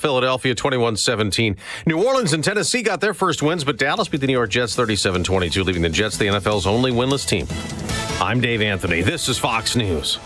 Philadelphia 21-17. New Orleans and Tennessee got their first wins, but Dallas beat the New York Jets 37-22, leaving the Jets the NFL's only winless team. I'm Dave Anthony. This is Fox News.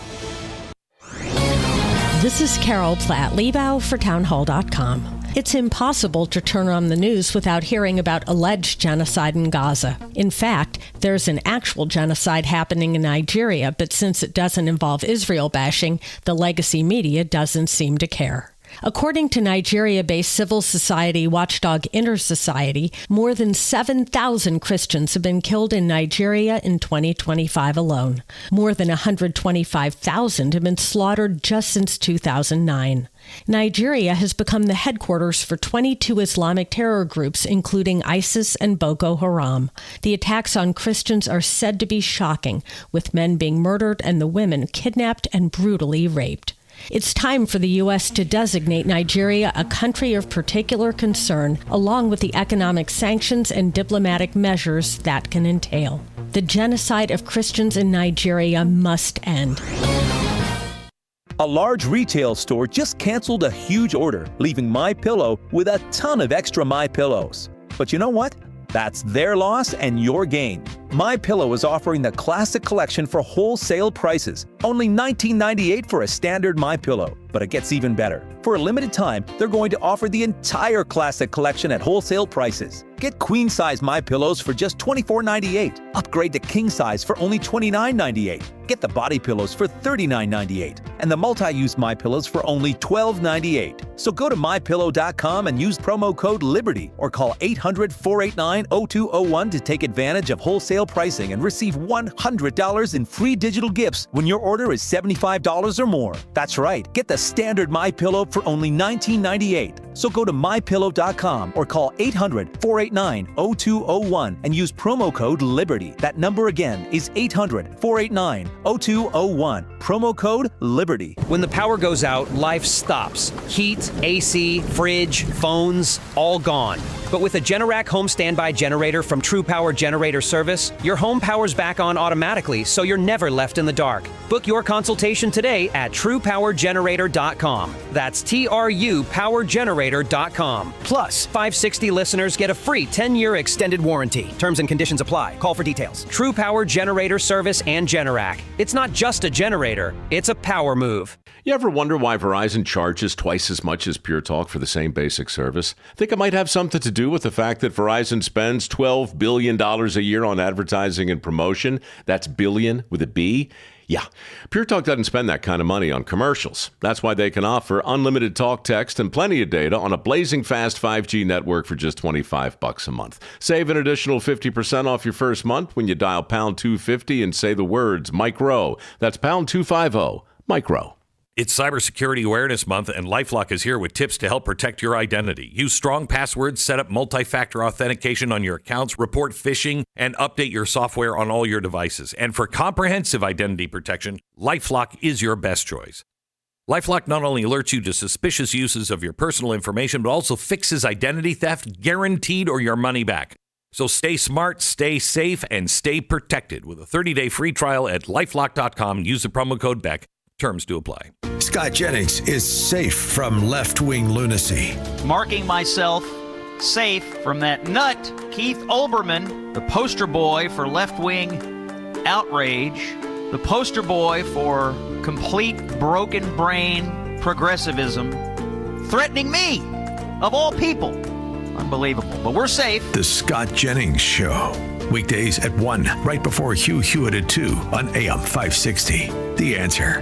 This is Carol Platt-Liebau for townhall.com. It's impossible to turn on the news without hearing about alleged genocide in Gaza. In fact, there's an actual genocide happening in Nigeria, but since it doesn't involve Israel bashing, the legacy media doesn't seem to care. According to Nigeria-based civil society watchdog InterSociety, more than 7,000 Christians have been killed in Nigeria in 2025 alone. More than 125,000 have been slaughtered just since 2009. Nigeria has become the headquarters for 22 Islamic terror groups, including ISIS and Boko Haram. The attacks on Christians are said to be shocking, with men being murdered and the women kidnapped and brutally raped. It's time for the U.S. to designate Nigeria a country of particular concern, along with the economic sanctions and diplomatic measures that can entail. The genocide of Christians in Nigeria must end. A large retail store just canceled a huge order, leaving MyPillow with a ton of extra MyPillows. But you know what? That's their loss and your gain. MyPillow is offering the Classic Collection for wholesale prices. Only $19.98 for a standard MyPillow. But it gets even better. For a limited time, they're going to offer the entire Classic Collection at wholesale prices. Get queen-size MyPillows for just $24.98. Upgrade to king-size for only $29.98. Get the body pillows for $39.98. And the multi-use MyPillows for only $12.98. So go to MyPillow.com and use promo code LIBERTY or call 800-489-0201 to take advantage of wholesale pricing and receive $100 in free digital gifts when your order is $75 or more. That's right. Get the standard MyPillow for only $19.98. So go to MyPillow.com or call 800-489-0201 and use promo code LIBERTY. That number again is 800-489-0201. Promo code LIBERTY. When the power goes out, life stops. Heat, AC, fridge, phones, all gone. But with a Generac home standby generator from True Power Generator Service, your home powers back on automatically, so you're never left in the dark. Book your consultation today at TruePowerGenerator.com. That's TruePowerGenerator.com. Plus, 560 listeners get a free 10-year extended warranty. Terms and conditions apply. Call for details. True Power Generator Service and Generac. It's not just a generator, it's a power move. You ever wonder why Verizon charges twice as much as Pure Talk for the same basic service? Think it might have something to do with the fact that Verizon spends $12 billion a year on advertising and promotion. That's billion with a B. Yeah, Pure Talk doesn't spend that kind of money on commercials. That's why they can offer unlimited talk, text, and plenty of data on a blazing fast 5G network for just $25 a month. Save an additional 50% off your first month when you dial pound 250 and say the words micro. That's pound 250, micro. It's Cybersecurity Awareness Month, and LifeLock is here with tips to help protect your identity. Use strong passwords, set up multi-factor authentication on your accounts, report phishing, and update your software on all your devices. And for comprehensive identity protection, LifeLock is your best choice. LifeLock not only alerts you to suspicious uses of your personal information, but also fixes identity theft, guaranteed, or your money back. So stay smart, stay safe, and stay protected with a 30-day free trial at LifeLock.com. Use the promo code BECK. Terms to apply. Scott Jennings is safe from left-wing lunacy. Marking myself safe from that nut, Keith Olbermann, the poster boy for left-wing outrage, the poster boy for complete broken brain progressivism, threatening me, of all people. Unbelievable. But we're safe. The Scott Jennings Show. Weekdays at 1, right before Hugh Hewitt at 2 on AM 560. The Answer.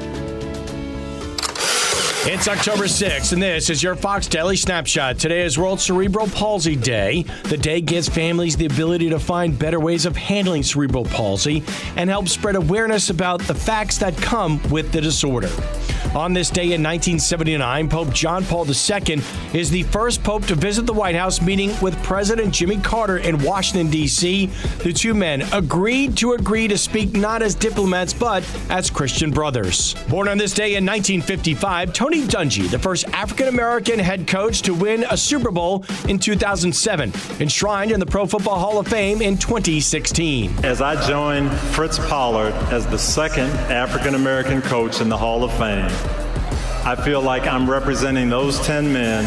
It's October 6th, and this is your Fox Daily Snapshot. Today is World Cerebral Palsy Day. The day gives families the ability to find better ways of handling cerebral palsy and help spread awareness about the facts that come with the disorder. On this day in 1979, Pope John Paul II is the first pope to visit the White House, meeting with President Jimmy Carter in Washington, D.C. The two men agreed to speak not as diplomats, but as Christian brothers. Born on this day in 1955, Tony Dungy, the first African-American head coach to win a Super Bowl in 2007, enshrined in the Pro Football Hall of Fame in 2016. As I joined Fritz Pollard as the second African-American coach in the Hall of Fame, I feel like I'm representing those 10 men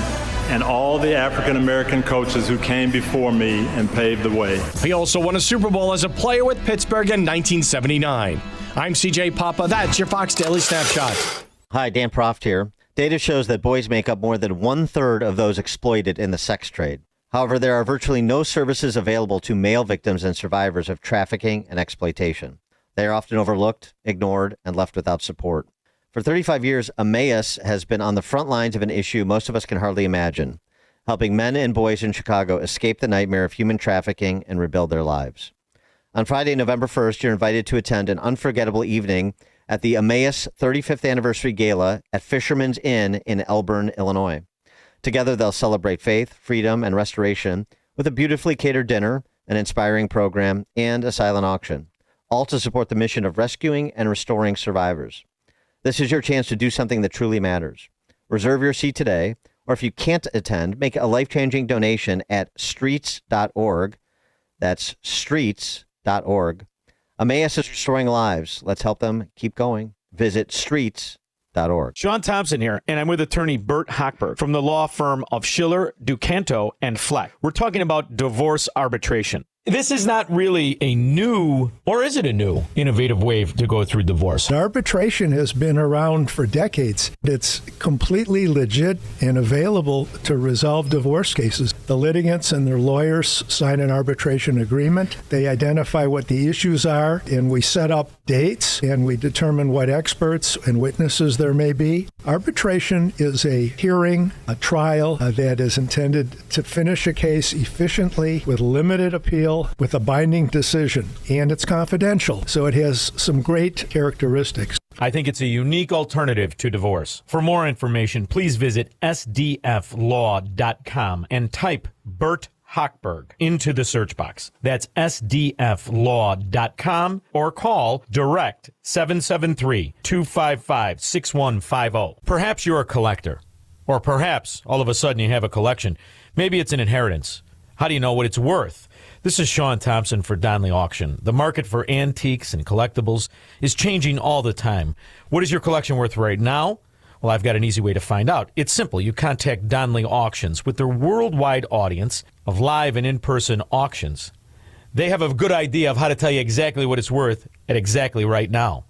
and all the African American coaches who came before me and paved the way. He also won a Super Bowl as a player with Pittsburgh in 1979. I'm CJ Papa. That's your Fox Daily Snapshot. Hi, Dan Proft here. Data shows that boys make up more than 1/3 of those exploited in the sex trade. However, there are virtually no services available to male victims and survivors of trafficking and exploitation. They are often overlooked, ignored, and left without support. For 35 years, Emmaus has been on the front lines of an issue most of us can hardly imagine, helping men and boys in Chicago escape the nightmare of human trafficking and rebuild their lives. On Friday, November 1st, you're invited to attend an unforgettable evening at the Emmaus 35th Anniversary Gala at Fisherman's Inn in Elburn, Illinois. Together, they'll celebrate faith, freedom, and restoration with a beautifully catered dinner, an inspiring program, and a silent auction, all to support the mission of rescuing and restoring survivors. This is your chance to do something that truly matters. Reserve your seat today, or if you can't attend, make a life-changing donation at streets.org. That's streets.org. Emmaus is restoring lives. Let's help them keep going. Visit streets.org. Sean Thompson here, and I'm with attorney Bert Hochberg from the law firm of Schiller, Ducanto, and Fleck. We're talking about divorce arbitration. This is not really a new, or is it a new, innovative way to go through divorce? Arbitration has been around for decades. It's completely legit and available to resolve divorce cases. The litigants and their lawyers sign an arbitration agreement. They identify what the issues are, and we set up dates, and we determine what experts and witnesses there may be. Arbitration is a hearing, a trial that is intended to finish a case efficiently with limited appeal, with a binding decision, and it's confidential, so it has some great characteristics. I think it's a unique alternative to divorce. For more information, please visit sdflaw.com and type Bert Hochberg into the search box. That's sdflaw.com or call direct 773-255-6150. Perhaps you're a collector, or perhaps all of a sudden you have a collection. Maybe it's an inheritance. How do you know what it's worth? This is Sean Thompson for Donley Auction. The market for antiques and collectibles is changing all the time. What is your collection worth right now? Well, I've got an easy way to find out. It's simple. You contact Donley Auctions with their worldwide audience of live and in-person auctions. They have a good idea of how to tell you exactly what it's worth at exactly right now.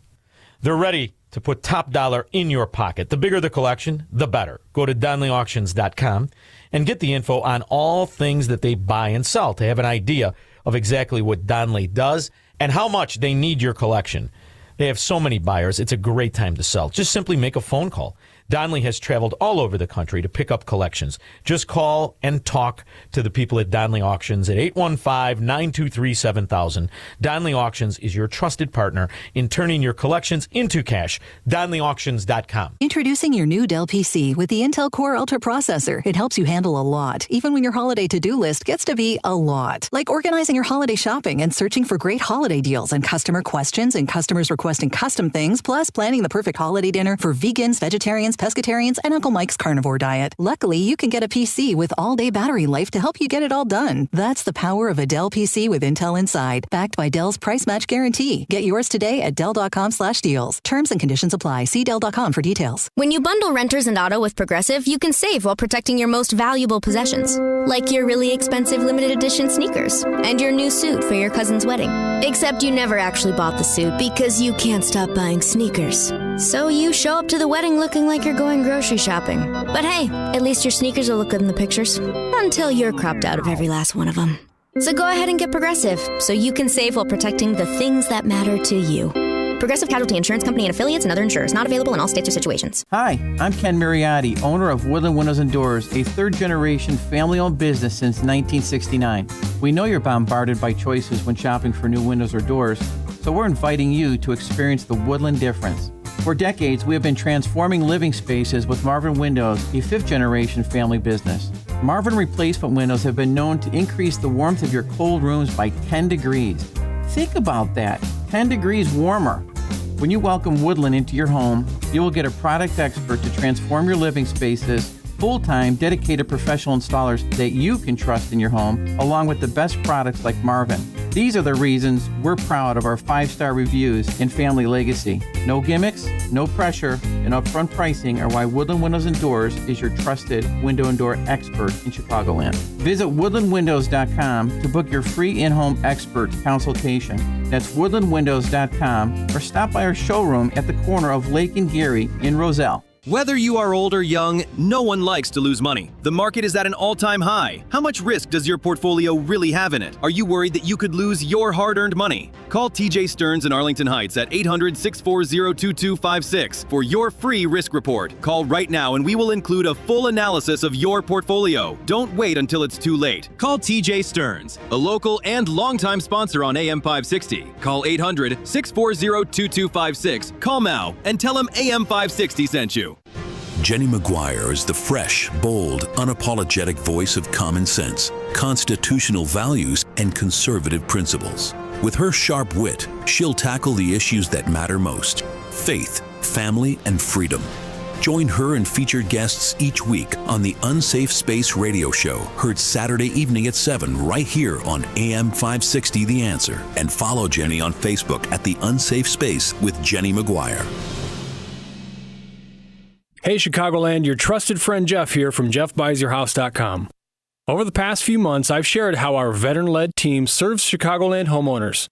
They're ready to put top dollar in your pocket. The bigger the collection, the better. Go to DonleyAuctions.com and get the info on all things that they buy and sell to have an idea of exactly what Donley does and how much they need your collection. They have so many buyers, it's a great time to sell. Just simply make a phone call. Donley has traveled all over the country to pick up collections. Just call and talk to the people at Donley Auctions at 815-923-7000. Donley Auctions is your trusted partner in turning your collections into cash. DonleyAuctions.com. Introducing your new Dell PC with the Intel Core Ultra processor. It helps you handle a lot, even when your holiday to-do list gets to be a lot. Like organizing your holiday shopping and searching for great holiday deals and customer questions and customers requesting custom things, plus planning the perfect holiday dinner for vegans, vegetarians, pescatarians, and Uncle Mike's carnivore diet. Luckily, you can get a PC with all-day battery life to help you get it all done. That's the power of a Dell PC with Intel inside, backed by Dell's price match guarantee. Get yours today at Dell.com/deals. Terms and conditions apply. See Dell.com for details. When you bundle renters and auto with Progressive, you can save while protecting your most valuable possessions, like your really expensive limited edition sneakers and your new suit for your cousin's wedding. Except you never actually bought the suit because you can't stop buying sneakers. So you show up to the wedding looking like you're going grocery shopping. But hey, at least your sneakers will look good in the pictures. Until you're cropped out of every last one of them. So go ahead and get Progressive, so you can save while protecting the things that matter to you. Progressive Casualty Insurance Company and affiliates and other insurers. Not available in all states or situations. Hi, I'm Ken Mariotti, owner of Woodland Windows and Doors, a third-generation family-owned business since 1969. We know you're bombarded by choices when shopping for new windows or doors, so we're inviting you to experience the Woodland difference. For decades, we have been transforming living spaces with Marvin Windows, a fifth-generation family business. Marvin replacement windows have been known to increase the warmth of your cold rooms by 10 degrees. Think about that, 10 degrees warmer. When you welcome Woodland into your home, you will get a product expert to transform your living spaces, full-time, dedicated professional installers that you can trust in your home, along with the best products like Marvin. These are the reasons we're proud of our 5-star reviews and family legacy. No gimmicks, no pressure, and upfront pricing are why Woodland Windows and Doors is your trusted window and door expert in Chicagoland. Visit woodlandwindows.com to book your free in-home expert consultation. That's woodlandwindows.com, or stop by our showroom at the corner of Lake and Geary in Roselle. Whether you are old or young, no one likes to lose money. The market is at an all-time high. How much risk does your portfolio really have in it? Are you worried that you could lose your hard-earned money? Call TJ Stearns in Arlington Heights at 800-640-2256 for your free risk report. Call right now and we will include a full analysis of your portfolio. Don't wait until it's too late. Call TJ Stearns, a local and longtime sponsor on AM 560. Call 800-640-2256. Call now and tell him AM 560 sent you. Jenny McGuire is the fresh, bold, unapologetic voice of common sense, constitutional values, and conservative principles. With her sharp wit, she'll tackle the issues that matter most: faith, family, and freedom. Join her and featured guests each week on the Unsafe Space radio show, heard Saturday evening at 7 right here on AM 560 The Answer. And follow Jenny on Facebook at The Unsafe Space with Jenny McGuire. Hey Chicagoland, your trusted friend Jeff here from JeffBuysYourHouse.com. Over the past few months, I've shared how our veteran-led team serves Chicagoland homeowners.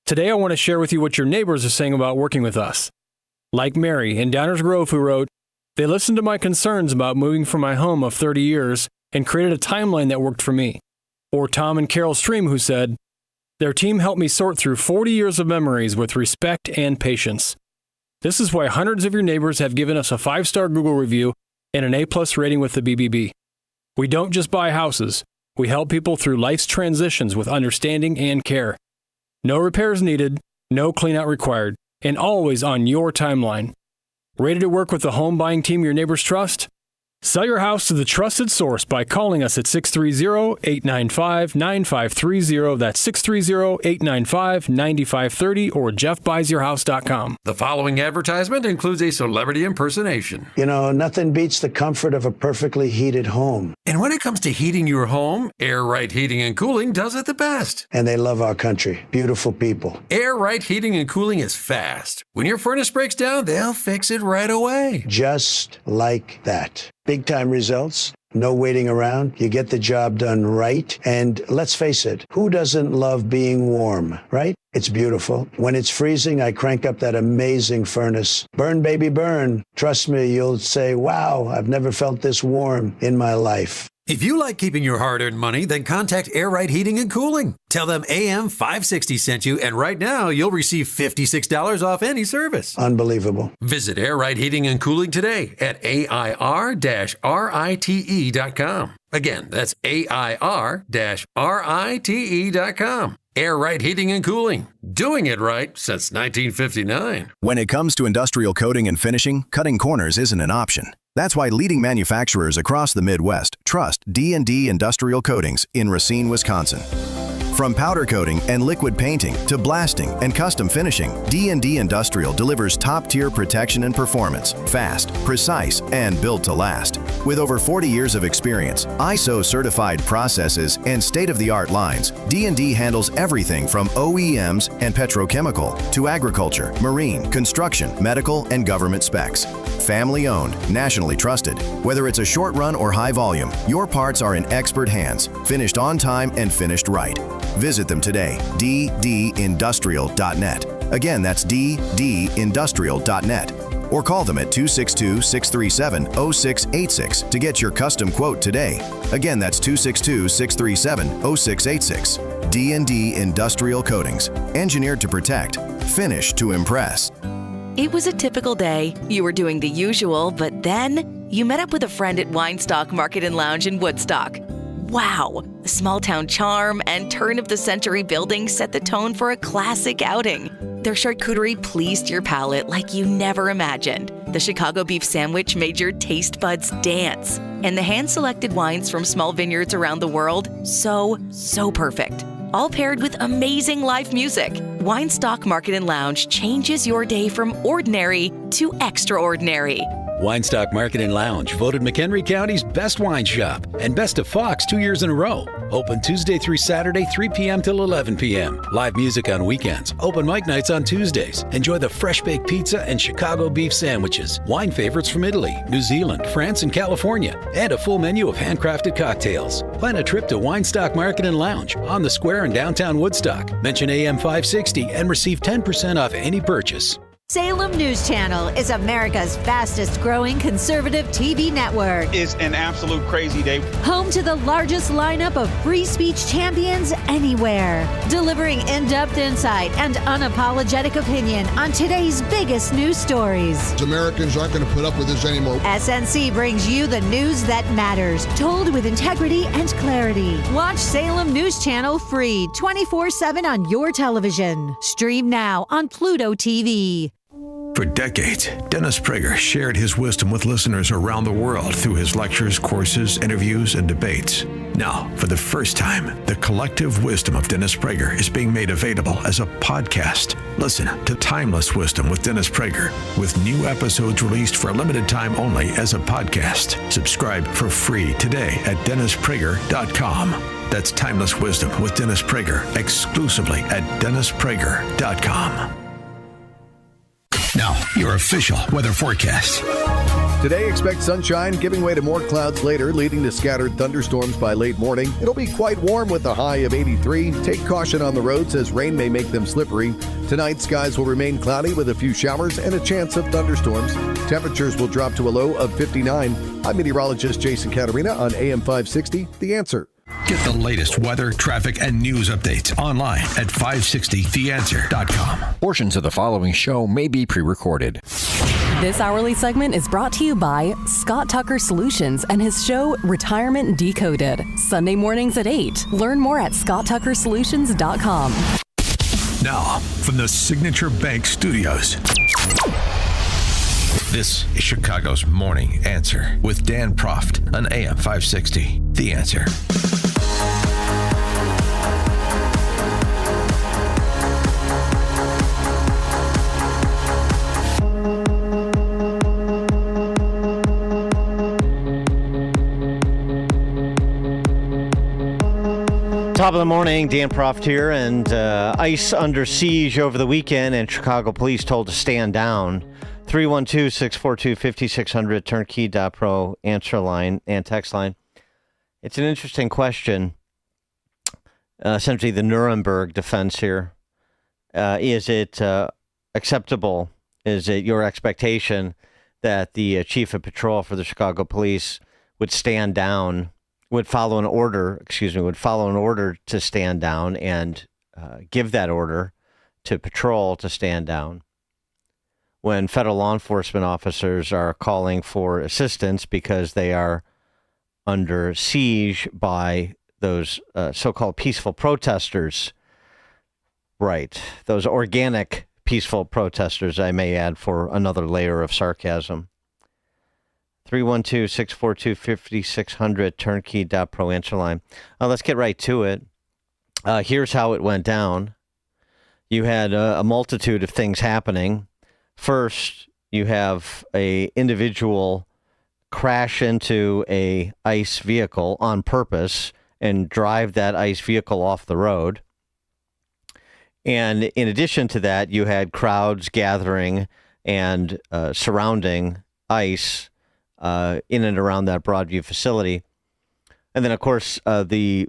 Today, I want to share with you what your neighbors are saying about working with us. Like Mary in Downers Grove, who wrote, "They listened to my concerns about moving from my home of 30 years and created a timeline that worked for me." Or Tom and Carol Stream, who said, "Their team helped me sort through 40 years of memories with respect and patience." This is why hundreds of your neighbors have given us a 5-star Google review and an A+ rating with the BBB. We don't just buy houses. We help people through life's transitions with understanding and care. No repairs needed, no cleanout required, and always on your timeline. Ready to work with the home buying team your neighbors trust? Sell your house to the trusted source by calling us at 630-895-9530. That's 630-895-9530 or jeffbuysyourhouse.com. The following advertisement includes a celebrity impersonation. You know, nothing beats the comfort of a perfectly heated home. And when it comes to heating your home, Air Right Heating and Cooling does it the best. And they love our country. Beautiful people. Air Right Heating and Cooling is fast. When your furnace breaks down, they'll fix it right away. Just like that. Big time results, no waiting around. You get the job done right. And let's face it, who doesn't love being warm, right? It's beautiful. When it's freezing, I crank up that amazing furnace. Burn, baby, burn. Trust me, you'll say, wow, I've never felt this warm in my life. If you like keeping your hard-earned money, then contact Air Right Heating and Cooling. Tell them AM 560 sent you, and right now you'll receive $56 off any service. Unbelievable. Visit Air Right Heating and Cooling today at AIR-RITE.com. Again, that's AIR-RITE.com. Air Right Heating and Cooling. Doing it right since 1959. When it comes to industrial coating and finishing, cutting corners isn't an option. That's why leading manufacturers across the Midwest trust D&D Industrial Coatings in Racine, Wisconsin. From powder coating and liquid painting to blasting and custom finishing, D&D Industrial delivers top-tier protection and performance, fast, precise, and built to last. With over 40 years of experience, ISO-certified processes, and state-of-the-art lines, D&D handles everything from OEMs and petrochemical to agriculture, marine, construction, medical, and government specs. Family-owned, nationally trusted. Whether it's a short run or high volume, your parts are in expert hands, finished on time and finished right. Visit them today, ddindustrial.net. Again, that's ddindustrial.net. Or call them at 262-637-0686 to get your custom quote today. Again, that's 262-637-0686. D&D Industrial Coatings, engineered to protect, finished to impress. It was a typical day. You were doing the usual, but then you met up with a friend at Weinstock Market and Lounge in Woodstock. Wow! The small-town charm and turn-of-the-century building set the tone for a classic outing. Their charcuterie pleased your palate like you never imagined. The Chicago beef sandwich made your taste buds dance. And the hand-selected wines from small vineyards around the world, so perfect. All paired with amazing live music. Weinstock Market and Lounge changes your day from ordinary to extraordinary. Winestock Market and Lounge, voted McHenry County's best wine shop and best of Fox 2 years in a row. Open Tuesday through Saturday, 3 p.m. till 11 p.m. Live music on weekends. Open mic nights on Tuesdays. Enjoy the fresh baked pizza and Chicago beef sandwiches. Wine favorites from Italy, New Zealand, France, and California. And a full menu of handcrafted cocktails. Plan a trip to Winestock Market and Lounge on the square in downtown Woodstock. Mention AM 560 and receive 10% off any purchase. Salem News Channel is America's fastest growing conservative TV network. It's an absolute crazy day. Home to the largest lineup of free speech champions anywhere. Delivering in-depth insight and unapologetic opinion on today's biggest news stories. Americans aren't going to put up with this anymore. SNC brings you the news that matters, told with integrity and clarity. Watch Salem News Channel free 24/7 on your television. Stream now on Pluto TV. For decades, Dennis Prager shared his wisdom with listeners around the world through his lectures, courses, interviews, and debates. Now, for the first time, the collective wisdom of Dennis Prager is being made available as a podcast. Listen to Timeless Wisdom with Dennis Prager, with new episodes released for a limited time only as a podcast. Subscribe for free today at DennisPrager.com. That's Timeless Wisdom with Dennis Prager, exclusively at DennisPrager.com. Now, your official weather forecast. Today, expect sunshine giving way to more clouds later, leading to scattered thunderstorms by late morning. It'll be quite warm with a high of 83. Take caution on the roads as rain may make them slippery. Tonight, skies will remain cloudy with a few showers and a chance of thunderstorms. Temperatures will drop to a low of 59. I'm meteorologist Jason Caterina on AM 560, The Answer. Get the latest weather, traffic, and news updates online at 560theanswer.com. Portions of the following show may be pre-recorded. This hourly segment is brought to you by Scott Tucker Solutions and his show Retirement Decoded. Sunday mornings at 8. Learn more at scotttuckersolutions.com. Now, from the Signature Bank Studios, this is Chicago's Morning Answer with Dan Proft on AM 560. The Answer. Top of the morning, Dan Proft here, and ICE under siege over the weekend, and Chicago police told to stand down. 312-642-5600, turnkey.pro answer line and text line. It's an interesting question. Essentially, the Nuremberg defense here. Is it acceptable? Is it your expectation that the chief of patrol for the Chicago police would stand down, would follow an order to stand down and give that order to patrol to stand down when federal law enforcement officers are calling for assistance because they are under siege by those so-called peaceful protesters? Right. Those organic peaceful protesters, I may add, for another layer of sarcasm. 312-642-5600, turnkey.pro answer line. Let's get right to it. Here's how it went down. You had a multitude of things happening. First, you have a individual crash into a ICE vehicle on purpose and drive that ICE vehicle off the road. And in addition to that, you had crowds gathering and surrounding ICE in and around that Broadview facility. And then, of course, the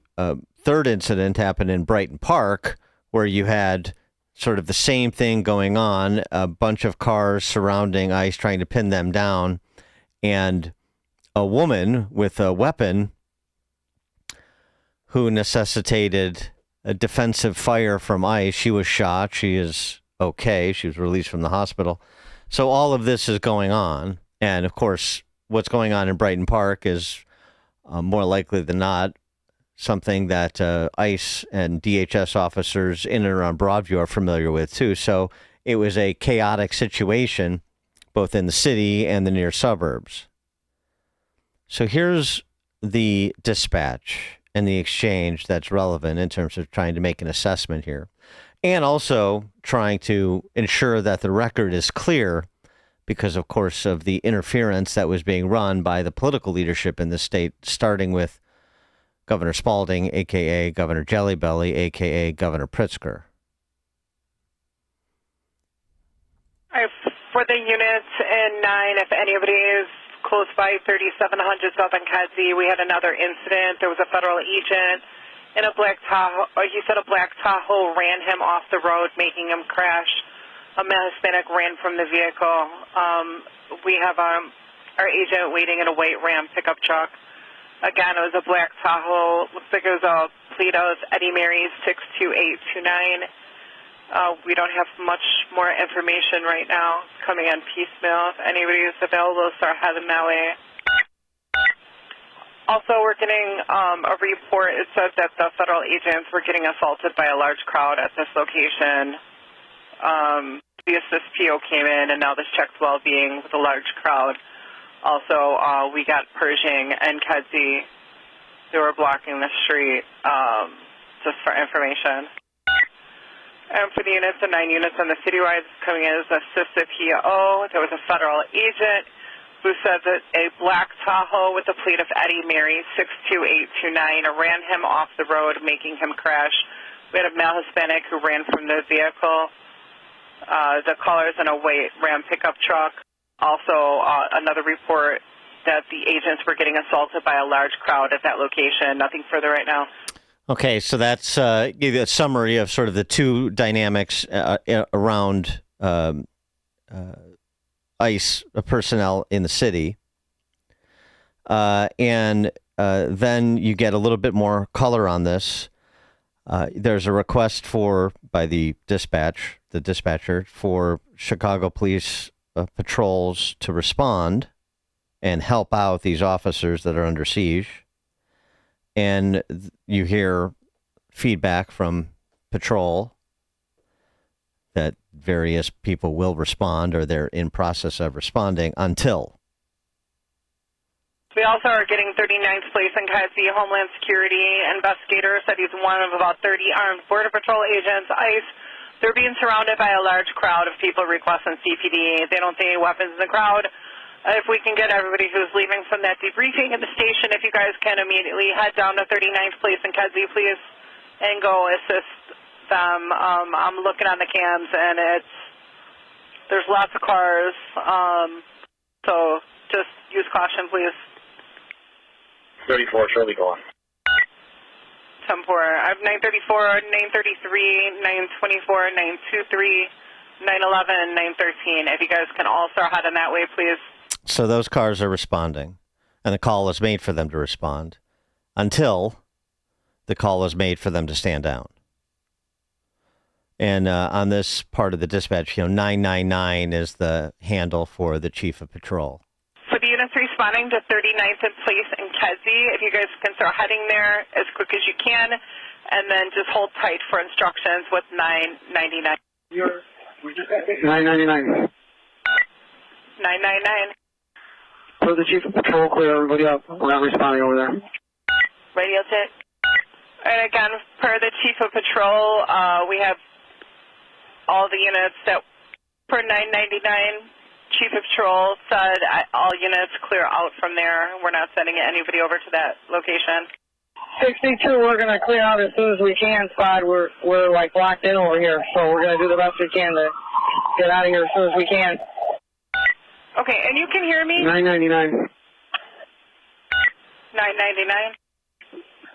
third incident happened in Brighton Park, where you had sort of the same thing going on, a bunch of cars surrounding ICE trying to pin them down, and a woman with a weapon who necessitated a defensive fire from ICE. She was shot. She is okay. She was released from the hospital. So all of this is going on. And, of course, what's going on in Brighton Park is more likely than not something that ICE and DHS officers in and around Broadview are familiar with, too. So it was a chaotic situation, both in the city and the near suburbs. So here's the dispatch and the exchange that's relevant in terms of trying to make an assessment here, and also trying to ensure that the record is clear because, of course, of the interference that was being run by the political leadership in the state, starting with Governor Spalding, a.k.a. Governor Jelly Belly, a.k.a. Governor Pritzker. For the units in 9, if anybody is close by 3700 South on Kedzie, we had another incident. There was a federal agent in a black Tahoe. He said a black Tahoe ran him off the road, making him crash. A male Hispanic ran from the vehicle. We have our agent waiting in a white Ram pickup truck. Again, it was a black Tahoe. Looks like it was a Plato's Eddie Mary's 62829. We don't have much more information right now. It's coming on piecemeal. If anybody is available, start heading that way. Also, we're getting a report. It says that the federal agents were getting assaulted by a large crowd at this location. The assist PO came in, and now this checks well-being with a large crowd. Also, we got Pershing and Kedzie. They were blocking the street, just for information. And for the units, the 9 units on the citywide coming in as assistive PO, there was a federal agent who said that a black Tahoe with the plate of Eddie Mary 62829 ran him off the road, making him crash. We had a male Hispanic who ran from the vehicle. The caller's in a white Ram pickup truck. Also, another report that the agents were getting assaulted by a large crowd at that location. Nothing further right now. Okay, so that's give you a summary of sort of the two dynamics around ICE personnel in the city. And then you get a little bit more color on this. There's a request by the dispatcher, for Chicago Police patrols to respond and help out these officers that are under siege. And you hear feedback from patrol that various people will respond, or they're in process of responding until. We also are getting 39th place in Kedzie. Homeland Security investigator said he's one of about 30 armed Border Patrol agents. ICE, they're being surrounded by a large crowd of people requesting CPD. They don't see any weapons in the crowd. If we can get everybody who's leaving from that debriefing at the station, if you guys can immediately head down to 39th place in Kedzie, please, and go assist them. I'm looking on the cams, and there's lots of cars, so just use caution, please. 34, Shirley, go on. 10-4. I have 934, 933, 924, 923, 911, 913. If you guys can all start heading that way, please. So those cars are responding, and the call is made for them to respond until the call is made for them to stand down. And on this part of the dispatch, 999 is the handle for the chief of patrol. For the units responding to 39th place in Kedzie, if you guys can start heading there as quick as you can, and then just hold tight for instructions with 999. 999. 999. So the chief of patrol, clear everybody up. We're not responding over there. Radio check. And again, per the chief of patrol, we have all the units that, per 999, chief of patrol said all units clear out from there. We're not sending anybody over to that location. 62, we're going to clear out as soon as we can, Spot. We're like locked in over here, so we're going to do the best we can to get out of here as soon as we can. Okay, and you can hear me? 999. 999?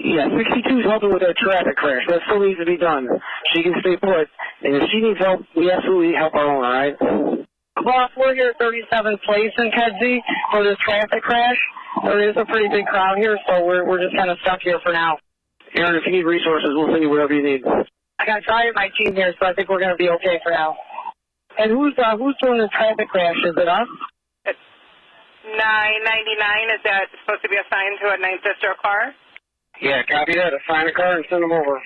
Yeah, 62 is helping with that traffic crash. That still needs to be done. She can stay put. And if she needs help, we absolutely help our own, all right? Boss, we're here at 37th place in Kedzie for this traffic crash. There is a pretty big crowd here, so we're just kind of stuck here for now. Aaron, if you need resources, we'll send you whatever you need. I got Ty and my team here, so I think we're going to be okay for now. And who's doing the traffic crash? Is it us? 999, is that supposed to be assigned to a 9th District car? Yeah, copy that. Assign a car and send them over.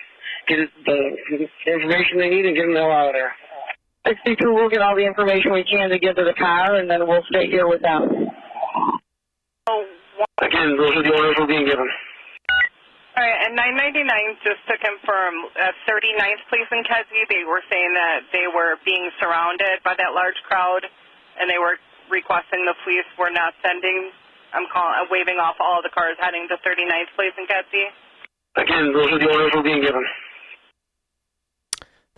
Get the information they need and get them the hell out of there. 62, we'll get all the information we can to get to the car, and then we'll stay here with them. Again, those are the orders we're being given. All right, and 999, just to confirm, 39th place in Kedzie, they were saying that they were being surrounded by that large crowd, and they were requesting the police were not sending. I'm waving off all of the cars heading to 39th Place in Kedzie. Again, those are the orders we're being given.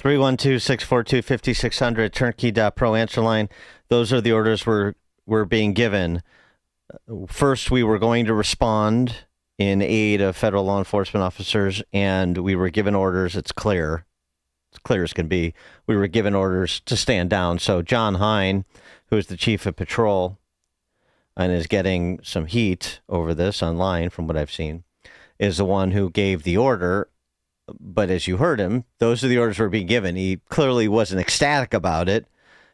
312-642-5600, turnkey.pro answer line. Those are the orders we're being given. First, we were going to respond in aid of federal law enforcement officers, and we were given orders. It's clear as can be. We were given orders to stand down. So John Hine, who is the chief of patrol and is getting some heat over this online from what I've seen, is the one who gave the order. But as you heard him, those are the orders were being given. He clearly wasn't ecstatic about it.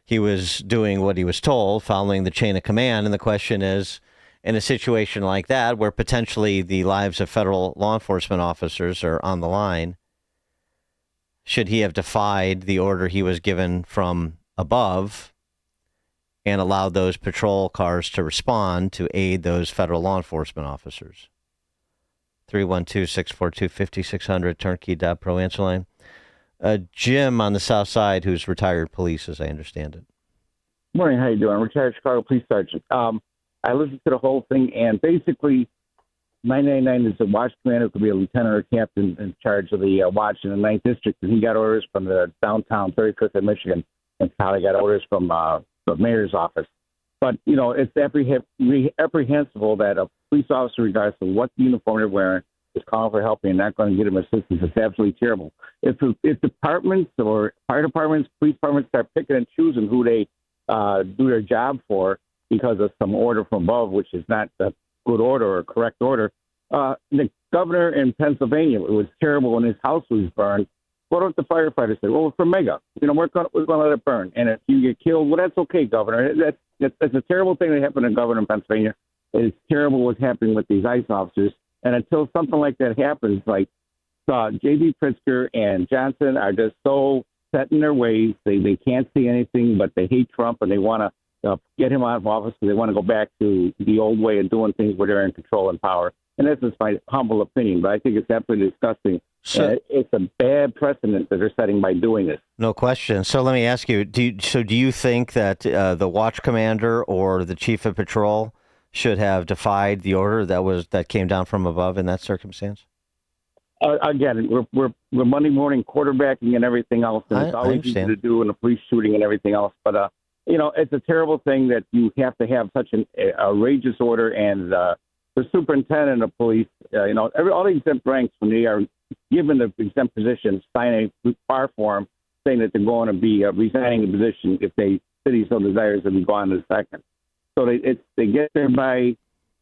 He was doing what he was told, following the chain of command. And the question is, in a situation like that, where potentially the lives of federal law enforcement officers are on the line, should he have defied the order he was given from above and allowed those patrol cars to respond to aid those federal law enforcement officers? 312-642-5600, turnkey.pro answer line. Jim on the south side, who's retired police, as I understand it. Morning, how you doing? I'm retired Chicago police sergeant. I listened to the whole thing, and basically 999 is a watch commander, could be a lieutenant or captain in charge of the watch in the 9th District, and he got orders from the downtown 35th of Michigan, and probably got orders from the mayor's office. But, you know, it's apprehensible that a police officer, regardless of what uniform they're wearing, is calling for help and not going to get him assistance. It's absolutely terrible. If departments or fire departments, police departments start picking and choosing who they do their job for because of some order from above, which is not a good order or a correct order. The governor in Pennsylvania, it was terrible when his house was burned. What if the firefighters say, well, we're from Mega. You know, we're going to let it burn. And if you get killed, well, that's okay, Governor. That's a terrible thing that happened to Governor in Pennsylvania. It's terrible what's happening with these ICE officers. And until something like that happens, like J.B. Pritzker and Johnson are just so set in their ways. They can't see anything, but they hate Trump, and they want to get him out of office because they want to go back to the old way of doing things where they're in control and power. And that's just my humble opinion, but I think it's absolutely disgusting. It's a bad precedent that they're setting by doing this. No question. So let me ask you, do you think that the watch commander or the chief of patrol should have defied the order that came down from above in that circumstance? Again, we're Monday morning quarterbacking and everything else, and it's always easy to do in a police shooting and everything else. But you know, it's a terrible thing that you have to have such an outrageous order, and the superintendent of police, you know, all the exempt ranks, when they are given the exempt position, sign a FAR form saying that they're going to be resigning the position if they city so desires to be gone in a second. So they get there by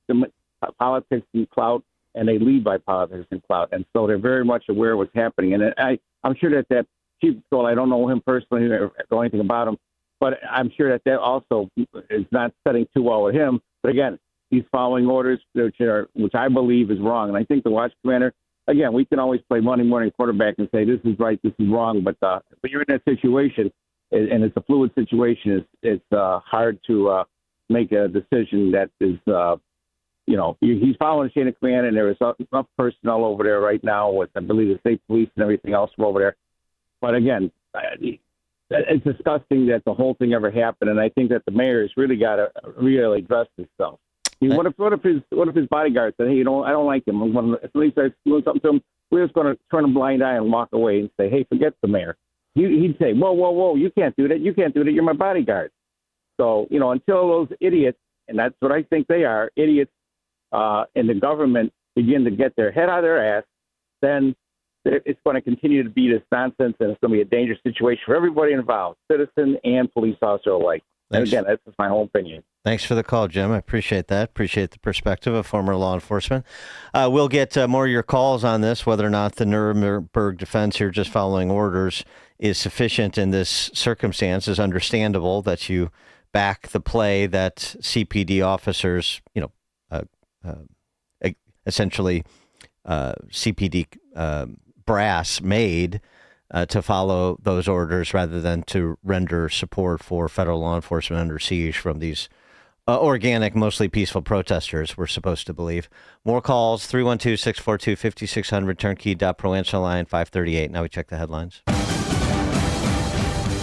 the politics and clout, and they leave by politics and clout. And so they're very much aware of what's happening. And I'm sure that chief of patrol, I don't know him personally or know anything about him, but I'm sure that also is not setting too well with him. But again, he's following orders, which I believe is wrong. And I think the watch commander, again, we can always play Monday morning quarterback and say this is right, this is wrong. But you're in that situation, and it's a fluid situation. It's hard to make a decision that is, you know, he's following the chain of command, and there is enough personnel over there right now with, I believe, the state police and everything else over there. But again, it's disgusting that the whole thing ever happened, and I think that the mayor has really got to really address this stuff. What if his bodyguard said, hey, I don't like him. If police starts doing something to him, we're just going to turn a blind eye and walk away and say, hey, forget the mayor. He'd say, whoa, you can't do that. You can't do that. You're my bodyguard. So, you know, until those idiots, and that's what I think they are, idiots in the government begin to get their head out of their ass, then it's going to continue to be this nonsense, and it's going to be a dangerous situation for everybody involved, citizen and police officer alike. And again, that's just my whole opinion. Thanks for the call, Jim. I appreciate that. Appreciate the perspective of former law enforcement. We'll get more of your calls on this, whether or not the Nuremberg defense here just following orders is sufficient in this circumstance. It's understandable that you back the play that CPD officers, you know, essentially CPD brass made to follow those orders rather than to render support for federal law enforcement under siege from these organic, mostly peaceful protesters, we're supposed to believe. More calls, 312-642-5600, turnkey.pro answer line 538. Now we check the headlines.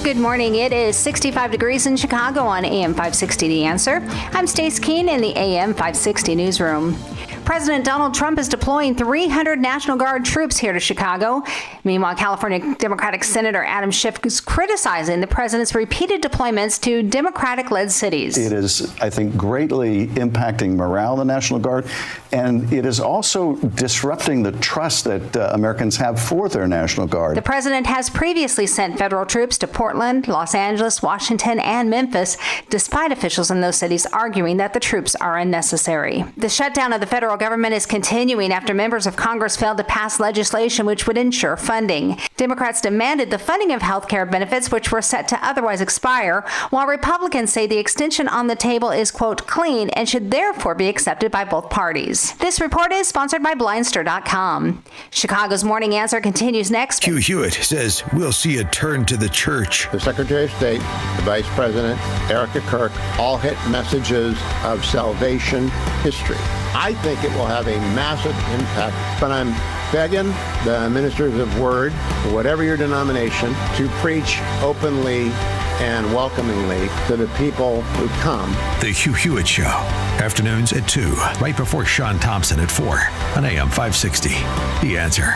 Good morning. It is 65 degrees in Chicago on AM 560 The Answer. I'm Stace Keene in the AM 560 newsroom. President Donald Trump is deploying 300 National Guard troops here to Chicago. Meanwhile, California Democratic Senator Adam Schiff is criticizing the president's repeated deployments to Democratic-led cities. It is, I think, greatly impacting morale of the National Guard, and it is also disrupting the trust that Americans have for their National Guard. The president has previously sent federal troops to Portland, Los Angeles, Washington, and Memphis, despite officials in those cities arguing that the troops are unnecessary. The shutdown of the federal government is continuing after members of Congress failed to pass legislation which would ensure funding. Democrats demanded the funding of health care benefits, which were set to otherwise expire, while Republicans say the extension on the table is, quote, clean and should therefore be accepted by both parties. This report is sponsored by Blindster.com. Chicago's Morning Answer continues next. Hugh Hewitt says we'll see a turn to the church. The Secretary of State, the Vice President, Erica Kirk, all hit messages of salvation history. I think it will have a massive impact, but I'm begging the ministers of word, whatever your denomination, to preach openly and welcomingly to the people who come. The Hugh Hewitt Show, afternoons at 2, right before Sean Thompson at 4 on AM 560. The Answer.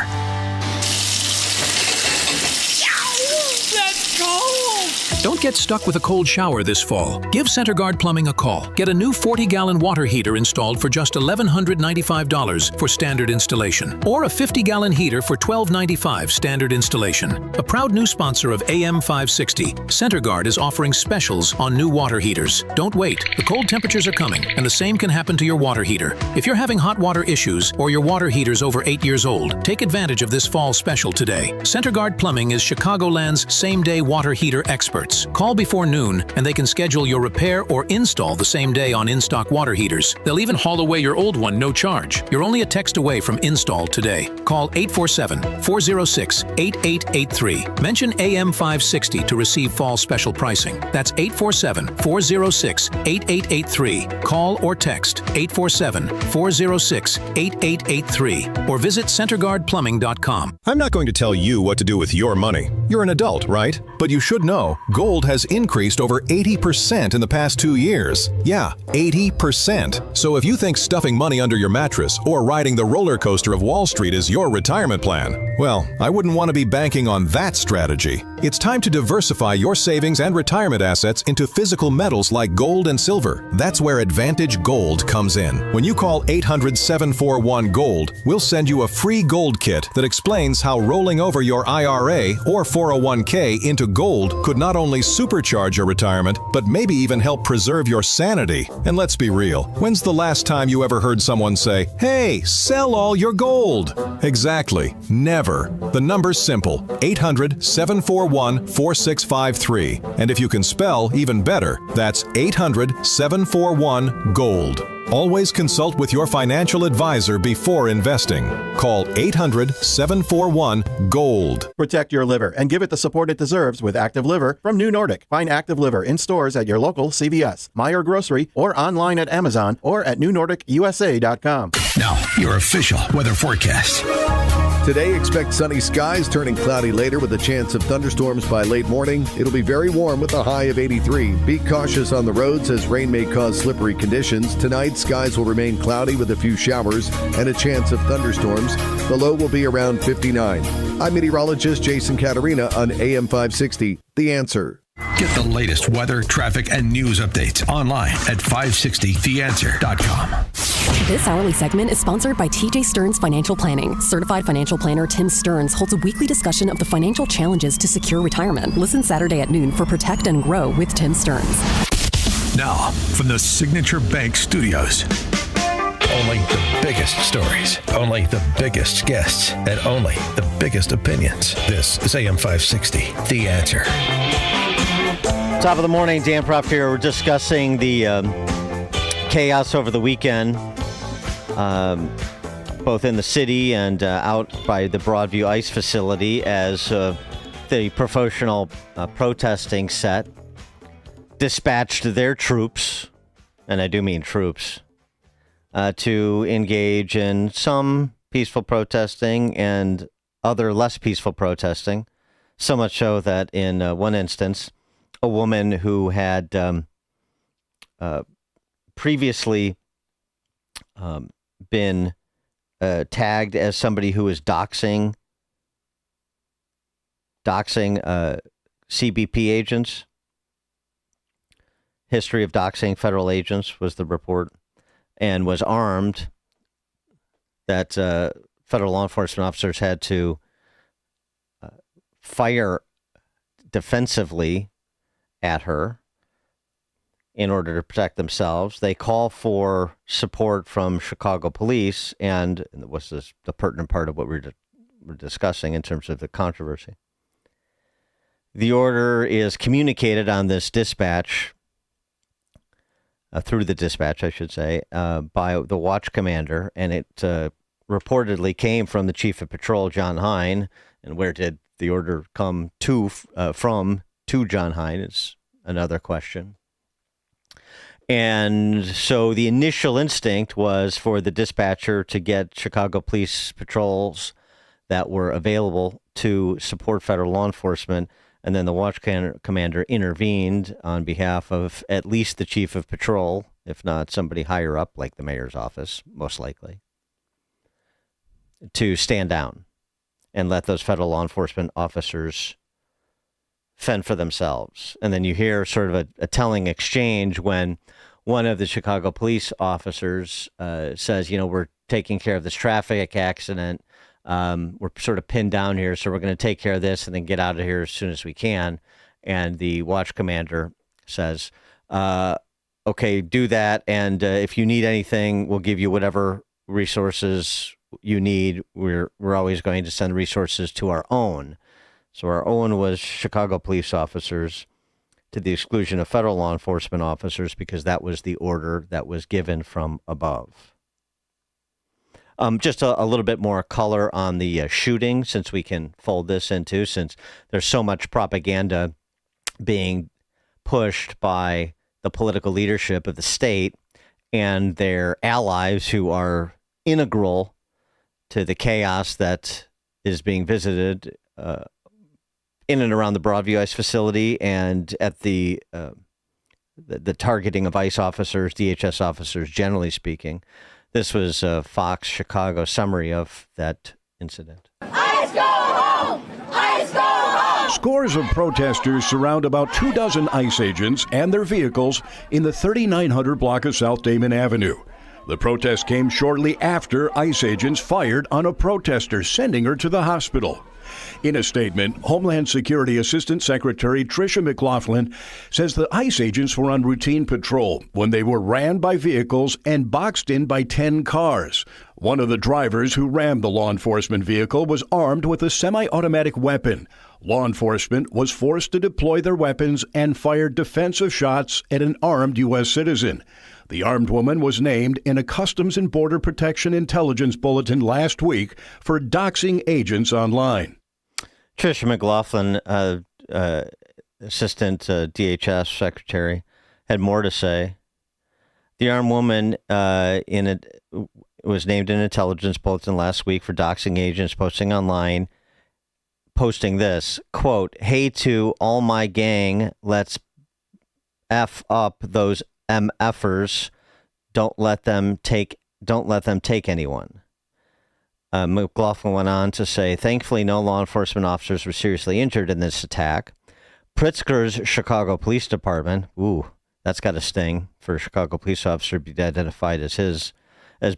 Don't get stuck with a cold shower this fall. Give CenterGuard Plumbing a call. Get a new 40-gallon water heater installed for just $1,195 for standard installation, or a 50-gallon heater for $1,295 standard installation. A proud new sponsor of AM 560, CenterGuard is offering specials on new water heaters. Don't wait. The cold temperatures are coming, and the same can happen to your water heater. If you're having hot water issues or your water heater's over 8 years old, take advantage of this fall special today. CenterGuard Plumbing is Chicagoland's same-day water heater experts. Call before noon and they can schedule your repair or install the same day on in-stock water heaters. They'll even haul away your old one, no charge. You're only a text away from install today. Call 847-406-8883. Mention AM 560 to receive fall special pricing. That's 847-406-8883. Call or text 847-406-8883 or visit CenterGuardPlumbing.com. I'm not going to tell you what to do with your money. You're an adult, right? But you should know gold has increased over 80% in the past 2 years. Yeah, 80%. So if you think stuffing money under your mattress or riding the roller coaster of Wall Street is your retirement plan, well, I wouldn't want to be banking on that strategy. It's time to diversify your savings and retirement assets into physical metals like gold and silver. That's where Advantage Gold comes in. When you call 800-741-GOLD, we'll send you a free gold kit that explains how rolling over your IRA or 401k into gold could not only supercharge your retirement, but maybe even help preserve your sanity. And let's be real, when's the last time you ever heard someone say, "Hey, sell all your gold"? Exactly. Never. The number's simple. 800-741-4653. And if you can spell, even better, that's 800-741-GOLD. Always consult with your financial advisor before investing. Call 800-741-GOLD. Protect your liver and give it the support it deserves with Active Liver from New Nordic. Find Active Liver in stores at your local CVS, Meijer Grocery, or online at Amazon or at newnordicusa.com. Now, your official weather forecast. Today, expect sunny skies turning cloudy later with a chance of thunderstorms by late morning. It'll be very warm with a high of 83. Be cautious on the roads as rain may cause slippery conditions. Tonight, skies will remain cloudy with a few showers and a chance of thunderstorms. The low will be around 59. I'm meteorologist Jason Caterina on AM 560. The Answer. Get the latest weather, traffic, and news updates online at 560theanswer.com. This hourly segment is sponsored by TJ Stearns Financial Planning. Certified financial planner Tim Stearns holds a weekly discussion of the financial challenges to secure retirement. Listen Saturday at noon for Protect and Grow with Tim Stearns. Now, from the Signature Bank Studios. Only the biggest stories, only the biggest guests, and only the biggest opinions. This is AM 560, The Answer. Top of the morning, Dan Proft here. We're discussing the chaos over the weekend, both in the city and out by the Broadview Ice facility as the professional protesting set dispatched their troops, and I do mean troops, to engage in some peaceful protesting and other less peaceful protesting. So much so that in one instance, a woman who had previously been tagged as somebody who was doxing CBP agents. History of doxing federal agents was the report, and was armed, that federal law enforcement officers had to fire defensively at her in order to protect themselves. They call for support from Chicago police, and what's this, the pertinent part of what we're discussing in terms of the controversy. The order is communicated on this dispatch, through the dispatch, I should say, by the watch commander, and it reportedly came from the chief of patrol, John Hein. And where did the order come from to John Hein is another question. And so the initial instinct was for the dispatcher to get Chicago police patrols that were available to support federal law enforcement. And then the watch commander intervened on behalf of at least the chief of patrol, if not somebody higher up, like the mayor's office, most likely, to stand down and let those federal law enforcement officers fend for themselves. And then you hear sort of a telling exchange when one of the Chicago police officers says, we're taking care of this traffic accident. We're sort of pinned down here, so we're going to take care of this and then get out of here as soon as we can. And the watch commander says, okay, do that. And if you need anything, we'll give you whatever resources you need. We're always going to send resources to our own. So our own was Chicago police officers, to the exclusion of federal law enforcement officers, because that was the order that was given from above. Just a little bit more color on the shooting, since we can fold this into, since there's so much propaganda being pushed by the political leadership of the state and their allies who are integral to the chaos that is being visited in and around the Broadview ICE facility, and at the targeting of ICE officers, DHS officers, generally speaking. This was a Fox Chicago summary of that incident. ICE go home! ICE go home! Scores of protesters surround about 24 ICE agents and their vehicles in the 3900 block of South Damon Avenue. The protest came shortly after ICE agents fired on a protester, sending her to the hospital. In a statement, Homeland Security Assistant Secretary Tricia McLaughlin says the ICE agents were on routine patrol when they were ran by vehicles and boxed in by 10 cars. One of the drivers who rammed the law enforcement vehicle was armed with a semi-automatic weapon. Law enforcement was forced to deploy their weapons and fired defensive shots at an armed U.S. citizen. The armed woman was named in a Customs and Border Protection intelligence bulletin last week for doxing agents online. Tricia McLaughlin, Assistant DHS Secretary, had more to say. The armed woman was named in an intelligence bulletin last week for doxing agents, posting this, quote, "Hey to all my gang, let's F up those MFers. Don't let them take anyone." McLaughlin went on to say, thankfully, no law enforcement officers were seriously injured in this attack. Pritzker's Chicago Police Department, that's got a sting for a Chicago police officer to be identified as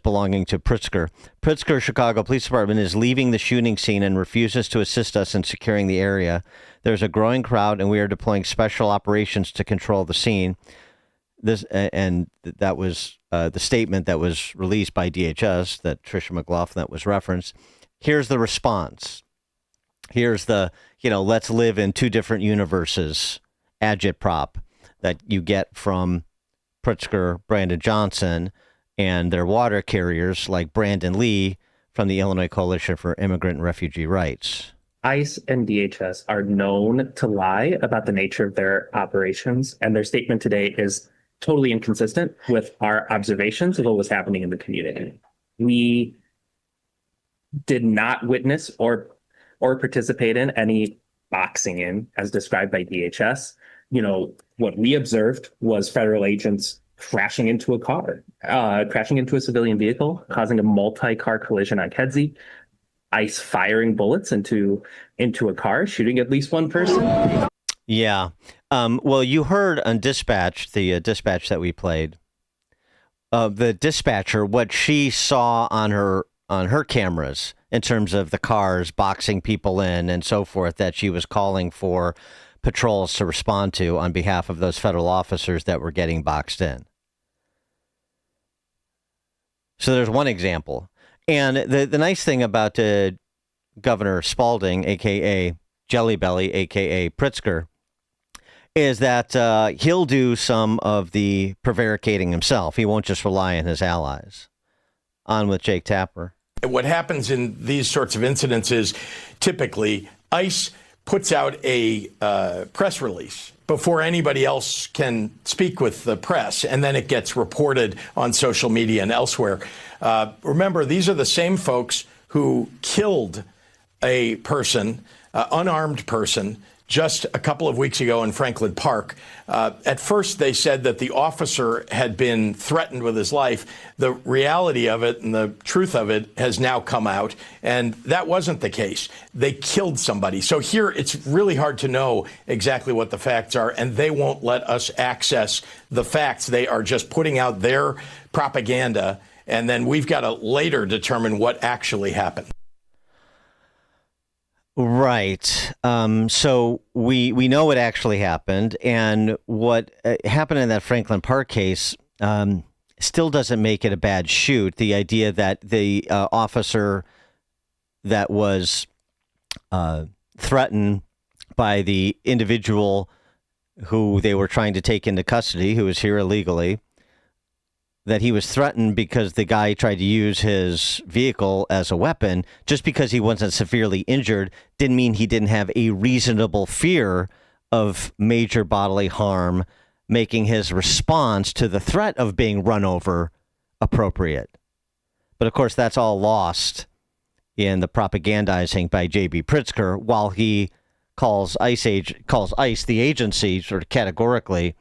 belonging to Pritzker. Pritzker Chicago Police Department is leaving the shooting scene and refuses to assist us in securing the area. There's a growing crowd, and we are deploying special operations to control the scene. That was the statement that was released by DHS that Tricia McLaughlin that was referenced. Here's the response. Here's the, let's live in two different universes agitprop that you get from Pritzker, Brandon Johnson, and their water carriers like Brandon Lee from the Illinois Coalition for Immigrant and Refugee Rights. ICE and DHS are known to lie about the nature of their operations, and their statement today is totally inconsistent with our observations of what was happening in the community. We did not witness or participate in any boxing in, as described by DHS. What we observed was federal agents crashing into a car, crashing into a civilian vehicle, causing a multi-car collision on Kedzie, ICE firing bullets into a car, shooting at least one person. Yeah. Well, you heard on dispatch, the dispatch that we played, the dispatcher, what she saw on her cameras in terms of the cars boxing people in and so forth, that she was calling for patrols to respond to on behalf of those federal officers that were getting boxed in. So there's one example. And the nice thing about Governor Spalding, a.k.a. Jelly Belly, a.k.a. Pritzker, is that he'll do some of the prevaricating himself. He won't just rely on his allies. On with Jake Tapper. What happens in these sorts of incidents is typically ICE puts out a press release before anybody else can speak with the press, and then it gets reported on social media and elsewhere. Remember, these are the same folks who killed a person, unarmed person, just a couple of weeks ago in Franklin Park. At first, they said that the officer had been threatened with his life. The reality of it and the truth of it has now come out, and that wasn't the case. They killed somebody. So here, it's really hard to know exactly what the facts are, and they won't let us access the facts. They are just putting out their propaganda, and then we've got to later determine what actually happened. Right. So we know what actually happened, and what happened in that Franklin Park case still doesn't make it a bad shoot. The idea that the officer that was threatened by the individual who they were trying to take into custody, who was here illegally, that he was threatened because the guy tried to use his vehicle as a weapon. Just because he wasn't severely injured didn't mean he didn't have a reasonable fear of major bodily harm, making his response to the threat of being run over appropriate. But of course, that's all lost in the propagandizing by J.B. Pritzker, while he calls ICE the agency sort of categorically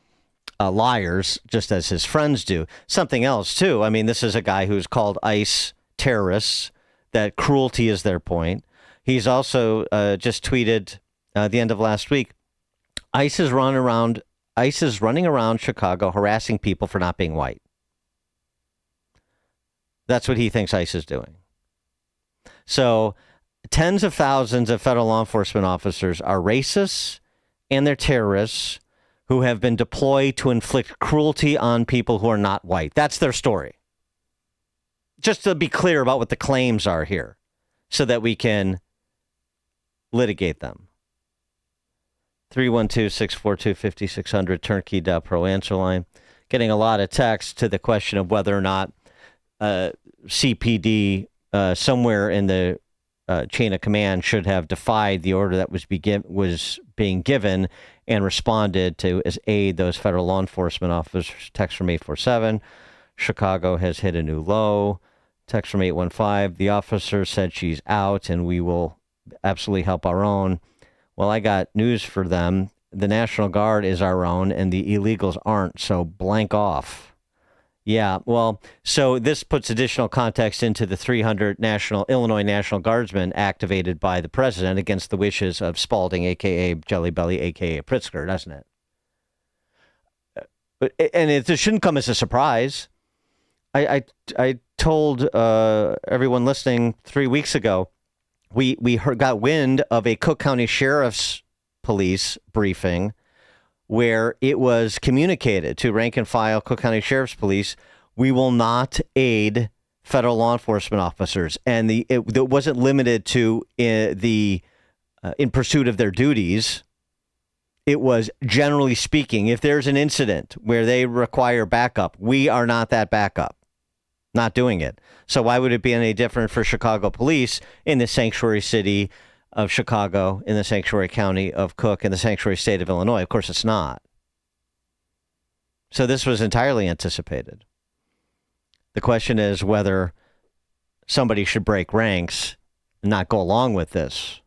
liars, just as his friends do. Something else, too. I mean, this is a guy who's called ICE terrorists, that cruelty is their point. He's also just tweeted at the end of last week, ICE is running around Chicago harassing people for not being white. That's what he thinks ICE is doing. So tens of thousands of federal law enforcement officers are racists and they're terrorists who have been deployed to inflict cruelty on people who are not white. That's their story. Just to be clear about what the claims are here so that we can litigate them. 312-642-5600, turnkey.pro answer line. Getting a lot of text to the question of whether or not CPD somewhere in the chain of command should have defied the order that was being given and responded to aid those federal law enforcement officers. Text from 847. Chicago has hit a new low. Text from 815. The officer said she's out and we will absolutely help our own. Well, I got news for them. The National Guard is our own and the illegals aren't, so blank off. Yeah, well, so this puts additional context into the 300 Illinois National Guardsmen activated by the president against the wishes of Spalding, a.k.a. Jelly Belly, a.k.a. Pritzker, doesn't it? And it shouldn't come as a surprise. I told everyone listening 3 weeks ago, we got wind of a Cook County Sheriff's Police briefing where it was communicated to rank and file Cook County Sheriff's Police, we will not aid federal law enforcement officers. And it wasn't limited to in pursuit of their duties. It was generally speaking, if there's an incident where they require backup, we are not that backup. Not doing it. So why would it be any different for Chicago police in the sanctuary city of Chicago, in the sanctuary county of Cook, in the sanctuary state of Illinois? Of course it's not. So this was entirely anticipated. The question is whether somebody should break ranks and not go along with this.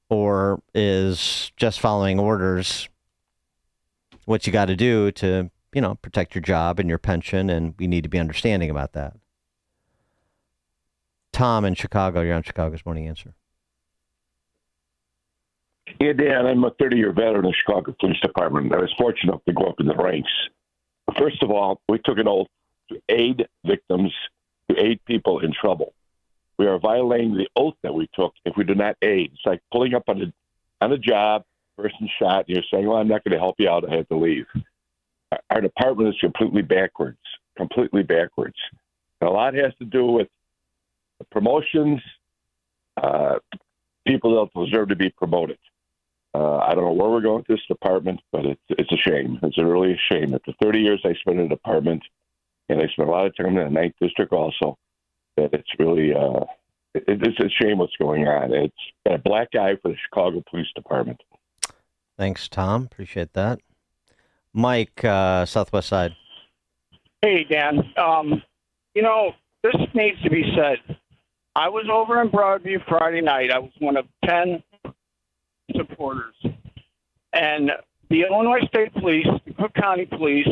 or is just following orders what you got to do to, protect your job and your pension, and we need to be understanding about that. Tom in Chicago, you're on Chicago's Morning Answer. Yeah, Dan, I'm a 30-year veteran of the Chicago Police Department. I was fortunate enough to go up in the ranks. First of all, we took an oath to aid victims, to aid people in trouble. We are violating the oath that we took if we do not aid. It's like pulling up on a job, person shot, and you're saying, well, I'm not going to help you out, I have to leave. Our department is completely backwards. And a lot has to do with promotions, people that deserve to be promoted. I don't know where we're going with this department, but it's a shame. It's really a shame. After 30 years I spent in the department, and I spent a lot of time in the 9th District also, that it's really it's a shame what's going on. It's been a black eye for the Chicago Police Department. Thanks, Tom. Appreciate that. Mike, Southwest Side. Hey, Dan. This needs to be said. I was over in Broadview Friday night. I was one of 10 supporters. And the Illinois State Police, the Cook County Police,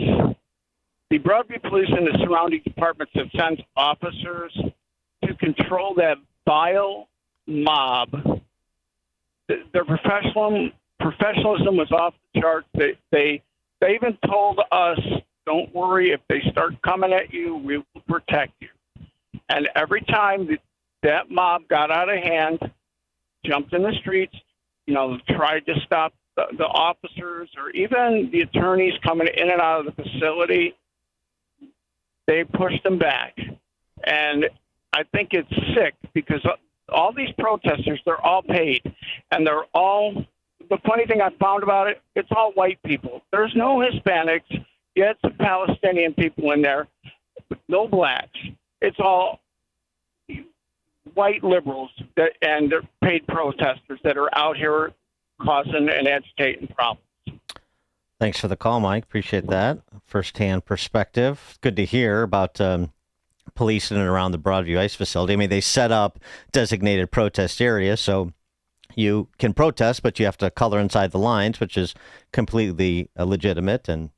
the Broadview Police, and the surrounding departments have sent officers to control that vile mob. Their professionalism was off the charts. They even told us, don't worry, if they start coming at you, we will protect you. And every time that mob got out of hand, jumped in the streets, tried to stop the officers or even the attorneys coming in and out of the facility, they pushed them back. And I think it's sick because all these protesters, they're all paid. And the funny thing I found about it, it's all white people. There's no Hispanics. You had some Palestinian people in there, but no blacks. It's all white liberals and they're paid protesters that are out here causing and agitating problems. Thanks for the call, Mike. Appreciate that. First-hand perspective. Good to hear about police in and around the Broadview ICE facility. I mean, they set up designated protest areas, so you can protest, but you have to color inside the lines, which is completely legitimate and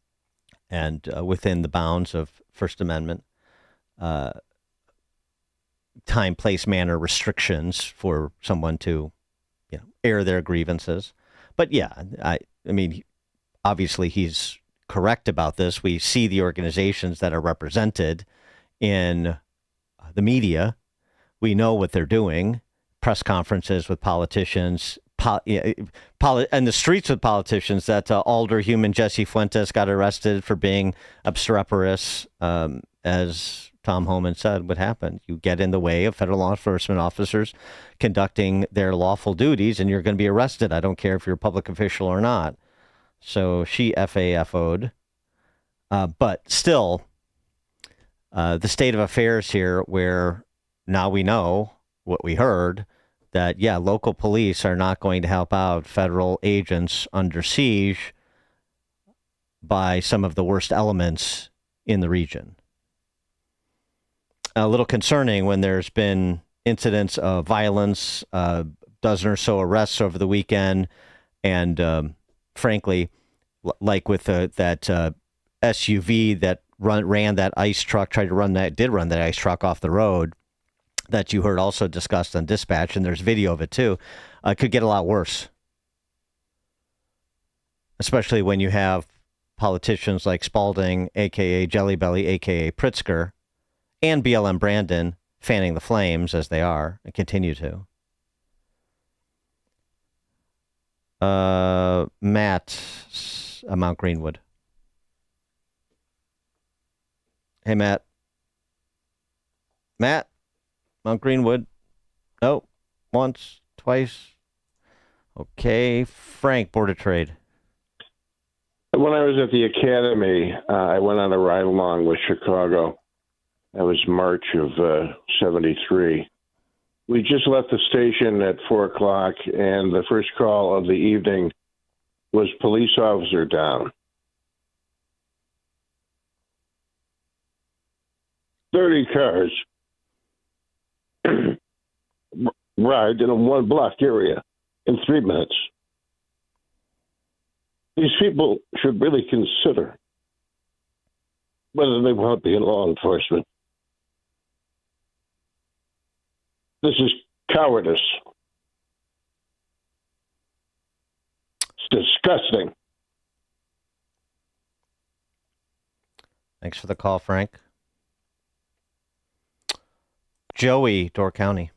within the bounds of First Amendment time, place, manner restrictions for someone to air their grievances. But yeah, I mean, obviously he's correct about this. We see the organizations that are represented in the media. We know what they're doing. Press conferences with politicians, and the streets with politicians. That Alderhuman Jesse Fuentes got arrested for being obstreperous, as Tom Homan said would happen. You get in the way of federal law enforcement officers conducting their lawful duties, and you're going to be arrested. I don't care if you're a public official or not. So she FAFO'd. But still, the state of affairs here, where now we know what we heard, that, local police are not going to help out federal agents under siege by some of the worst elements in the region. A little concerning when there's been incidents of violence, a dozen or so arrests over the weekend, and frankly, like with that SUV that ran that ice truck, did run that ice truck off the road, that you heard also discussed on dispatch, and there's video of it too, could get a lot worse. Especially when you have politicians like Spalding, a.k.a. Jelly Belly, a.k.a. Pritzker, and BLM Brandon fanning the flames as they are and continue to. Matt, Mount Greenwood. Hey, Matt. Mount Greenwood. Oh, once, twice. Okay. Frank, Board of Trade. When I was at the academy, I went on a ride along with Chicago. That was March of 73. We just left the station at 4 o'clock, and the first call of the evening was police officer down. 30 cars ride in a one-block area. in 3 minutes. These people should really consider whether they want to be in law enforcement. This is cowardice. It's disgusting. Thanks for the call, Frank. Joey, Door County.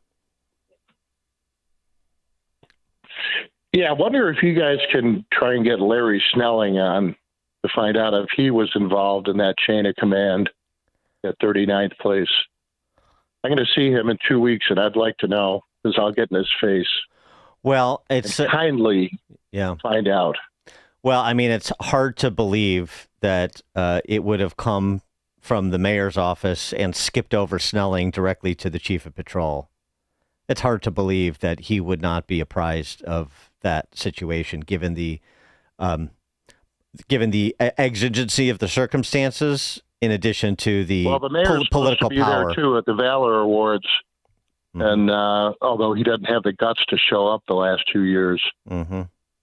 Yeah, I wonder if you guys can try and get Larry Snelling on to find out if he was involved in that chain of command at 39th Place. I'm going to see him in 2 weeks, and I'd like to know, because I'll get in his face. Well, it's kindly find out. Well, I mean, it's hard to believe that it would have come from the mayor's office and skipped over Snelling directly to the chief of patrol. It's hard to believe that he would not be apprised of that situation, given the exigency of the circumstances, in addition to the mayor's political supposed to be power. there too at the Valor Awards, and although he doesn't have the guts to show up the last 2 years,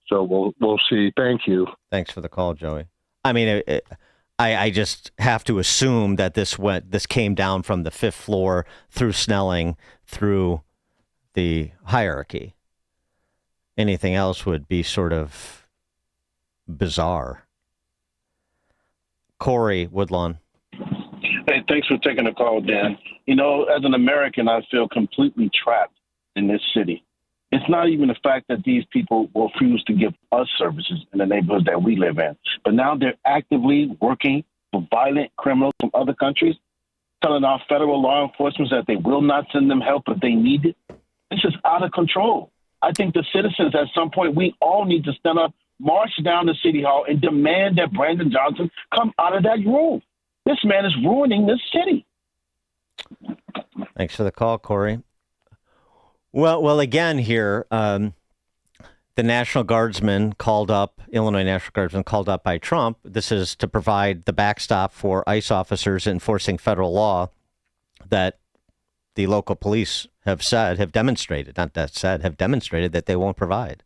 so we'll see. Thank you. Thanks for the call, Joey. I mean, I just have to assume that this came down from the 5th floor through Snelling through the hierarchy. Anything else would be sort of bizarre. Corey, Woodlawn. Hey, thanks for taking the call, Dan. You know, as an American, I feel completely trapped in this city. It's not even the fact that these people refuse to give us services in the neighborhoods that we live in, but now they're actively working for violent criminals from other countries, telling our federal law enforcement that they will not send them help if they need it. This is out of control. I think the citizens, at some point, we all need to stand up, march down to City Hall, and demand that Brandon Johnson come out of that room. This man is ruining this city. Thanks for the call, Corey. Well, again here, the National Guardsman called up, Illinois National Guardsman called up by Trump. This is to provide the backstop for ICE officers enforcing federal law that the local police have demonstrated that they won't provide.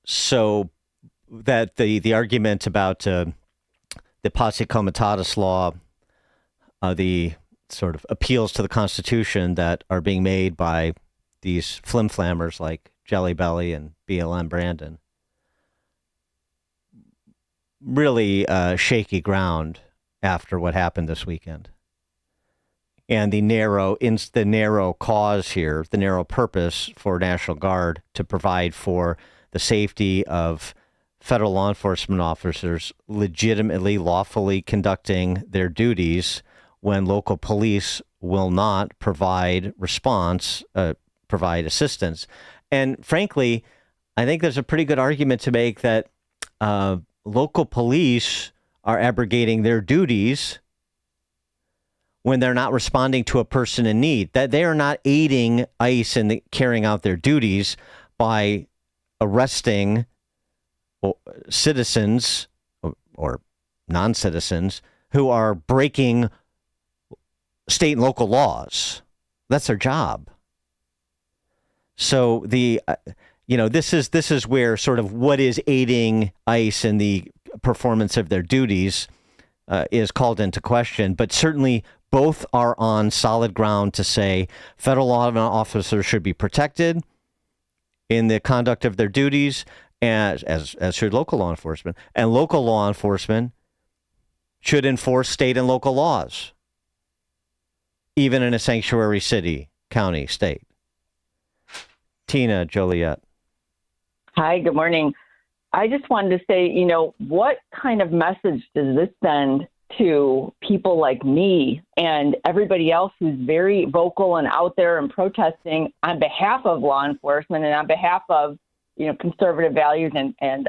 So that the argument about the posse comitatus law, the sort of appeals to the Constitution that are being made by these flim-flammers like Jelly Belly and BLM Brandon, really shaky ground after what happened this weekend. And the narrow cause here, the narrow purpose for National Guard to provide for the safety of federal law enforcement officers legitimately, lawfully conducting their duties when local police will not provide provide assistance. And frankly, I think there's a pretty good argument to make that local police are abrogating their duties when they're not responding to a person in need, that they are not aiding ICE in carrying out their duties by arresting citizens or non-citizens who are breaking state and local laws. That's their job. So this is where sort of what is aiding ICE in the performance of their duties is called into question. But certainly both are on solid ground to say federal law officers should be protected in the conduct of their duties, as should local law enforcement. And local law enforcement should enforce state and local laws, even in a sanctuary city, county, state. Tina, Joliet. Hi, good morning. I just wanted to say, what kind of message does this send to people like me and everybody else who's very vocal and out there and protesting on behalf of law enforcement and on behalf of, conservative values and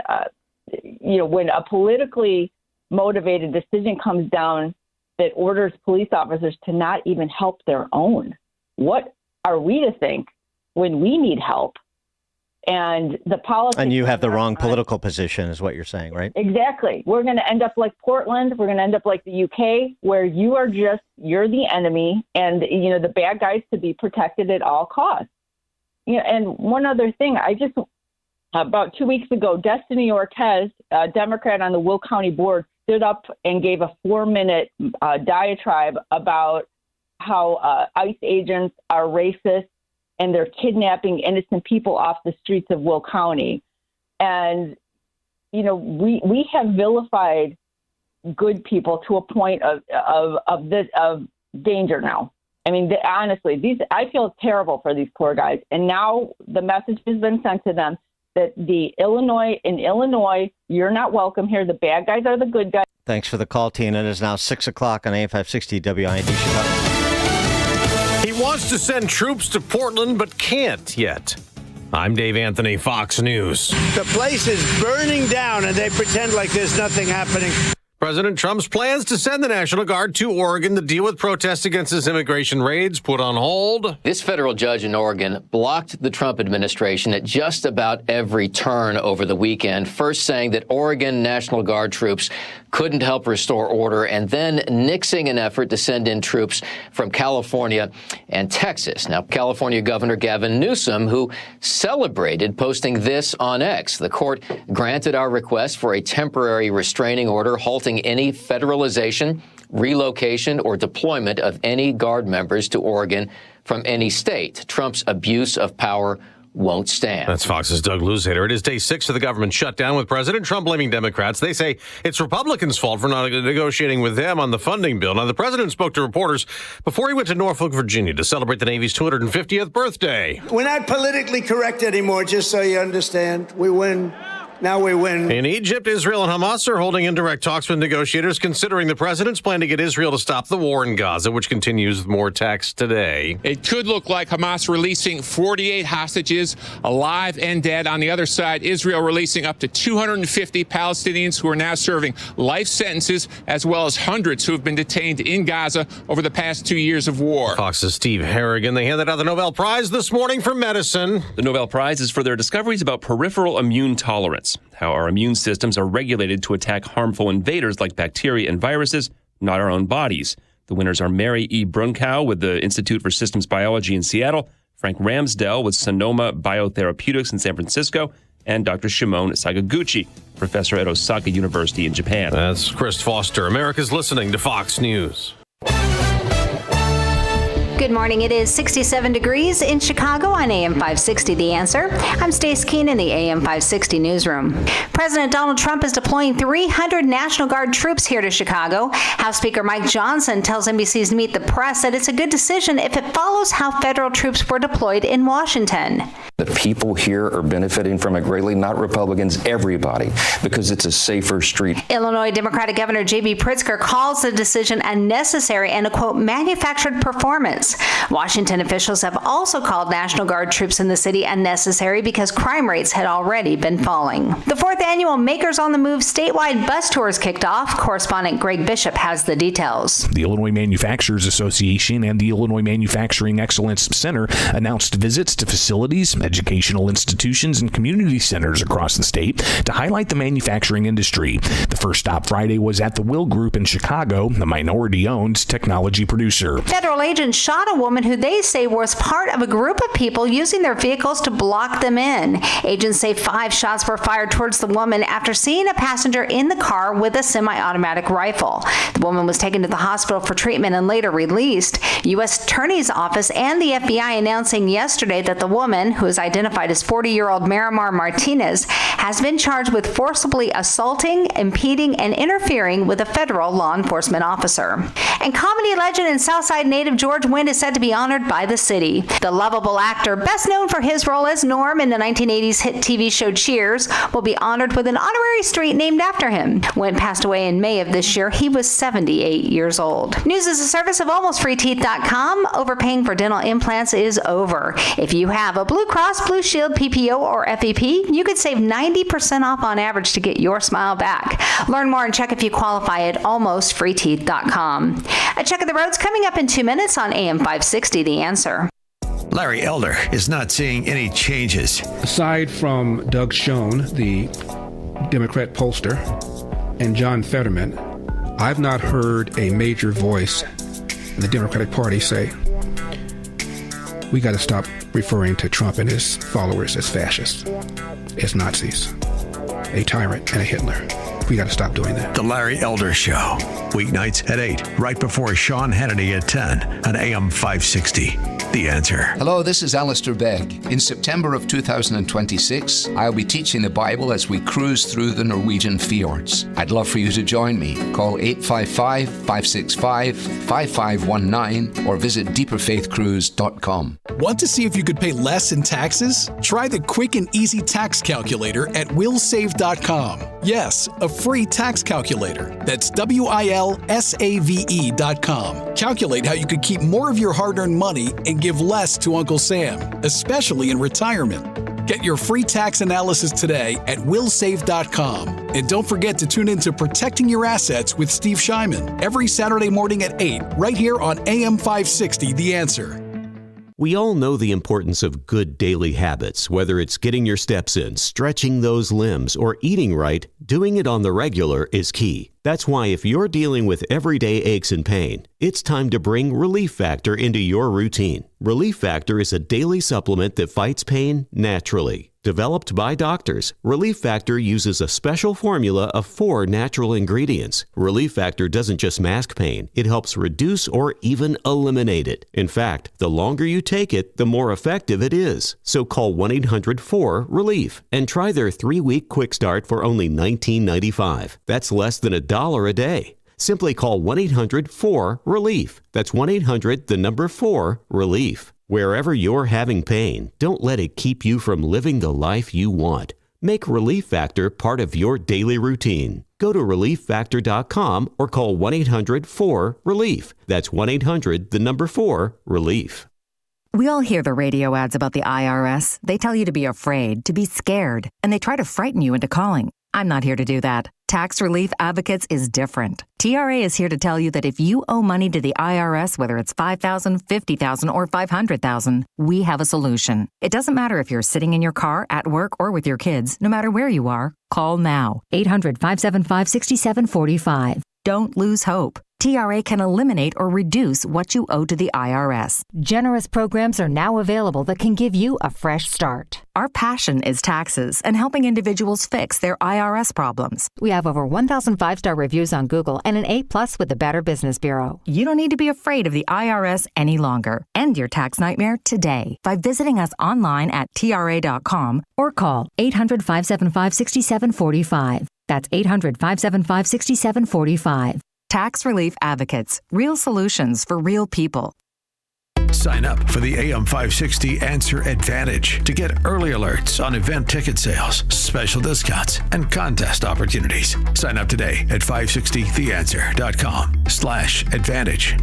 when a politically motivated decision comes down that orders police officers to not even help their own? What are we to think when we need help? And the politics. And you have the wrong political position, is what you're saying, right? Exactly. We're going to end up like Portland. We're going to end up like the UK, where you're the enemy, and the bad guys to be protected at all costs. and one other thing, about 2 weeks ago, Destiny Ortez, a Democrat on the Will County board, stood up and gave a 4-minute diatribe about how ICE agents are racist and they're kidnapping innocent people off the streets of Will County. And, we have vilified good people to a point of danger now. I mean, honestly, I feel terrible for these poor guys. And now the message has been sent to them that in Illinois, you're not welcome here. The bad guys are the good guys. Thanks for the call, Tina. It is now 6 o'clock on AM 560 WIND Chicago. He wants to send troops to Portland, but can't yet. I'm Dave Anthony, Fox News. The place is burning down, and they pretend like there's nothing happening. President Trump's plans to send the National Guard to Oregon to deal with protests against his immigration raids put on hold. This federal judge in Oregon blocked the Trump administration at just about every turn over the weekend, first saying that Oregon National Guard troops couldn't help restore order, and then nixing an effort to send in troops from California and Texas. Now, California Governor Gavin Newsom, who celebrated posting this on X. The court granted our request for a temporary restraining order halting any federalization, relocation, or deployment of any Guard members to Oregon from any state. Trump's abuse of power won't stand. That's Fox's Doug Luzader. It is day 6 of the government shutdown, with President Trump blaming Democrats. They say it's Republicans' fault for not negotiating with them on the funding bill. Now, the president spoke to reporters before he went to Norfolk, Virginia to celebrate the Navy's 250th birthday. We're not politically correct anymore, just so you understand. We win. Now we win. In Egypt, Israel and Hamas are holding indirect talks with negotiators, considering the president's plan to get Israel to stop the war in Gaza, which continues with more attacks today. It could look like Hamas releasing 48 hostages, alive and dead. On the other side, Israel releasing up to 250 Palestinians who are now serving life sentences, as well as hundreds who have been detained in Gaza over the past 2 years of war. Fox's Steve Harrigan. They handed out the Nobel Prize this morning for medicine. The Nobel Prize is for their discoveries about peripheral immune tolerance, how our immune systems are regulated to attack harmful invaders like bacteria and viruses, not our own bodies. The winners are Mary E. Brunkow with the Institute for Systems Biology in Seattle, Frank Ramsdell with Sonoma Biotherapeutics in San Francisco, and Dr. Shimon Sakaguchi, professor at Osaka University in Japan. That's Chris Foster. America's listening to Fox News. Good morning. It is 67 degrees in Chicago on AM 560 The Answer. I'm Stace Keen in the AM 560 newsroom. President Donald Trump is deploying 300 National Guard troops here to Chicago. House Speaker Mike Johnson tells NBC's Meet the Press that it's a good decision if it follows how federal troops were deployed in Washington. The people here are benefiting from it greatly, not Republicans, everybody, because it's a safer street. Illinois Democratic Governor J.B. Pritzker calls the decision unnecessary and a, quote, manufactured performance. Washington officials have also called National Guard troops in the city unnecessary because crime rates had already been falling. The 4th annual Makers on the Move statewide bus tours kicked off. Correspondent Greg Bishop has the details. The Illinois Manufacturers Association and the Illinois Manufacturing Excellence Center announced visits to facilities, educational institutions, and community centers across the state to highlight the manufacturing industry. The first stop Friday was at the Will Group in Chicago, a minority-owned technology producer. Federal agents shot a woman who they say was part of a group of people using their vehicles to block them in. Agents say 5 shots were fired towards the woman after seeing a passenger in the car with a semi-automatic rifle. The woman was taken to the hospital for treatment and later released. U.S. Attorney's Office and the FBI announcing yesterday that the woman, who is identified as 40-year-old Marimar Martinez, has been charged with forcibly assaulting, impeding, and interfering with a federal law enforcement officer. And comedy legend and Southside native George Wendt is said to be honored by the city. The lovable actor, best known for his role as Norm in the 1980s hit TV show Cheers, will be honored with an honorary street named after him. Wendt passed away in May of this year. He was 78 years old. News is a service of AlmostFreeTeeth.com. Overpaying for dental implants is over. If you have a Blue Cross Blue Shield PPO or FEP, you could save 90% off on average to get your smile back. Learn more and check if you qualify at AlmostFreeTeeth.com. A check of the roads coming up in 2 minutes on AM 560 The Answer. Larry Elder is not seeing any changes. Aside from Doug Schoen, the Democrat pollster, and John Fetterman, I've not heard a major voice in the Democratic Party say, We got to stop referring to Trump and his followers as fascists, as Nazis, a tyrant, and a Hitler. We got to stop doing that. The Larry Elder Show. Weeknights at 8, right before Sean Hannity at 10 on AM 560. The Answer. Hello, this is Alistair Begg. In September of 2026, I'll be teaching the Bible as we cruise through the Norwegian fjords. I'd love for you to join me. Call 855-565-5519 or visit deeperfaithcruise.com. Want to see if you could pay less in taxes? Try the quick and easy tax calculator at willsave.com. Yes, a free tax calculator. That's WILSAVE.com. Calculate how you could keep more of your hard-earned money and give less to Uncle Sam, especially in retirement. Get your free tax analysis today at willsave.com. And don't forget to tune in to Protecting Your Assets with Steve Shyman every Saturday morning at 8, right here on AM 560, The Answer. We all know the importance of good daily habits, whether it's getting your steps in, stretching those limbs, or eating right. Doing it on the regular is key. That's why if you're dealing with everyday aches and pain, it's time to bring Relief Factor into your routine. Relief Factor is a daily supplement that fights pain naturally. Developed by doctors, Relief Factor uses a special formula of 4 natural ingredients. Relief Factor doesn't just mask pain, it helps reduce or even eliminate it. In fact, the longer you take it, the more effective it is. So call 1-800-4-RELIEF and try their 3-week quick start for only $19.95. That's less than $1 a day. Simply call 1-800-4-RELIEF. That's 1-800-4-RELIEF. Wherever you're having pain, don't let it keep you from living the life you want. Make Relief Factor part of your daily routine. Go to ReliefFactor.com or call 1-800-4-RELIEF. That's 1-800-4-RELIEF. We all hear the radio ads about the IRS. They tell you to be afraid, to be scared, and they try to frighten you into calling. I'm not here to do that. Tax Relief Advocates is different. TRA is here to tell you that if you owe money to the IRS, whether it's $5,000, $50,000, or $500,000, we have a solution. It doesn't matter if you're sitting in your car, at work, or with your kids. No matter where you are, call now. 800-575-6745. Don't lose hope. TRA can eliminate or reduce what you owe to the IRS. Generous programs are now available that can give you a fresh start. Our passion is taxes and helping individuals fix their IRS problems. We have over 1,000 5-star reviews on Google and an A+ with the Better Business Bureau. You don't need to be afraid of the IRS any longer. End your tax nightmare today by visiting us online at TRA.com or call 800-575-6745. That's 800-575-6745. Tax Relief Advocates. Real solutions for real people. Sign up for the AM 560 Answer Advantage to get early alerts on event ticket sales, special discounts, and contest opportunities. Sign up today at 560theanswer.com/advantage.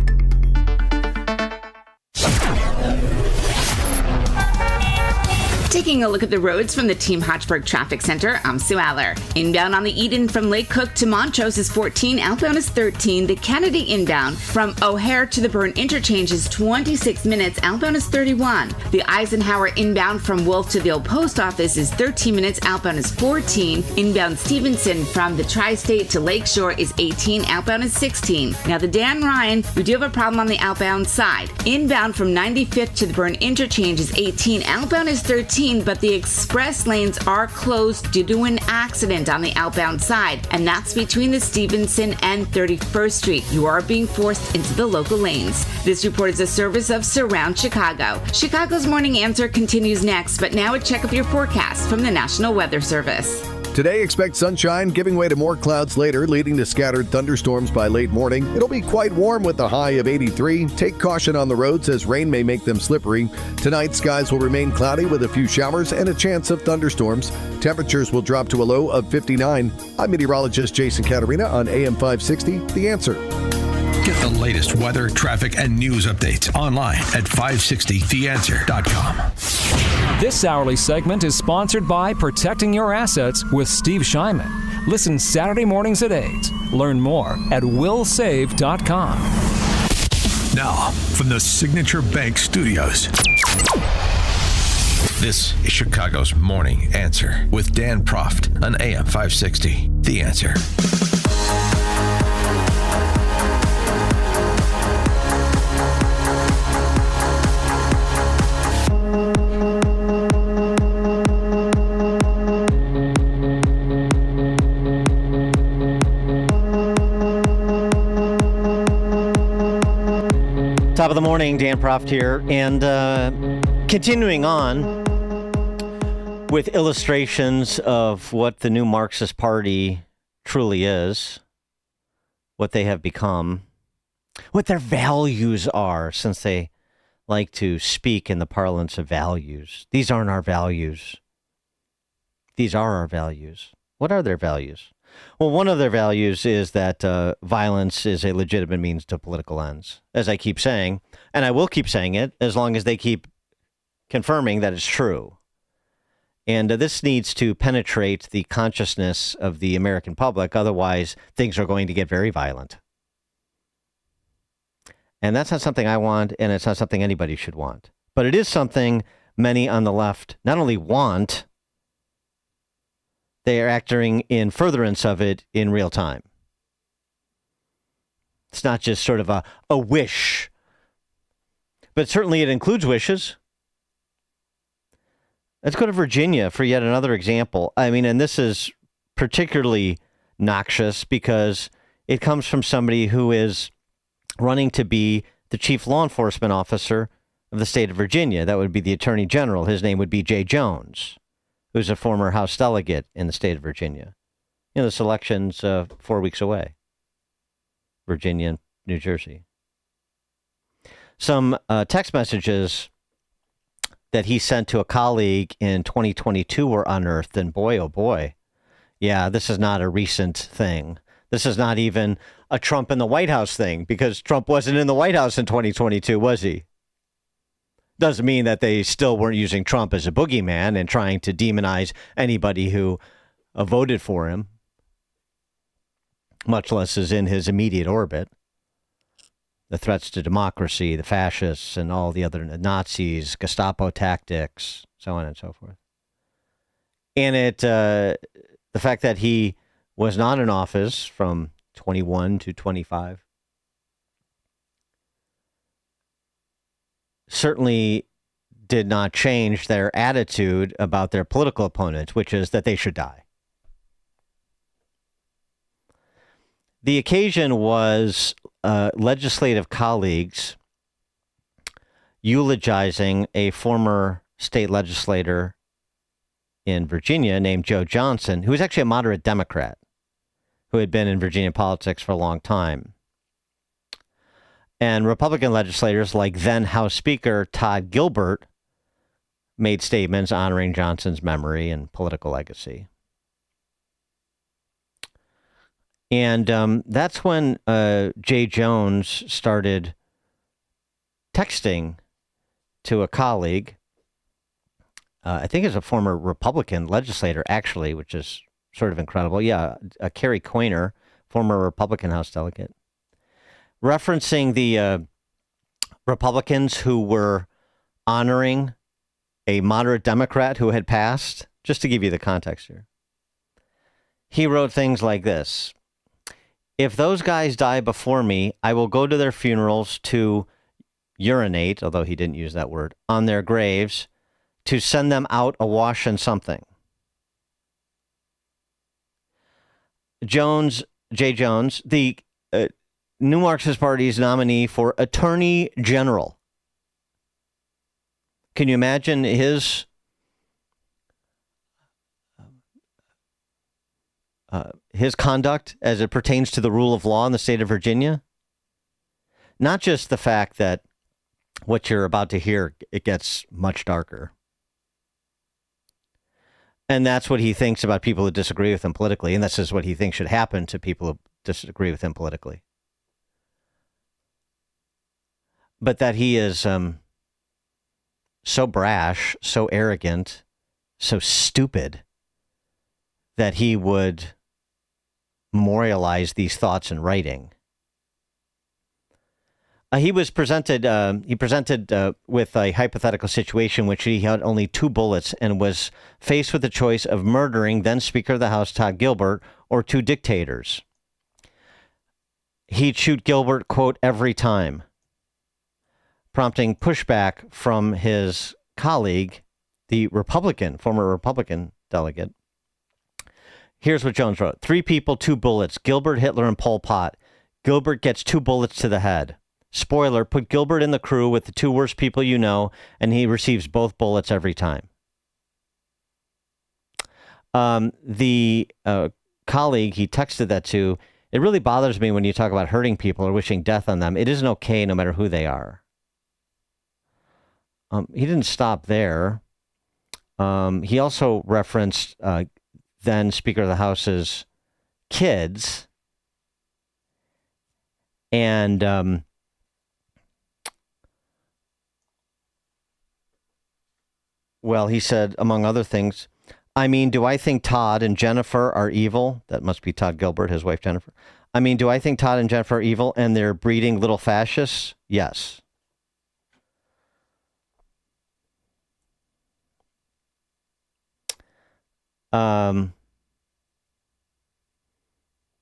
Taking a look at the roads from the Team Hochberg Traffic Center, I'm Sue Aller. Inbound on the Eden from Lake Cook to Montrose is 14, outbound is 13. The Kennedy inbound from O'Hare to the Burn Interchange is 26 minutes, outbound is 31. The Eisenhower inbound from Wolf to the Old Post Office is 13 minutes, outbound is 14. Inbound Stevenson from the Tri-State to Lakeshore is 18, outbound is 16. Now the Dan Ryan, we do have a problem on the outbound side. Inbound from 95th to the Burn Interchange is 18, outbound is 13. But the express lanes are closed due to an accident on the outbound side, and that's between the Stevenson and 31st Street. You are being forced into the local lanes. This report is a service of Surround Chicago. Chicago's Morning Answer continues next, but now a check of your forecast from the National Weather Service. Today, expect sunshine, giving way to more clouds later, leading to scattered thunderstorms by late morning. It'll be quite warm with a high of 83. Take caution on the roads as rain may make them slippery. Tonight, skies will remain cloudy with a few showers and a chance of thunderstorms. Temperatures will drop to a low of 59. I'm meteorologist Jason Caterina on AM 560, The Answer. Get the latest weather, traffic, and news updates online at 560theanswer.com. This hourly segment is sponsored by Protecting Your Assets with Steve Shyman. Listen Saturday mornings at 8. Learn more at willsave.com. Now, from the Signature Bank Studios, this is Chicago's Morning Answer with Dan Proft on AM 560. The Answer. of the morning, Dan Proft here, and continuing on with illustrations of what the new Marxist Party truly is, what they have become, what their values are, since they like to speak in the parlance of values. These aren't our values. These are our values. What are their values? Well, one of their values is that violence is a legitimate means to political ends, as I keep saying, and I will keep saying it as long as they keep confirming that it's true. And this needs to penetrate the consciousness of the American public. Otherwise, things are going to get very violent. And that's not something I want, and it's not something anybody should want. But it is something many on the left not only want, they are acting in furtherance of it in real time. It's not just sort of a wish, but certainly it includes wishes. Let's go to Virginia for yet another example. I mean, and this is particularly noxious because it comes from somebody who is running to be the chief law enforcement officer of the state of Virginia. That would be the attorney general. His name would be Jay Jones, who's a former House delegate in the state of Virginia. You know, this election's 4 weeks away. Virginia and New Jersey. Some text messages that he sent to a colleague in 2022 were unearthed, and boy, oh boy. Yeah, this is not a recent thing. This is not even a Trump in the White House thing, because Trump wasn't in the White House in 2022, was he? Doesn't mean that they still weren't using Trump as a boogeyman and trying to demonize anybody who voted for him, much less is in his immediate orbit. The threats to democracy, the fascists, and all the other Nazis, Gestapo tactics, so on and so forth. And the fact that he was not in office from 21 to 25 certainly did not change their attitude about their political opponents, which is that they should die. The occasion was legislative colleagues eulogizing a former state legislator in Virginia named Joe Johnson, who was actually a moderate Democrat who had been in Virginia politics for a long time. And Republican legislators like then House Speaker Todd Gilbert made statements honoring Johnson's memory and political legacy. And that's when Jay Jones started texting to a colleague, I think is a former Republican legislator, actually, which is sort of incredible. Yeah, Kerry Coyner, former Republican House delegate, referencing the Republicans who were honoring a moderate Democrat who had passed, just to give you the context here. He wrote things like this: if those guys die before me, I will go to their funerals to urinate, although he didn't use that word, on their graves to send them out awash in something. Jay Jones, the New Marxist Party's nominee for Attorney General. Can you imagine his conduct as it pertains to the rule of law in the state of Virginia? Not just the fact that what you're about to hear, it gets much darker. And that's what he thinks about people who disagree with him politically. And this is what he thinks should happen to people who disagree with him politically. But that he is so brash, so arrogant, so stupid that he would memorialize these thoughts in writing. He presented with a hypothetical situation in which he had only 2 bullets and was faced with the choice of murdering then Speaker of the House Todd Gilbert or 2 dictators. He'd shoot Gilbert, quote, every time, prompting pushback from his colleague, the former Republican delegate. Here's what Jones wrote: 3 people, 2 bullets, Gilbert, Hitler, and Pol Pot. Gilbert gets 2 bullets to the head. Spoiler, put Gilbert in the crew with the two worst people you know, and he receives both bullets every time. The colleague he texted that to, it really bothers me when you talk about hurting people or wishing death on them. It isn't okay no matter who they are. He didn't stop there. He also referenced then Speaker of the House's kids. And well, he said, among other things, I mean, do I think Todd and Jennifer are evil? That must be Todd Gilbert, his wife Jennifer. I mean, do I think Todd and Jennifer are evil and they're breeding little fascists? Yes. Um,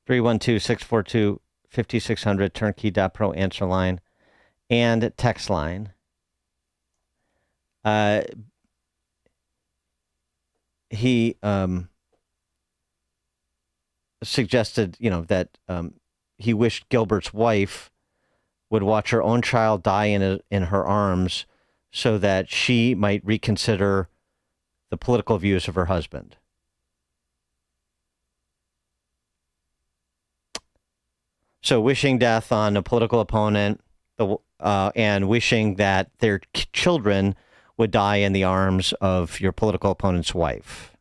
312-642-5600, turnkey.pro answer line and text line. He suggested, that he wished Gilbert's wife would watch her own child die in her arms so that she might reconsider the political views of her husband. So wishing death on a political opponent and wishing that their children would die in the arms of your political opponent's wife.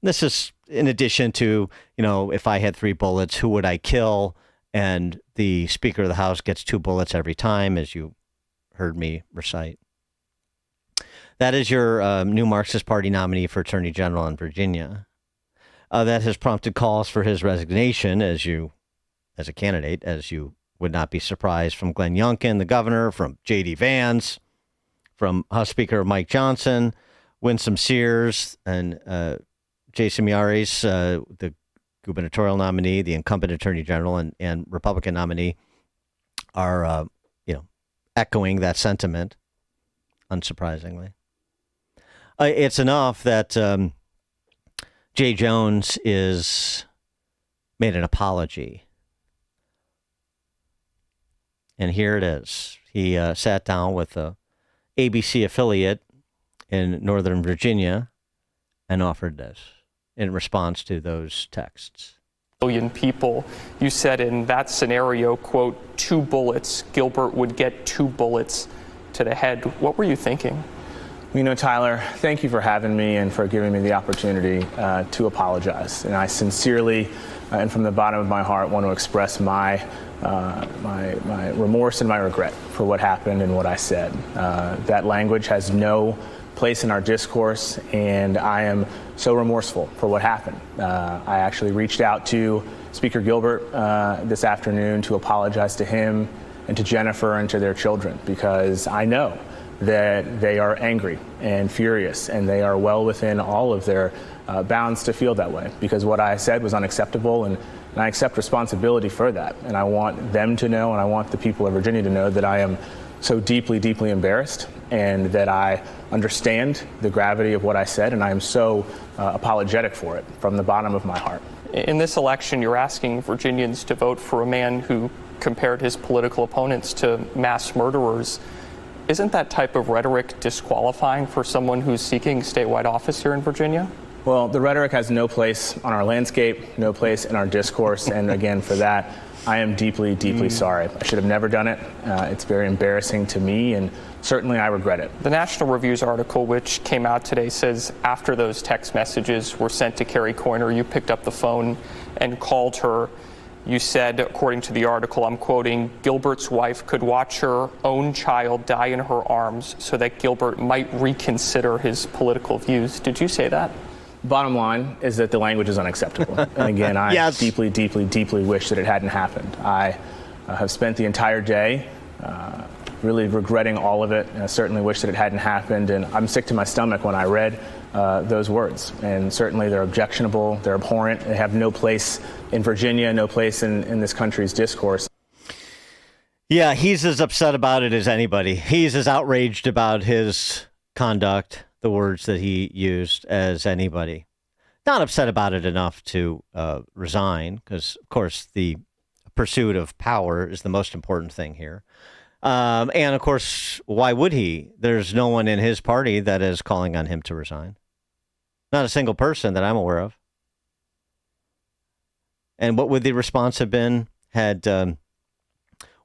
This is in addition to, if I had 3 bullets, who would I kill? And the Speaker of the House gets 2 bullets every time, as you heard me recite. That is your new Marxist Party nominee for Attorney General in Virginia. That has prompted calls for his resignation as a candidate, as you would not be surprised, from Glenn Youngkin, the governor, from J.D. Vance, from House Speaker Mike Johnson, Winsome Sears, and Jason Miyares, the gubernatorial nominee, the incumbent attorney general, and Republican nominee, are echoing that sentiment, unsurprisingly. It's enough that Jay Jones made an apology. And here it is. He sat down with a ABC affiliate in Northern Virginia and offered this in response to those texts. Million people. You said in that scenario, quote, 2 bullets, Gilbert would get 2 bullets to the head. What were you thinking? Tyler, thank you for having me and for giving me the opportunity to apologize. And I sincerely and from the bottom of my heart want to express my remorse and my regret for what happened and what I said. That language has no place in our discourse, and I am so remorseful for what happened. I actually reached out to Speaker Gilbert this afternoon to apologize to him and to Jennifer and to their children, because I know that they are angry and furious, and they are well within all of their bounds to feel that way, because what I said was unacceptable, and I accept responsibility for that. And I want them to know, and I want the people of Virginia to know, that I am so deeply, deeply embarrassed, and that I understand the gravity of what I said, and I am so apologetic for it from the bottom of my heart. In this election, you're asking Virginians to vote for a man who compared his political opponents to mass murderers. Isn't that type of rhetoric disqualifying for someone who's seeking statewide office here in Virginia? Well, the rhetoric has no place on our landscape, no place in our discourse, and again, for that, I am deeply, deeply sorry. I should have never done it. It's very embarrassing to me, and certainly I regret it. The National Review's article, which came out today, says after those text messages were sent to Carrie Coyner, you picked up the phone and called her. You said, according to the article, I'm quoting, Gilbert's wife could watch her own child die in her arms so that Gilbert might reconsider his political views. Did you say that? Bottom line is that the language is unacceptable. And again, I Yes. deeply, deeply, deeply wish that it hadn't happened. I have spent the entire day really regretting all of it. And I certainly wish that it hadn't happened. And I'm sick to my stomach when I read those words. And certainly they're objectionable, they're abhorrent, they have no place in Virginia, no place in this country's discourse. Yeah, he's as upset about it as anybody. He's as outraged about his conduct, the words that he used, as anybody. Not upset about it enough to resign, because, of course, the pursuit of power is the most important thing here. And, of course, why would he? There's no one in his party that is calling on him to resign. Not a single person that I'm aware of. And what would the response have been had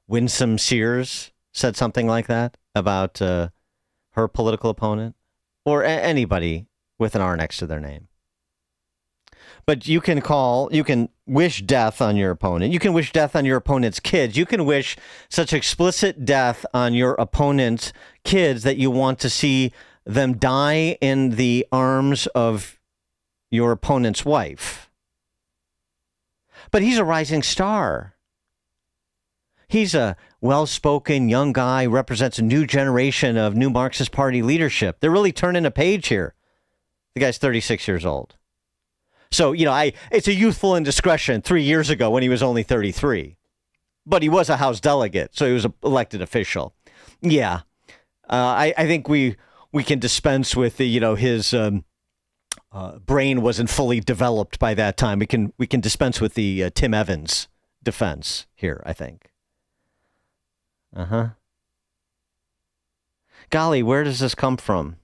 Winsome Sears said something like that about her political opponent? Or anybody with an R next to their name? But you can wish death on your opponent. You can wish death on your opponent's kids. You can wish such explicit death on your opponent's kids that you want to see them die in the arms of your opponent's wife. But he's a rising star. He's a well-spoken young guy, represents a new generation of new Marxist Party leadership. They're really turning a page here. The guy's 36 years old. So, it's a youthful indiscretion 3 years ago when he was only 33. But he was a House delegate, so he was an elected official. Yeah. I think we can dispense with his brain wasn't fully developed by that time. We can dispense with the Tim Evans defense here, I think. Golly, where does this come from?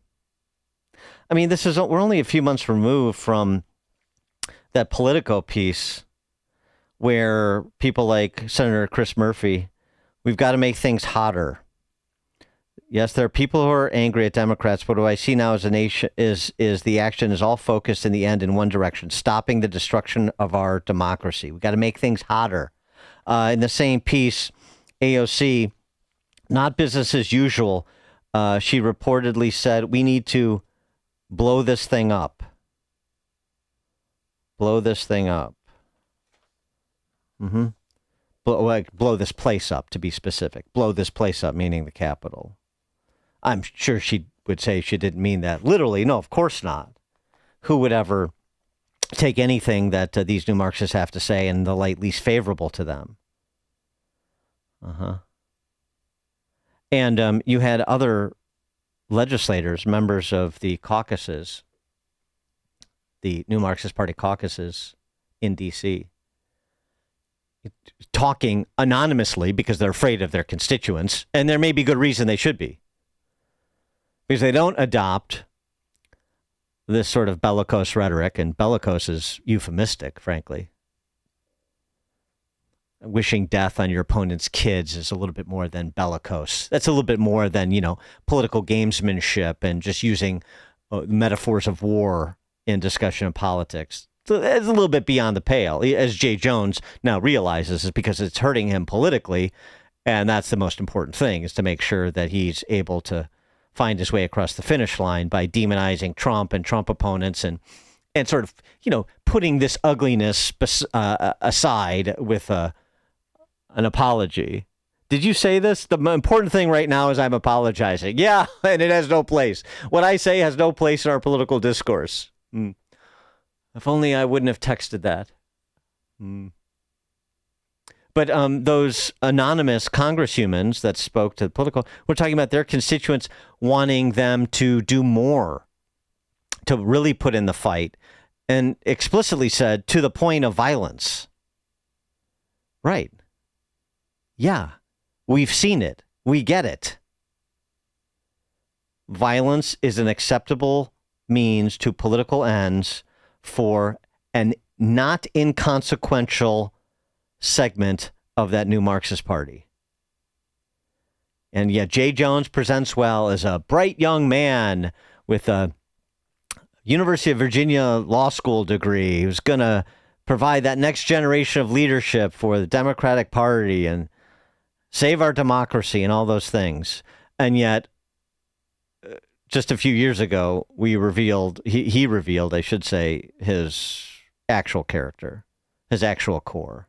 I mean, we're only a few months removed from that Politico piece where people like Senator Chris Murphy, we've got to make things hotter. Yes, there are people who are angry at Democrats, but what I see now as a nation is the action is all focused in the end in one direction, stopping the destruction of our democracy. We've got to make things hotter. In the same piece, AOC, not business as usual, she reportedly said, we need to blow this thing up. Blow this thing up. Blow this place up, to be specific. Blow this place up, meaning the Capitol. I'm sure she would say she didn't mean that literally. No, of course not. Who would ever take anything that these new Marxists have to say in the light least favorable to them? And you had other legislators, members of the caucuses, the New Marxist Party caucuses in D.C., talking anonymously because they're afraid of their constituents, and there may be good reason they should be, because they don't adopt this sort of bellicose rhetoric, and bellicose is euphemistic, frankly. Wishing death on your opponent's kids is a little bit more than bellicose. That's a little bit more than, political gamesmanship and just using metaphors of war in discussion of politics. So it's a little bit beyond the pale, as Jay Jones now realizes, is because it's hurting him politically. And that's the most important thing, is to make sure that he's able to find his way across the finish line by demonizing Trump and Trump opponents and sort of, putting this ugliness aside with an apology. Did you say this? The important thing right now is I'm apologizing. Yeah, and it has no place. What I say has no place in our political discourse. If only I wouldn't have texted that. But those anonymous congresswomen that spoke to the Politico, we're talking about their constituents wanting them to do more, to really put in the fight, and explicitly said to the point of violence. Right. Yeah, we've seen it. We get it. Violence is an acceptable means to political ends for an not inconsequential segment of that new Marxist Party. And yet Jay Jones presents well as a bright young man with a University of Virginia law school degree who's going to provide that next generation of leadership for the Democratic Party and save our democracy and all those things. And yet, just a few years ago, he revealed, I should say, his actual character, his actual core,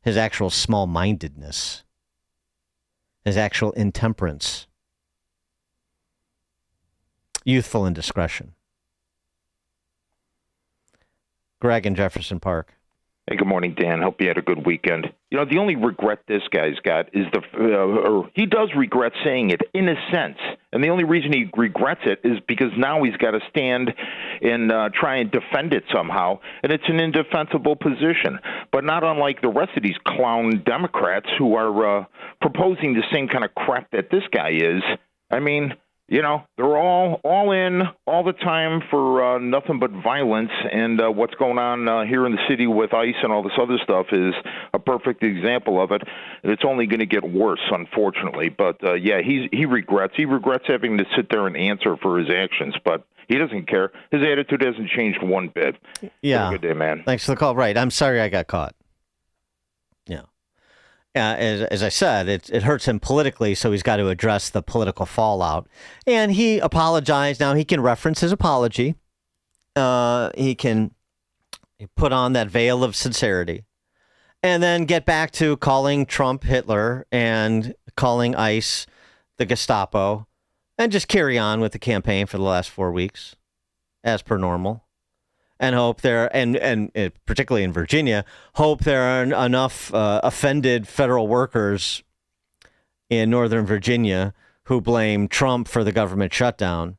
his actual small-mindedness, his actual intemperance, youthful indiscretion. Greg in Jefferson Park. Hey, good morning, Dan. Hope you had a good weekend. the only regret this guy's got is or he does regret saying it in a sense. And the only reason he regrets it is because now he's got to stand and try and defend it somehow. And it's an indefensible position. But not unlike the rest of these clown Democrats who are proposing the same kind of crap that this guy is. I mean, they're all in all the time for nothing but violence, and what's going on here in the city with ICE and all this other stuff is a perfect example of it. It's only going to get worse, unfortunately. But he regrets having to sit there and answer for his actions, but he doesn't care. His attitude hasn't changed one bit. Yeah. Have a good day, man. Thanks for the call. Right. I'm sorry I got caught. Yeah. As I said, it hurts him politically, so he's got to address the political fallout. And he apologized. Now he can reference his apology. He can put on that veil of sincerity and then get back to calling Trump Hitler and calling ICE the Gestapo and just carry on with the campaign for the last 4 weeks as per normal. And hope there, and particularly in Virginia, hope there are enough offended federal workers in Northern Virginia who blame Trump for the government shutdown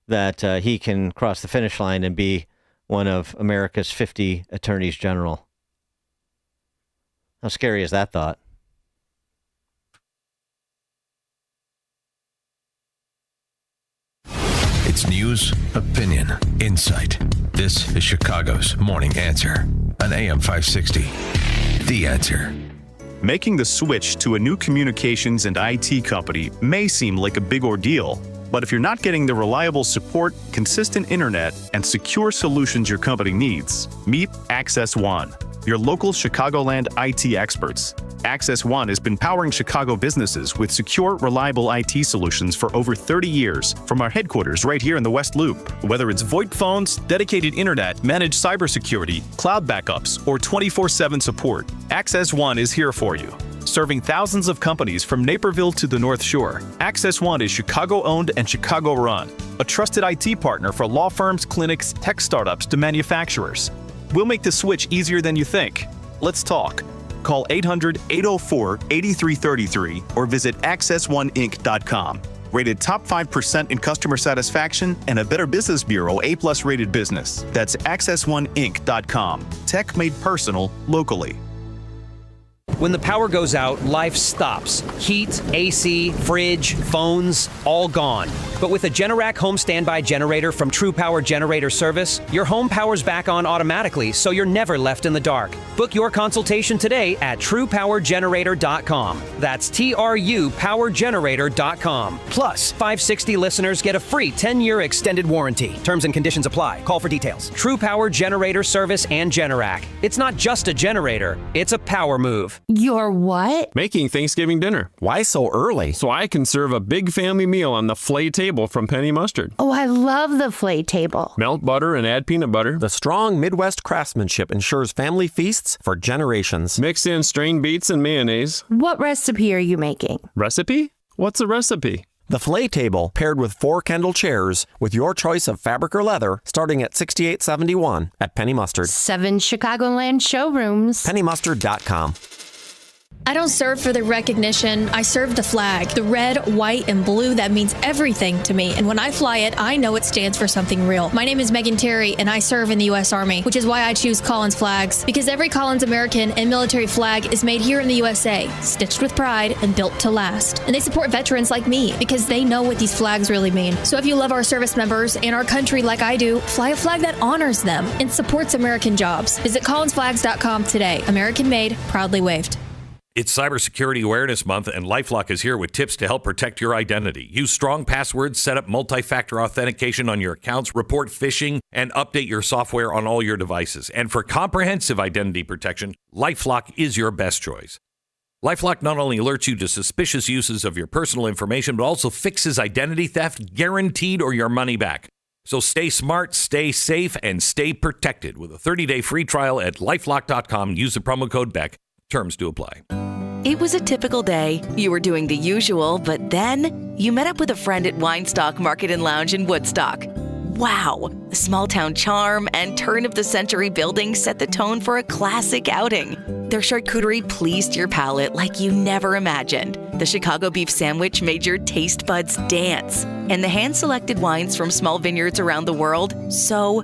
that he can cross the finish line and be one of America's 50 attorneys general. How scary is that thought? It's news, opinion, insight. This is Chicago's Morning Answer on AM 560. The Answer. Making the switch to a new communications and IT company may seem like a big ordeal, but if you're not getting the reliable support, consistent internet, and secure solutions your company needs, meet Access One, your local Chicagoland IT experts. Access One has been powering Chicago businesses with secure, reliable IT solutions for over 30 years from our headquarters right here in the West Loop. Whether it's VoIP phones, dedicated internet, managed cybersecurity, cloud backups, or 24/7 support, Access One is here for you. Serving thousands of companies from Naperville to the North Shore, Access One is Chicago-owned and Chicago-run, a trusted IT partner for law firms, clinics, tech startups to manufacturers. We'll make the switch easier than you think. Let's talk. Call 800-804-8333 or visit accessoneinc.com. Rated top 5% in customer satisfaction and a Better Business Bureau A+ rated business. That's accessoneinc.com. Tech made personal locally. When the power goes out, life stops. Heat, AC, fridge, phones, all gone. But with a Generac home standby generator from True Power Generator Service, your home powers back on automatically, so you're never left in the dark. Book your consultation today at TruePowerGenerator.com. That's TruePowerGenerator.com. Plus, 560 listeners get a free 10-year extended warranty. Terms and conditions apply. Call for details. True Power Generator Service and Generac. It's not just a generator, it's a power move. You're what? Making Thanksgiving dinner. Why so early? So I can serve a big family meal on the Flay table from Penny Mustard. Oh, I love the Flay table. Melt butter and add peanut butter. The strong Midwest craftsmanship ensures family feasts for generations. Mix in strained beets and mayonnaise. What recipe are you making? Recipe? What's a recipe? The Flay table, paired with 4 Kendall chairs, with your choice of fabric or leather, starting at $68.71 at Penny Mustard. 7 Chicagoland showrooms. PennyMustard.com. I don't serve for the recognition. I serve the flag. The red, white, and blue, that means everything to me. And when I fly it, I know it stands for something real. My name is Megan Terry, and I serve in the U.S. Army, which is why I choose Collins flags. Because every Collins American and military flag is made here in the USA, stitched with pride and built to last. And they support veterans like me because they know what these flags really mean. So if you love our service members and our country like I do, fly a flag that honors them and supports American jobs. Visit collinsflags.com today. American made, proudly waved. It's Cybersecurity Awareness Month, and LifeLock is here with tips to help protect your identity. Use strong passwords, set up multi-factor authentication on your accounts, report phishing, and update your software on all your devices. And for comprehensive identity protection, LifeLock is your best choice. LifeLock not only alerts you to suspicious uses of your personal information, but also fixes identity theft, guaranteed, or your money back. So stay smart, stay safe, and stay protected with a 30-day free trial at LifeLock.com. Use the promo code BECK. Terms do apply. It was a typical day. You were doing the usual, but then you met up with a friend at Weinstock Market and Lounge in Woodstock. Wow! The small town charm and turn of the century building set the tone for a classic outing. Their charcuterie pleased your palate like you never imagined. The Chicago beef sandwich made your taste buds dance. And the hand-selected wines from small vineyards around the world, so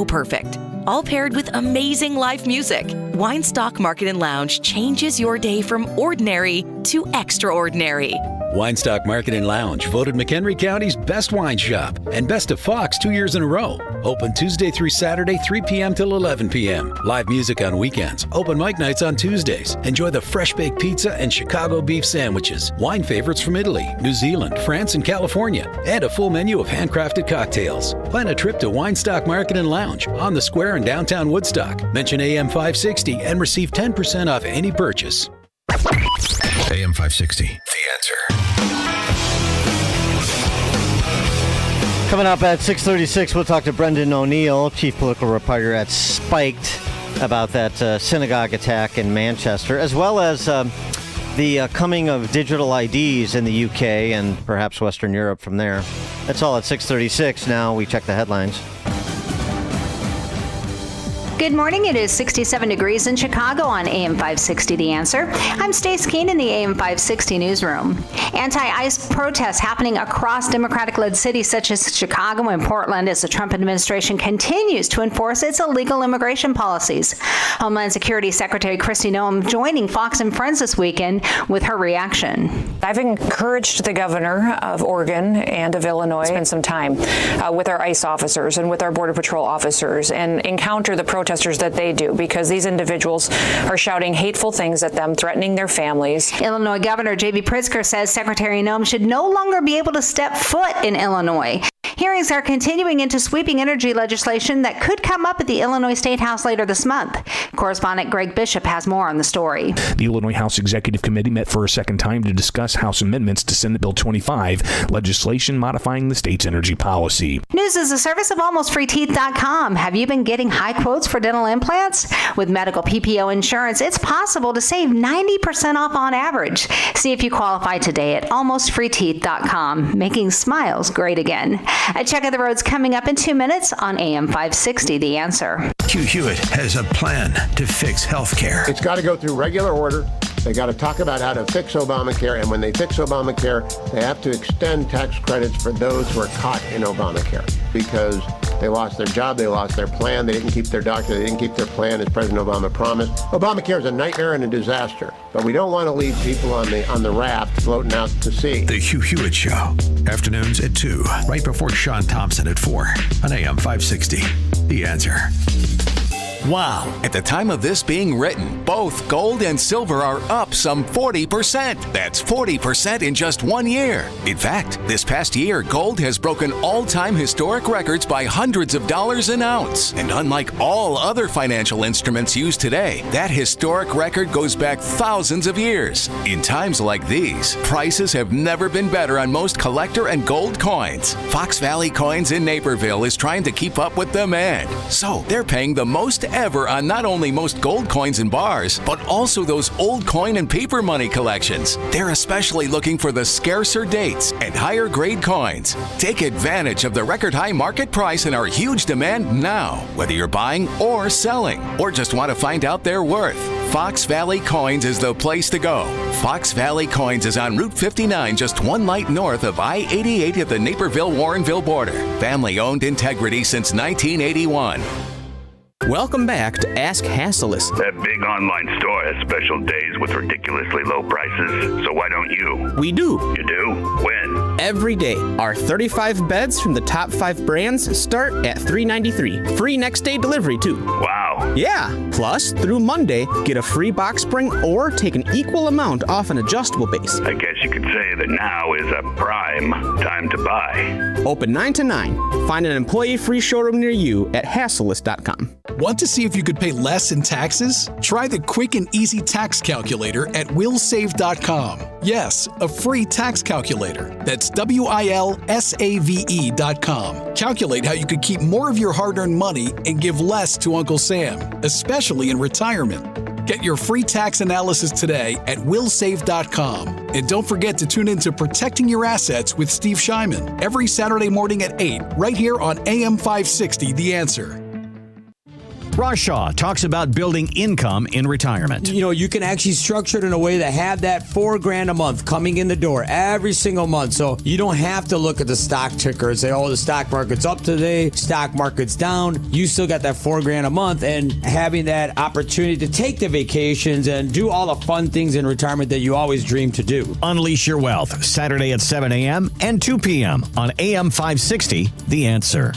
perfect. All paired with amazing live music. Weinstock Market and Lounge changes your day from ordinary to extraordinary. Weinstock Market and Lounge, voted McHenry County's best wine shop and best of Fox 2 years in a row. Open Tuesday through Saturday, 3 p.m. till 11 p.m. Live music on weekends. Open mic nights on Tuesdays. Enjoy the fresh baked pizza and Chicago beef sandwiches. Wine favorites from Italy, New Zealand, France, and California. And a full menu of handcrafted cocktails. Plan a trip to Weinstock Market and Lounge on the square in downtown Woodstock. Mention AM 560 and receive 10% off any purchase. AM 560, The Answer. Coming up at 6:36, we'll talk to Brendan O'Neill, chief political reporter at Spiked, about that synagogue attack in Manchester, as well as the coming of digital IDs in the UK and perhaps Western Europe from there. That's all at 6:36. Now we check the headlines. Good morning. It is 67 degrees in Chicago on AM 560 The Answer. I'm Stace Keene in the AM 560 newsroom. Anti-ICE protests happening across Democratic-led cities such as Chicago and Portland as the Trump administration continues to enforce its illegal immigration policies. Homeland Security Secretary Kristi Noem joining Fox and Friends this weekend with her reaction. I've encouraged the governor of Oregon and of Illinois to spend some time with our ICE officers and with our Border Patrol officers and encounter the protesters that they do, because these individuals are shouting hateful things at them, threatening their families. Illinois Governor J.B. Pritzker says Secretary Noem should no longer be able to step foot in Illinois. Hearings are continuing into sweeping energy legislation that could come up at the Illinois State House later this month. Correspondent Greg Bishop has more on the story. The Illinois House Executive Committee met for a second time to discuss House amendments to Senate Bill 25, legislation modifying the state's energy policy. News is a service of AlmostFreeTeeth.com. Have you been getting high quotes for dental implants? With medical PPO insurance, it's possible to save 90% off on average. See if you qualify today at AlmostFreeTeeth.com, making smiles great again. A check of the roads coming up in 2 minutes on AM 560 The Answer. Hugh Hewitt has a plan to fix health care. It's got to go through regular order. They got to talk about how to fix Obamacare, and when they fix Obamacare, they have to extend tax credits for those who are caught in Obamacare because they lost their job, they lost their plan, they didn't keep their doctor, they didn't keep their plan as President Obama promised. Obamacare is a nightmare and a disaster, but we don't want to leave people on the raft floating out to sea. The Hugh Hewitt Show, afternoons at 2, right before Sean Thompson at 4 on AM 560. The Answer. Wow. At the time of this being written, both gold and silver are up some 40%. That's 40% in just 1 year. In fact, this past year, gold has broken all-time historic records by hundreds of dollars an ounce. And unlike all other financial instruments used today, that historic record goes back thousands of years. In times like these, prices have never been better on most collector and gold coins. Fox Valley Coins in Naperville is trying to keep up with demand. So they're paying the most ever on not only most gold coins and bars, but also those old coin and paper money collections. They're especially looking for the scarcer dates and higher grade coins. Take advantage of the record high market price and our huge demand now, whether you're buying or selling, or just want to find out their worth. Fox Valley Coins is the place to go. Fox Valley Coins is on Route 59, just 1 light north of I-88 at the Naperville-Warrenville border. Family owned, integrity since 1981. Welcome back to Ask Hassellus. That big online store has special days with ridiculously low prices, so why don't you? We do. You do? When? Every day. Our 35 beds from the top 5 brands start at $393. Free next day delivery, too. Wow. Yeah. Plus, through Monday, get a free box spring or take an equal amount off an adjustable base. I guess you could say that now is a prime time to buy. Open 9 to 9. Find an employee-free showroom near you at Hassellus.com. Want to see if you could pay less in taxes? Try the quick and easy tax calculator at willsave.com. Yes, a free tax calculator. That's WILSAVE.com. Calculate how you could keep more of your hard-earned money and give less to Uncle Sam, especially in retirement. Get your free tax analysis today at willsave.com. And don't forget to tune in to Protecting Your Assets with Steve Shyman every Saturday morning at 8, right here on AM 560 The Answer. Ross Shaw talks about building income in retirement. You know, you can actually structure it in a way that have that $4,000 a month coming in the door every single month. So you don't have to look at the stock ticker and say, oh, the stock market's up today, stock market's down. You still got that $4,000 a month, and having that opportunity to take the vacations and do all the fun things in retirement that you always dreamed to do. Unleash your wealth, Saturday at 7 a.m. and 2 p.m. on AM 560, The Answer.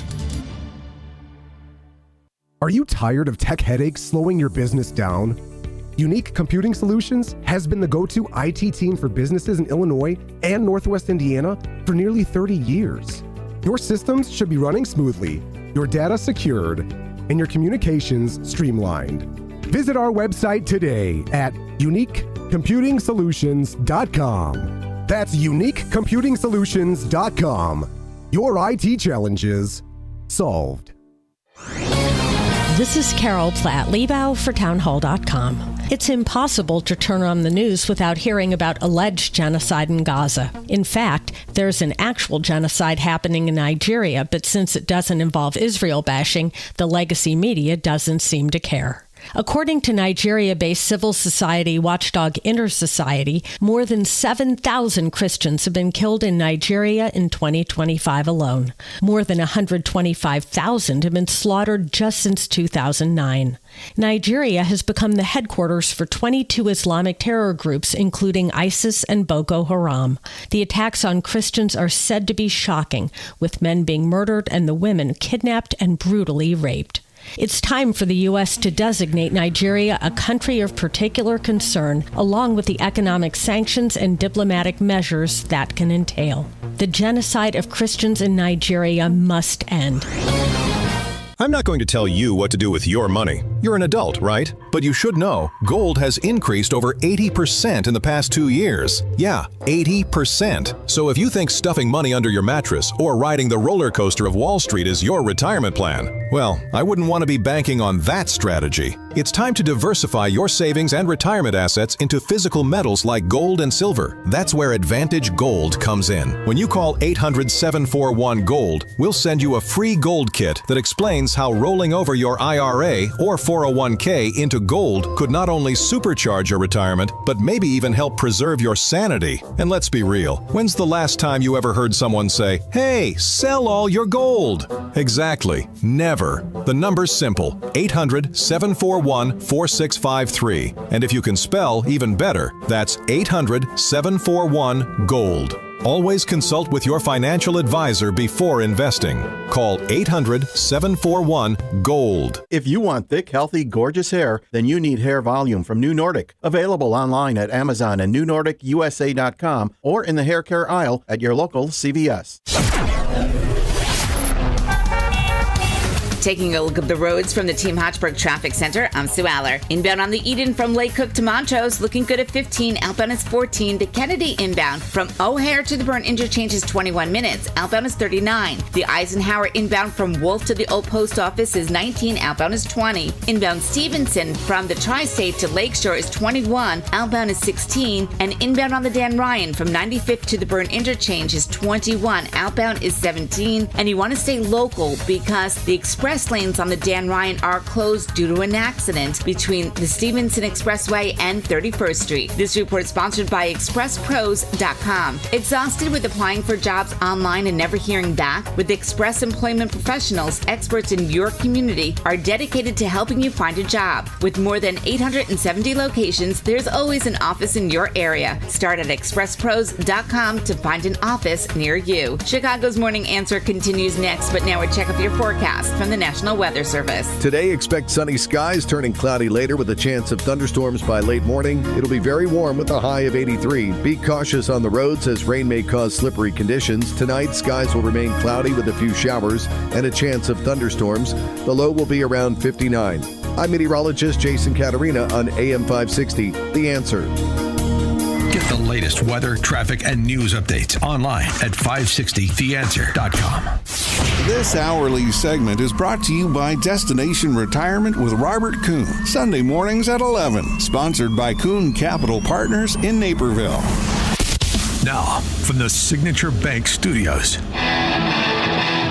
Are you tired of tech headaches slowing your business down? Unique Computing Solutions has been the go-to IT team for businesses in Illinois and Northwest Indiana for nearly 30 years. Your systems should be running smoothly, your data secured, and your communications streamlined. Visit our website today at uniquecomputingsolutions.com. That's uniquecomputingsolutions.com. Your IT challenges solved. This is Carol Platt Liebau for townhall.com. It's impossible to turn on the news without hearing about alleged genocide in Gaza. In fact, there's an actual genocide happening in Nigeria, but since it doesn't involve Israel bashing, the legacy media doesn't seem to care. According to Nigeria-based civil society watchdog InterSociety, more than 7,000 Christians have been killed in Nigeria in 2025 alone. More than 125,000 have been slaughtered just since 2009. Nigeria has become the headquarters for 22 Islamic terror groups, including ISIS and Boko Haram. The attacks on Christians are said to be shocking, with men being murdered and the women kidnapped and brutally raped. It's time for the U.S. to designate Nigeria a country of particular concern, along with the economic sanctions and diplomatic measures that can entail. The genocide of Christians in Nigeria must end. I'm not going to tell you what to do with your money. You're an adult, right? But you should know, gold has increased over 80% in the past 2 years. Yeah, 80%. So if you think stuffing money under your mattress or riding the roller coaster of Wall Street is your retirement plan, well, I wouldn't want to be banking on that strategy. It's time to diversify your savings and retirement assets into physical metals like gold and silver. That's where Advantage Gold comes in. When you call 800-741-GOLD, we'll send you a free gold kit that explains how rolling over your IRA or 401k into gold could not only supercharge your retirement, but maybe even help preserve your sanity. And let's be real, when's the last time you ever heard someone say, "Hey, sell all your gold"? Exactly. Never. The number's simple. 800-741-4653. And if you can spell, even better, that's 800-741-GOLD. Always consult with your financial advisor before investing. Call 800-741-GOLD. If you want thick, healthy, gorgeous hair, then you need Hair Volume from New Nordic. Available online at Amazon and NewNordicUSA.com or in the hair care aisle at your local CVS. Taking a look at the roads from the Team Hatchburg Traffic Center, I'm Sue Aller. Inbound on the Eden from Lake Cook to Montrose, looking good at 15. Outbound is 14. The Kennedy inbound from O'Hare to the Burn interchange is 21 minutes. Outbound is 39. The Eisenhower inbound from Wolf to the Old Post Office is 19. Outbound is 20. Inbound Stevenson from the Tri-State to Lakeshore is 21. Outbound is 16. And inbound on the Dan Ryan from 95th to the Burn interchange is 21. Outbound is 17. And you want to stay local because the express lanes on the Dan Ryan are closed due to an accident between the Stevenson Expressway and 31st Street. This report is sponsored by ExpressPros.com. Exhausted with applying for jobs online and never hearing back? With Express Employment Professionals, experts in your community are dedicated to helping you find a job. With more than 870 locations, there's always an office in your area. Start at ExpressPros.com to find an office near you. Chicago's Morning Answer continues next, but now we check up your forecast from the National Weather Service. Today, expect sunny skies turning cloudy later with a chance of thunderstorms by late morning. It'll be very warm with a high of 83. Be cautious on the roads as rain may cause slippery conditions. Tonight, skies will remain cloudy with a few showers and a chance of thunderstorms. The low will be around 59. I'm meteorologist Jason Caterina on AM 560, The Answer. Get the latest weather, traffic, and news updates online at 560theanswer.com. This hourly segment is brought to you by Destination Retirement with Robert Kuhn. Sunday mornings at 11. Sponsored by Kuhn Capital Partners in Naperville. Now, from the Signature Bank Studios.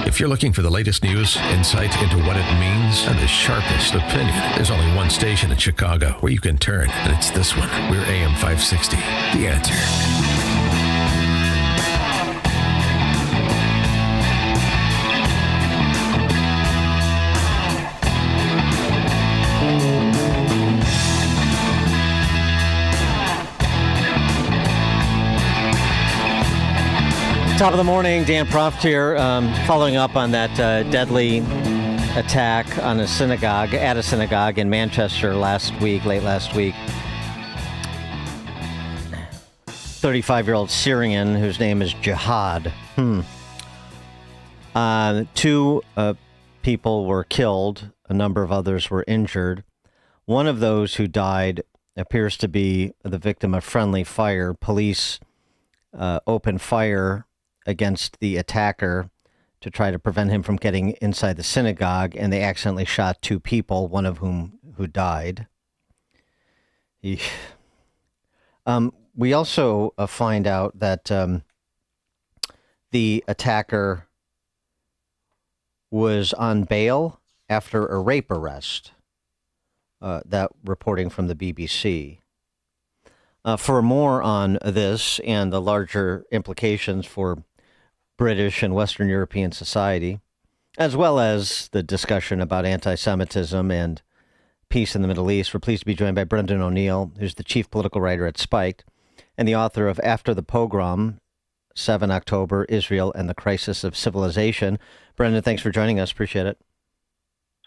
If If you're looking for the latest news, insight into what it means, and the sharpest opinion, there's only one station in Chicago where you can turn, and it's this one. We're AM 560. The Answer. Top of the morning, Dan Proft here, following up on that deadly attack on a synagogue, at a synagogue in Manchester late last week. 35-year-old Syrian whose name is Jihad. Two people were killed. A number of others were injured. One of those who died appears to be the victim of friendly fire. Police opened fire against the attacker to try to prevent him from getting inside the synagogue, and they accidentally shot two people, one of whom who died. We also find out that the attacker was on bail after a rape arrest. That reporting from the BBC. For more on this and the larger implications for British and Western European society, as well as the discussion about anti-Semitism and peace in the Middle East, we're pleased to be joined by Brendan O'Neill, who's the chief political writer at Spiked and the author of After the Pogrom, 7 October, Israel and the Crisis of Civilization. Brendan, thanks for joining us. Appreciate it.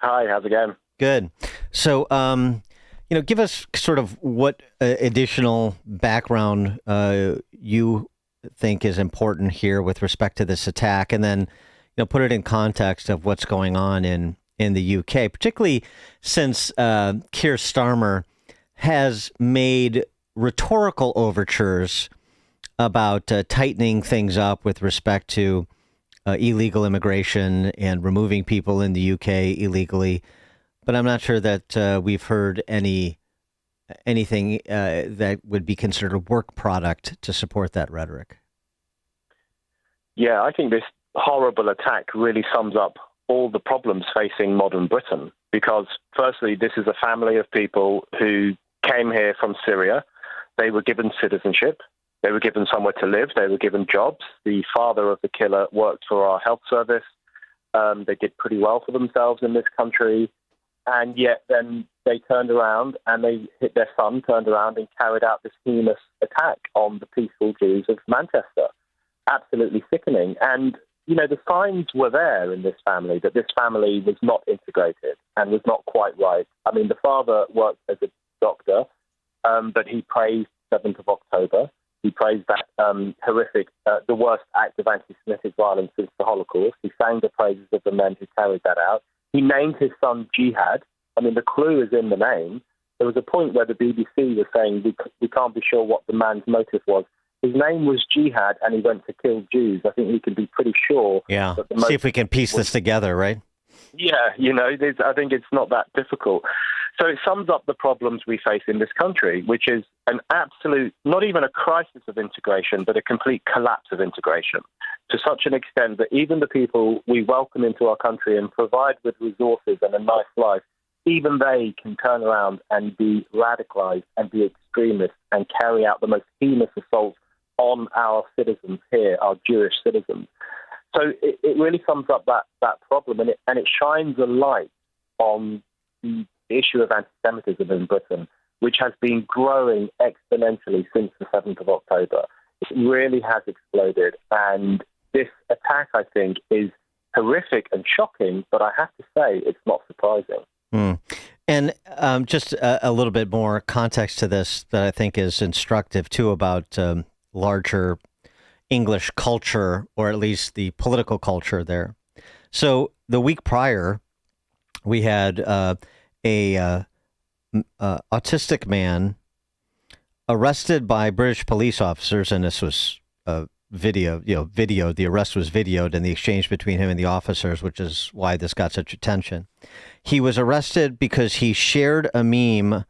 Hi, how's it going? Good. So, give us sort of what additional background you think is important here with respect to this attack, and then, put it in context of what's going on in the UK, particularly since Keir Starmer has made rhetorical overtures about tightening things up with respect to illegal immigration and removing people in the UK illegally. But I'm not sure that we've heard anything that would be considered a work product to support that rhetoric. Yeah, I think this horrible attack really sums up all the problems facing modern Britain. Because firstly, this is a family of people who came here from Syria. They were given citizenship. They were given somewhere to live. They were given jobs. The father of the killer worked for our health service. They did pretty well for themselves in this country. And yet then they turned around and their son turned around and carried out this heinous attack on the peaceful Jews of Manchester. Absolutely sickening. And, the signs were there in this family that this family was not integrated and was not quite right. I mean, the father worked as a doctor, but he praised 7th of October. He praised that horrific, the worst act of anti-Semitic violence since the Holocaust. He sang the praises of the men who carried that out. He named his son Jihad. I mean, the clue is in the name. There was a point where the BBC was saying we can't be sure what the man's motive was. His name was Jihad, and he went to kill Jews. I think we can be pretty sure. Yeah. See if we can piece this together, right? Yeah, I think it's not that difficult. So it sums up the problems we face in this country, which is an absolute, not even a crisis of integration, but a complete collapse of integration, to such an extent that even the people we welcome into our country and provide with resources and a nice life, even they can turn around and be radicalized and be extremists and carry out the most heinous assaults on our citizens here, our Jewish citizens. So it really sums up that problem, and it shines a light on the issue of anti-Semitism in Britain, which has been growing exponentially since the 7th of October. It really has exploded, and this attack, I think, is horrific and shocking, but I have to say it's not surprising. And just a little bit more context to this that I think is instructive, too, about larger English culture, or at least the political culture there. So the week prior, we had a autistic man arrested by British police officers, and this was videoed. The arrest was videoed, and the exchange between him and the officers, which is why this got such attention. He was arrested because he shared a meme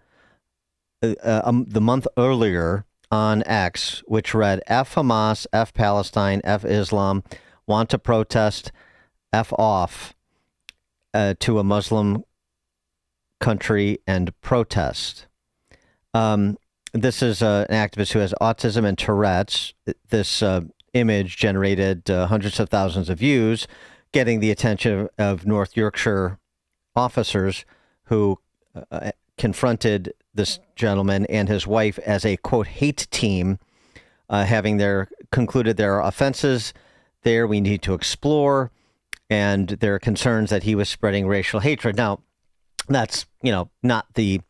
the month earlier on X, which read, F Hamas, F Palestine, F Islam, want to protest F off to a Muslim country and protest. This is an activist who has autism and Tourette's. This image generated hundreds of thousands of views, getting the attention of North Yorkshire officers who confronted this gentleman and his wife as a, quote, hate team, having concluded there are offenses there we need to explore, and there are concerns that he was spreading racial hatred. Now, that's, not the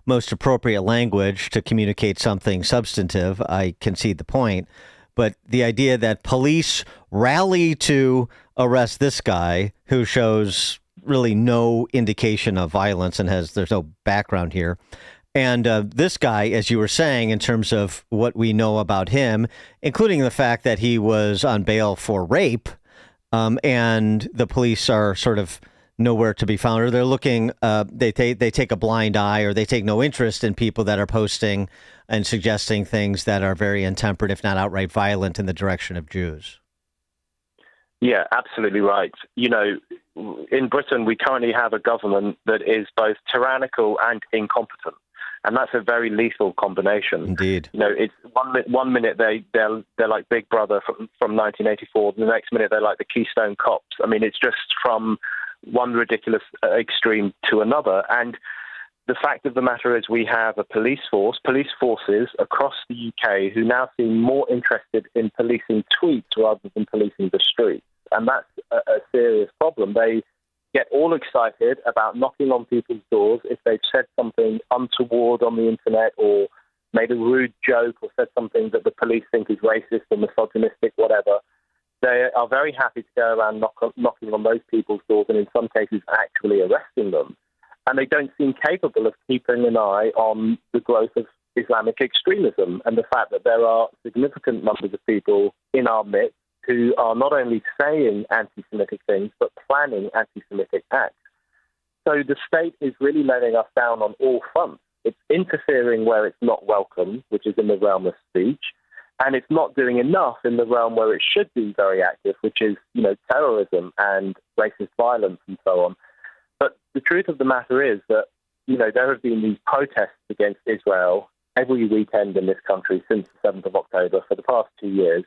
most appropriate language to communicate something substantive. I concede the point. But the idea that police rally to arrest this guy who shows really no indication of violence and there's no background here. And this guy, as you were saying, in terms of what we know about him, including the fact that he was on bail for rape, and the police are sort of nowhere to be found, or they're looking, they take a blind eye, or they take no interest in people that are posting and suggesting things that are very intemperate, if not outright violent, in the direction of Jews. Yeah, absolutely right. In Britain, we currently have a government that is both tyrannical and incompetent. And that's a very lethal combination. Indeed. It's one minute they're like Big Brother from 1984. The next minute they're like the Keystone Cops. I mean, it's just from one ridiculous extreme to another. And the fact of the matter is we have a police forces across the UK who now seem more interested in policing tweets rather than policing the streets. And that's a serious problem. They get all excited about knocking on people's doors if they've said something untoward on the internet or made a rude joke or said something that the police think is racist or misogynistic, whatever. They are very happy to go around knocking on those people's doors and in some cases actually arresting them. And they don't seem capable of keeping an eye on the growth of Islamic extremism and the fact that there are significant numbers of people in our midst who are not only saying anti-Semitic things, but planning anti-Semitic acts. So the state is really letting us down on all fronts. It's interfering where it's not welcome, which is in the realm of speech, and it's not doing enough in the realm where it should be very active, which is, terrorism and racist violence and so on. But the truth of the matter is that, there have been these protests against Israel every weekend in this country since the 7th of October for the past 2 years.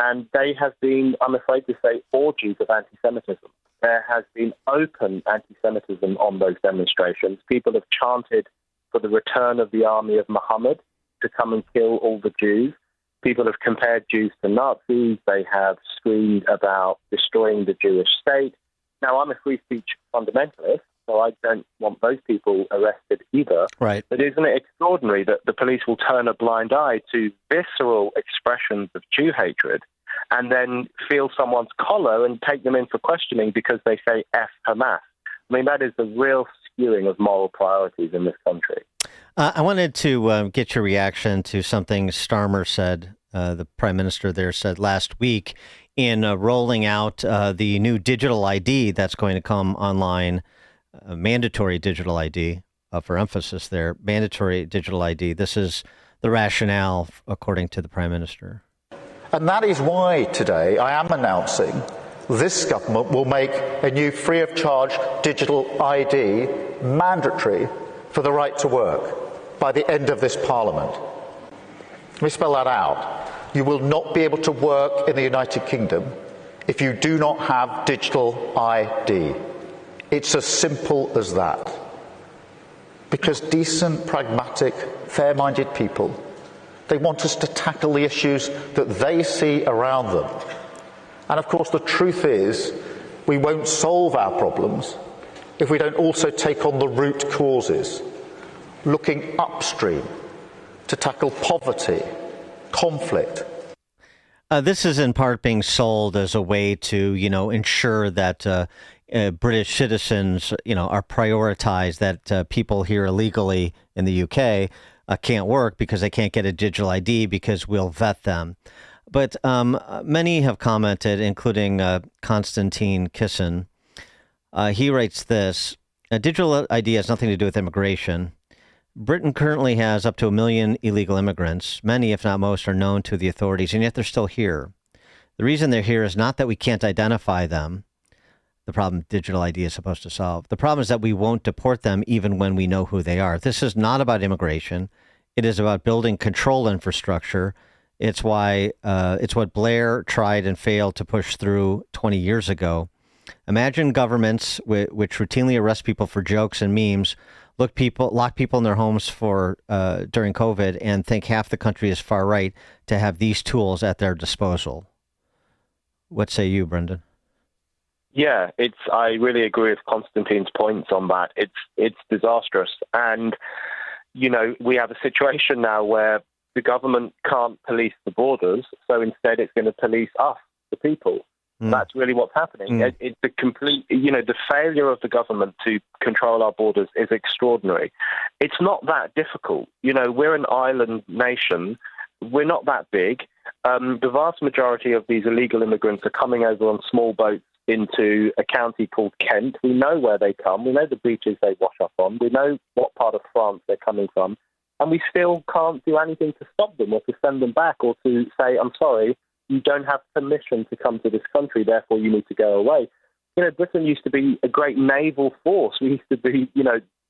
And they have been, I'm afraid to say, orgies of anti-Semitism. There has been open anti-Semitism on those demonstrations. People have chanted for the return of the army of Muhammad to come and kill all the Jews. People have compared Jews to Nazis. They have screamed about destroying the Jewish state. Now, I'm a free speech fundamentalist, so I don't want those people arrested either. Right. But isn't it extraordinary that the police will turn a blind eye to visceral expressions of Jew hatred and then feel someone's collar and take them in for questioning because they say F Hamas? I mean, that is the real skewing of moral priorities in this country. I wanted to get your reaction to something Starmer said, the prime minister there said last week in rolling out the new digital ID that's going to come online, mandatory digital ID, for emphasis there, mandatory digital ID. This is the rationale, according to the prime minister. And that is why today I am announcing this government will make a new free-of-charge digital ID mandatory for the right to work by the end of this Parliament. Let me spell that out. You will not be able to work in the United Kingdom if you do not have digital ID. It's as simple as that. Because decent, pragmatic, fair-minded people, they want us to tackle the issues that they see around them. And of course, the truth is, we won't solve our problems if we don't also take on the root causes, looking upstream to tackle poverty, conflict. This is in part being sold as a way to, ensure that British citizens, are prioritized, that people here illegally in the UK can't work because they can't get a digital ID because we'll vet them. But many have commented, including Konstantin Kisin. He writes this: a digital ID has nothing to do with immigration. Britain currently has up to 1 million illegal immigrants. Many, if not most, are known to the authorities, and yet they're still here. The reason they're here is not that we can't identify them. the problem digital ID is supposed to solve. The problem is that we won't deport them even when we know who they are. This is not about immigration. It is about building control infrastructure. It's why it's what Blair tried and failed to push through 20 years ago. Imagine governments which routinely arrest people for jokes and memes, lock people in their homes for during COVID, and think half the country is far right to have these tools at their disposal. What say you, Brendan? Yeah, I really agree with Konstantin's points on that. It's disastrous. And, we have a situation now where the government can't police the borders, so instead it's going to police us, the people. That's really what's happening. It's a complete, the failure of the government to control our borders is extraordinary. It's not that difficult. We're an island nation. We're not that big. The vast majority of these illegal immigrants are coming over on small boats into a county called Kent. We know where they come. We know the beaches they wash up on. We know what part of France they're coming from. And we still can't do anything to stop them or to send them back or to say, I'm sorry, you don't have permission to come to this country, therefore you need to go away. Britain used to be a great naval force. We used to be,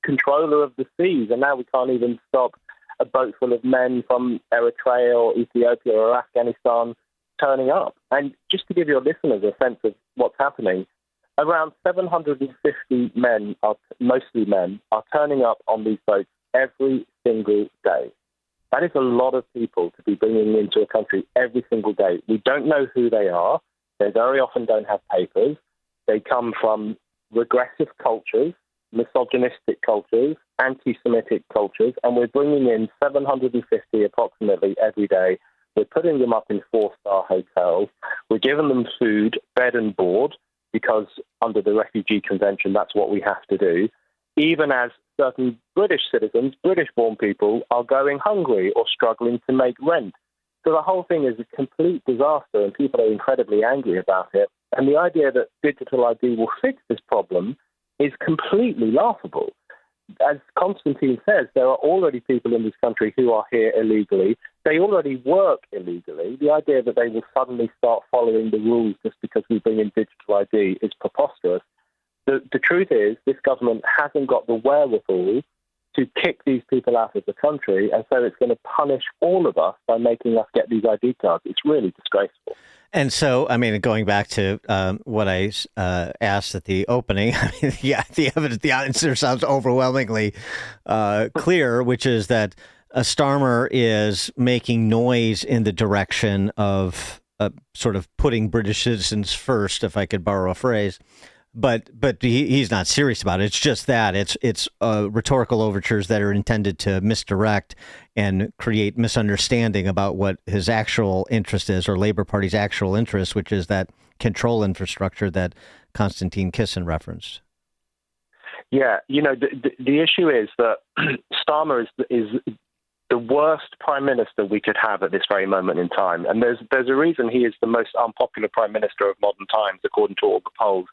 controller of the seas, and now we can't even stop a boat full of men from Eritrea or Ethiopia or Afghanistan turning up. And just to give your listeners a sense of what's happening, around 750 men, mostly men, are turning up on these boats every single day. That is a lot of people to be bringing into a country every single day. We don't know who they are. They very often don't have papers. They come from regressive cultures, misogynistic cultures, anti-Semitic cultures, and we're bringing in 750 approximately every day. We're putting them up in 4-star hotels. We're giving them food, bed and board, because under the Refugee Convention, that's what we have to do, even as certain British citizens, British-born people, are going hungry or struggling to make rent. So the whole thing is a complete disaster, and people are incredibly angry about it. And the idea that digital ID will fix this problem is completely laughable. As Konstantin says, there are already people in this country who are here illegally. They already work illegally. The idea that they will suddenly start following the rules just because we bring in digital ID is preposterous. The truth is, this government hasn't got the wherewithal to kick these people out of the country, and so it's going to punish all of us by making us get these ID cards. It's really disgraceful. And so, going back to what I asked at the opening, the answer sounds overwhelmingly clear, which is that Starmer is making noise in the direction of sort of putting British citizens first, if I could borrow a phrase. But he's not serious about it. It's just that it's rhetorical overtures that are intended to misdirect and create misunderstanding about what his actual interest is, or Labour Party's actual interest, which is that control infrastructure that Konstantin Kisin referenced. Yeah, the issue is that Starmer is the worst prime minister we could have at this very moment in time, and there's a reason he is the most unpopular prime minister of modern times, according to all the polls.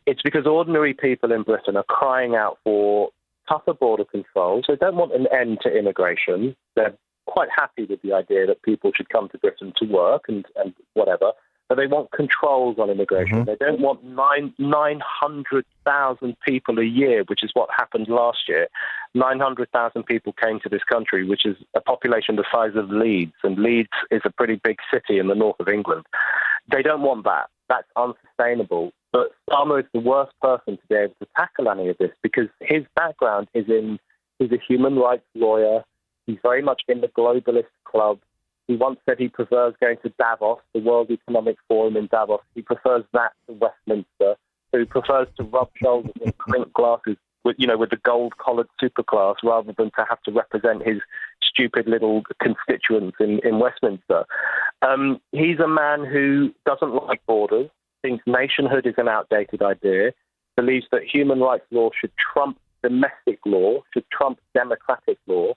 It's because ordinary people in Britain are crying out for tougher border control. So they don't want an end to immigration. They're quite happy with the idea that people should come to Britain to work and whatever, but they want controls on immigration. They don't want 900,000 people a year, which is what happened last year. 900,000 people came to this country, which is a population the size of Leeds, and Leeds is a pretty big city in the north of England. They don't want that. That's unsustainable. But Starmer is the worst person to be able to tackle any of this, because his background is he's a human rights lawyer. He's very much in the globalist club. He once said he prefers going to Davos, the World Economic Forum in Davos. He prefers that to Westminster. So he prefers to rub shoulders in clink glasses with the gold-collared superclass, rather than to have to represent his stupid little constituents in Westminster. He's a man who doesn't like borders, thinks nationhood is an outdated idea, believes that human rights law should trump domestic law, should trump democratic law,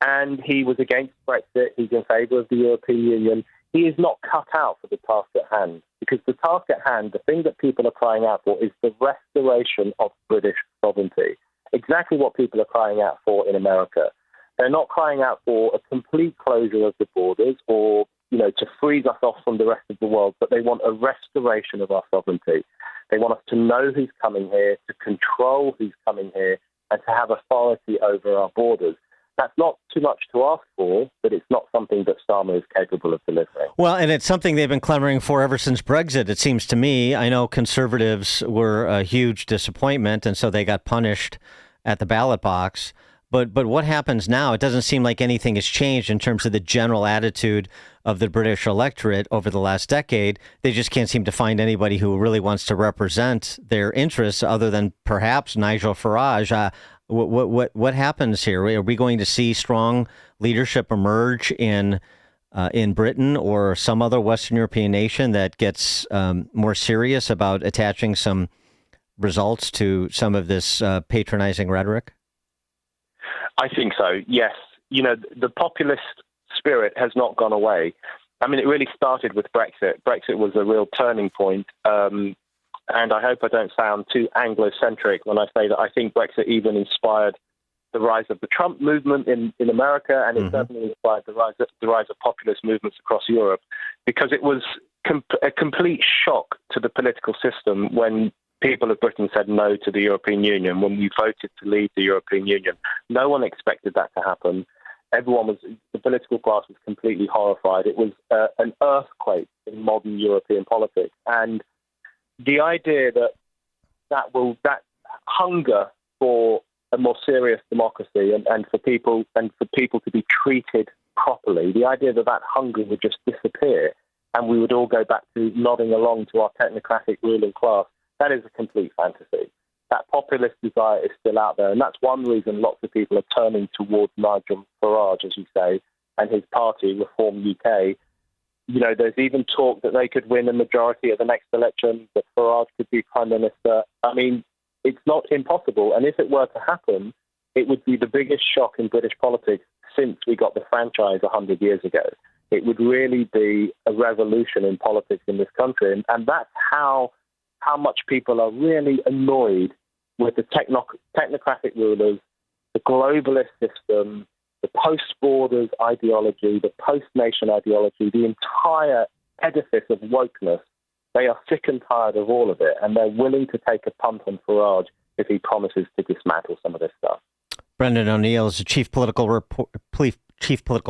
and he was against Brexit. He's in favour of the European Union. He is not cut out for the task at hand, because the task at hand, the thing that people are crying out for, is the restoration of British sovereignty. Exactly what people are crying out for in America. They're not crying out for a complete closure of the borders or, to freeze us off from the rest of the world, but they want a restoration of our sovereignty. They want us to know who's coming here, to control who's coming here, and to have authority over our borders. That's not too much to ask for, but it's not something that Starmer is capable of delivering. Well, and it's something they've been clamoring for ever since Brexit, it seems to me. I know Conservatives were a huge disappointment, and so they got punished at the ballot box. But what happens now? It doesn't seem like anything has changed in terms of the general attitude of the British electorate over the last decade. They just can't seem to find anybody who really wants to represent their interests other than perhaps Nigel Farage. What happens here? Are we going to see strong leadership emerge in Britain or some other Western European nation that gets more serious about attaching some results to some of this patronizing rhetoric? I think so, yes. You know, the populist spirit has not gone away. I mean, it really started with Brexit. Brexit was a real turning point. And I hope I don't sound too Anglo-centric when I say that I think Brexit even inspired the rise of the Trump movement in America, and it certainly inspired the rise of populist movements across Europe, because it was a complete shock to the political system when people of Britain said no to the European Union, when we voted to leave the European Union. No one expected that to happen. The political class was completely horrified. It was an earthquake in modern European politics. And the idea that hunger for a more serious democracy and for people to be treated properly, the idea that hunger would just disappear and we would all go back to nodding along to our technocratic ruling class, that is a complete fantasy. That populist desire is still out there, and that's one reason lots of people are turning towards Nigel Farage, as you say, and his party, Reform UK. You know, there's even talk that they could win a majority at the next election, that Farage could be Prime Minister. I mean, it's not impossible, and if it were to happen, it would be the biggest shock in British politics since we got the franchise 100 years ago. It would really be a revolution in politics in this country, and that's how much people are really annoyed with the technocratic rulers, the globalist system, the post-borders ideology, the post-nation ideology, the entire edifice of wokeness. They are sick and tired of all of it, and they're willing to take a punt on Farage if he promises to dismantle some of this stuff. Brendan O'Neill is the chief political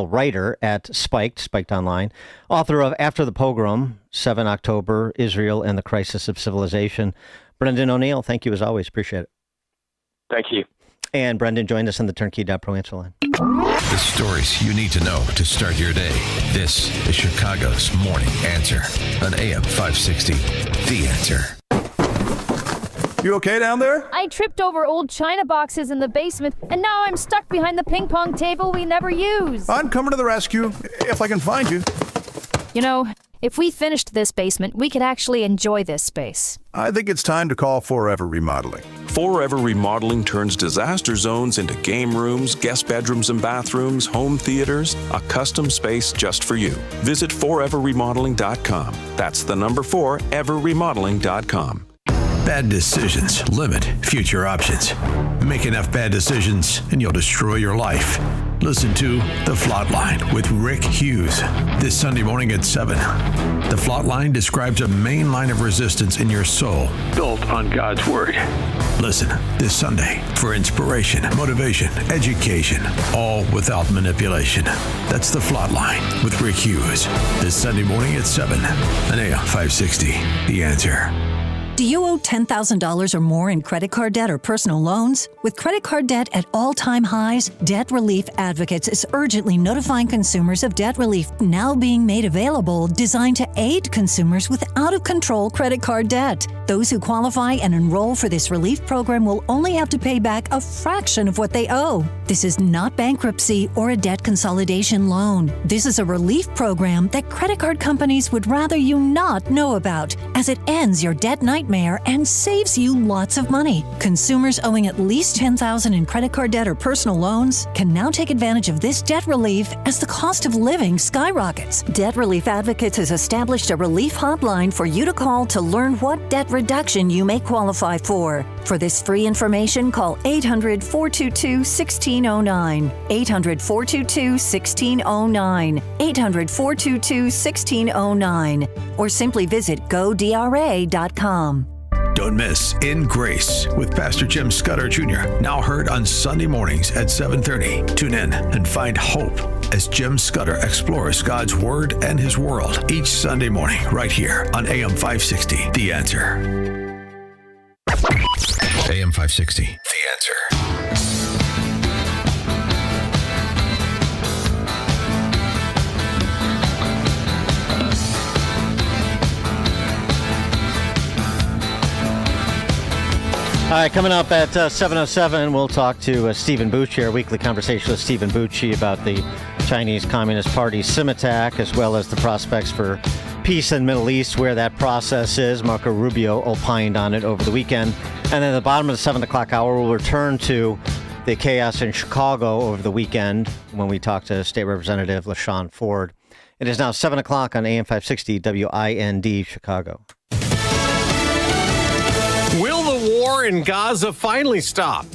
writer at Spiked Online, author of After the Pogrom, 7 October, Israel and the Crisis of Civilization. Brendan O'Neill, thank you as always. Appreciate it. Thank you. And Brendan joined us on the Turnkey.Pro answer line. The stories you need to know to start your day. This is Chicago's Morning Answer on AM 560. The Answer. You okay down there? I tripped over old china boxes in the basement, and now I'm stuck behind the ping pong table we never use. I'm coming to the rescue, if I can find you. You know, if we finished this basement, we could actually enjoy this space. I think it's time to call Forever Remodeling. Forever Remodeling turns disaster zones into game rooms, guest bedrooms and bathrooms, home theaters, a custom space just for you. Visit foreverremodeling.com. That's the number 4, everremodeling.com. Bad decisions limit future options. Make enough bad decisions and you'll destroy your life. Listen to The Flatline with Rick Hughes this Sunday morning at 7. The Flatline describes a main line of resistance in your soul built on God's Word. Listen this Sunday for inspiration, motivation, education, all without manipulation. That's The Flatline with Rick Hughes this Sunday morning at 7 on AM 560. The Answer. Do you owe $10,000 or more in credit card debt or personal loans? With credit card debt at all-time highs, Debt Relief Advocates is urgently notifying consumers of debt relief now being made available, designed to aid consumers with out-of-control credit card debt. Those who qualify and enroll for this relief program will only have to pay back a fraction of what they owe. This is not bankruptcy or a debt consolidation loan. This is a relief program that credit card companies would rather you not know about, as it ends your debt nightmare and saves you lots of money. Consumers owing at least $10,000 in credit card debt or personal loans can now take advantage of this debt relief as the cost of living skyrockets. Debt Relief Advocates has established a relief hotline for you to call to learn what debt reduction you may qualify for. For this free information, call 800-422-1609. 800-422-1609. 800-422-1609. Or simply visit GoDRA.com. Don't miss In Grace with Pastor Jim Scudder Jr., now heard on Sunday mornings at 7:30. Tune in and find hope as Jim Scudder explores God's Word and His world each Sunday morning right here on AM 560, The Answer. AM 560, The Answer. All right, coming up at 7:07, we'll talk to Stephen Bucci, our weekly conversation with Stephen Bucci about the Chinese Communist Party attack, as well as the prospects for peace in the Middle East, where that process is. Marco Rubio opined on it over the weekend. And then at the bottom of the 7 o'clock hour, we'll return to the chaos in Chicago over the weekend when we talk to State Representative LaShawn Ford. It is now 7 o'clock on AM 560 WIND Chicago. Will the war in Gaza finally stop?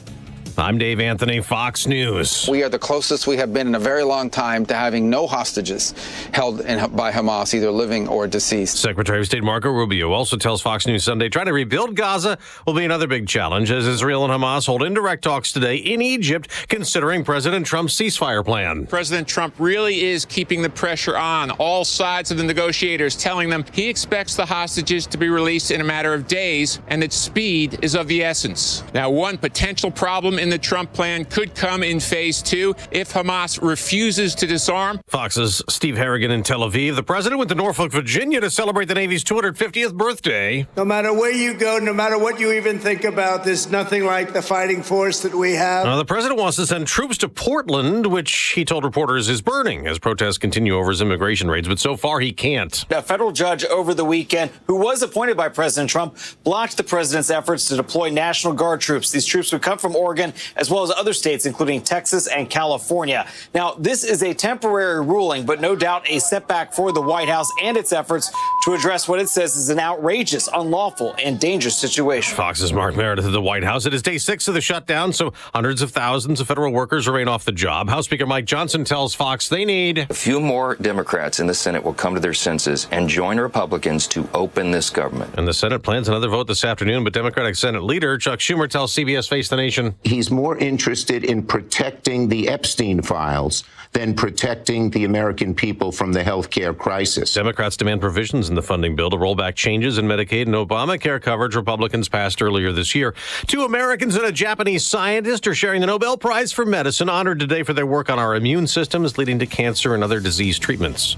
I'm Dave Anthony, Fox News. We are the closest we have been in a very long time to having no hostages held by Hamas, either living or deceased. Secretary of State Marco Rubio also tells Fox News Sunday trying to rebuild Gaza will be another big challenge as Israel and Hamas hold indirect talks today in Egypt, considering President Trump's ceasefire plan. President Trump really is keeping the pressure on all sides of the negotiators, telling them he expects the hostages to be released in a matter of days and that speed is of the essence. Now, one potential problem in the Trump plan could come in phase 2 if Hamas refuses to disarm. Fox's Steve Harrigan in Tel Aviv. The president went to Norfolk, Virginia to celebrate the Navy's 250th birthday. No matter where you go, no matter what you even think about, there's nothing like the fighting force that we have. The president wants to send troops to Portland, which he told reporters is burning as protests continue over his immigration raids, but so far he can't. A federal judge over the weekend, who was appointed by President Trump, blocked the president's efforts to deploy National Guard troops. These troops would come from Oregon as well as other states, including Texas and California. Now, this is a temporary ruling, but no doubt a setback for the White House and its efforts to address what it says is an outrageous, unlawful, and dangerous situation. Fox's Mark Meredith at the White House. It is day 6 of the shutdown, so hundreds of thousands of federal workers remain off the job. House Speaker Mike Johnson tells Fox they need a few more Democrats in the Senate will come to their senses and join Republicans to open this government. And the Senate plans another vote this afternoon, but Democratic Senate leader Chuck Schumer tells CBS Face the Nation he's more interested in protecting the Epstein files than protecting the American people from the health care crisis. Democrats demand provisions in the funding bill to roll back changes in Medicaid and Obamacare coverage Republicans passed earlier this year. 2 Americans and a Japanese scientist are sharing the Nobel Prize for Medicine, honored today for their work on our immune systems, leading to cancer and other disease treatments.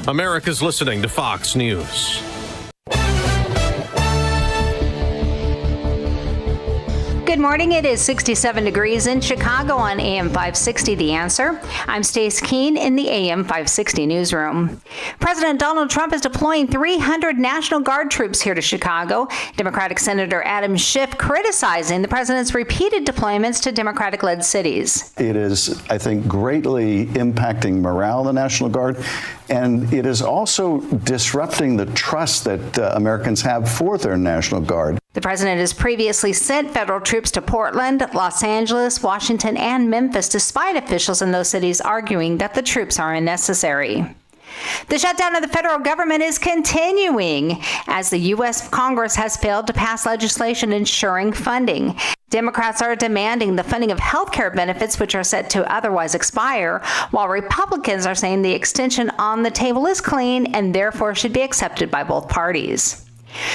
America's listening to Fox News. Good morning. It is 67 degrees in Chicago on AM 560, The Answer. I'm Stace Keene in the AM 560 newsroom. President Donald Trump is deploying 300 National Guard troops here to Chicago. Democratic Senator Adam Schiff criticizing the president's repeated deployments to Democratic-led cities. It is, I think, greatly impacting morale of the National Guard, and it is also disrupting the trust that Americans have for their National Guard. The president has previously sent federal troops to Portland, Los Angeles, Washington, and Memphis, despite officials in those cities arguing that the troops are unnecessary. The shutdown of the federal government is continuing as the U.S. Congress has failed to pass legislation ensuring funding. Democrats are demanding the funding of health care benefits, which are set to otherwise expire, while Republicans are saying the extension on the table is clean and therefore should be accepted by both parties.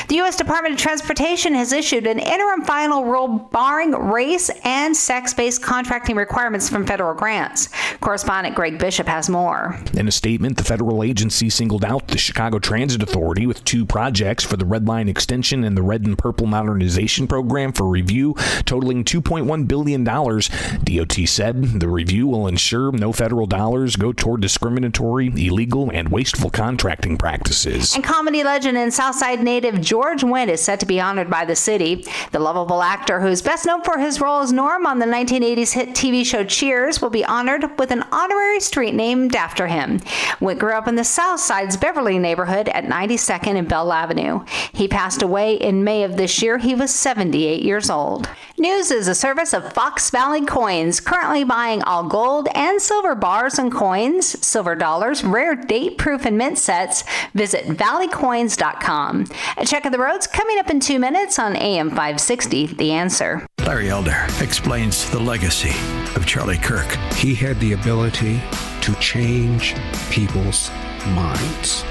The U.S. Department of Transportation has issued an interim final rule barring race and sex-based contracting requirements from federal grants. Correspondent Greg Bishop has more. In a statement, the federal agency singled out the Chicago Transit Authority with 2 projects for the Red Line Extension and the Red and Purple Modernization Program for review, totaling $2.1 billion. DOT said the review will ensure no federal dollars go toward discriminatory, illegal, and wasteful contracting practices. And comedy legend and Southside native George Wendt is set to be honored by the city. The lovable actor, who's best known for his role as Norm on the 1980s hit TV show Cheers, will be honored with an honorary street named after him. Wendt grew up in the South Side's Beverly neighborhood at 92nd and Bell Avenue. He passed away in May of this year. He was 78 years old. News is a service of Fox Valley Coins, currently buying all gold and silver bars and coins, silver dollars, rare date proof and mint sets. Visit valleycoins.com. A check of the roads coming up in 2 minutes on AM 560, The Answer. Larry Elder explains the legacy of Charlie Kirk. He had the ability to change people's minds.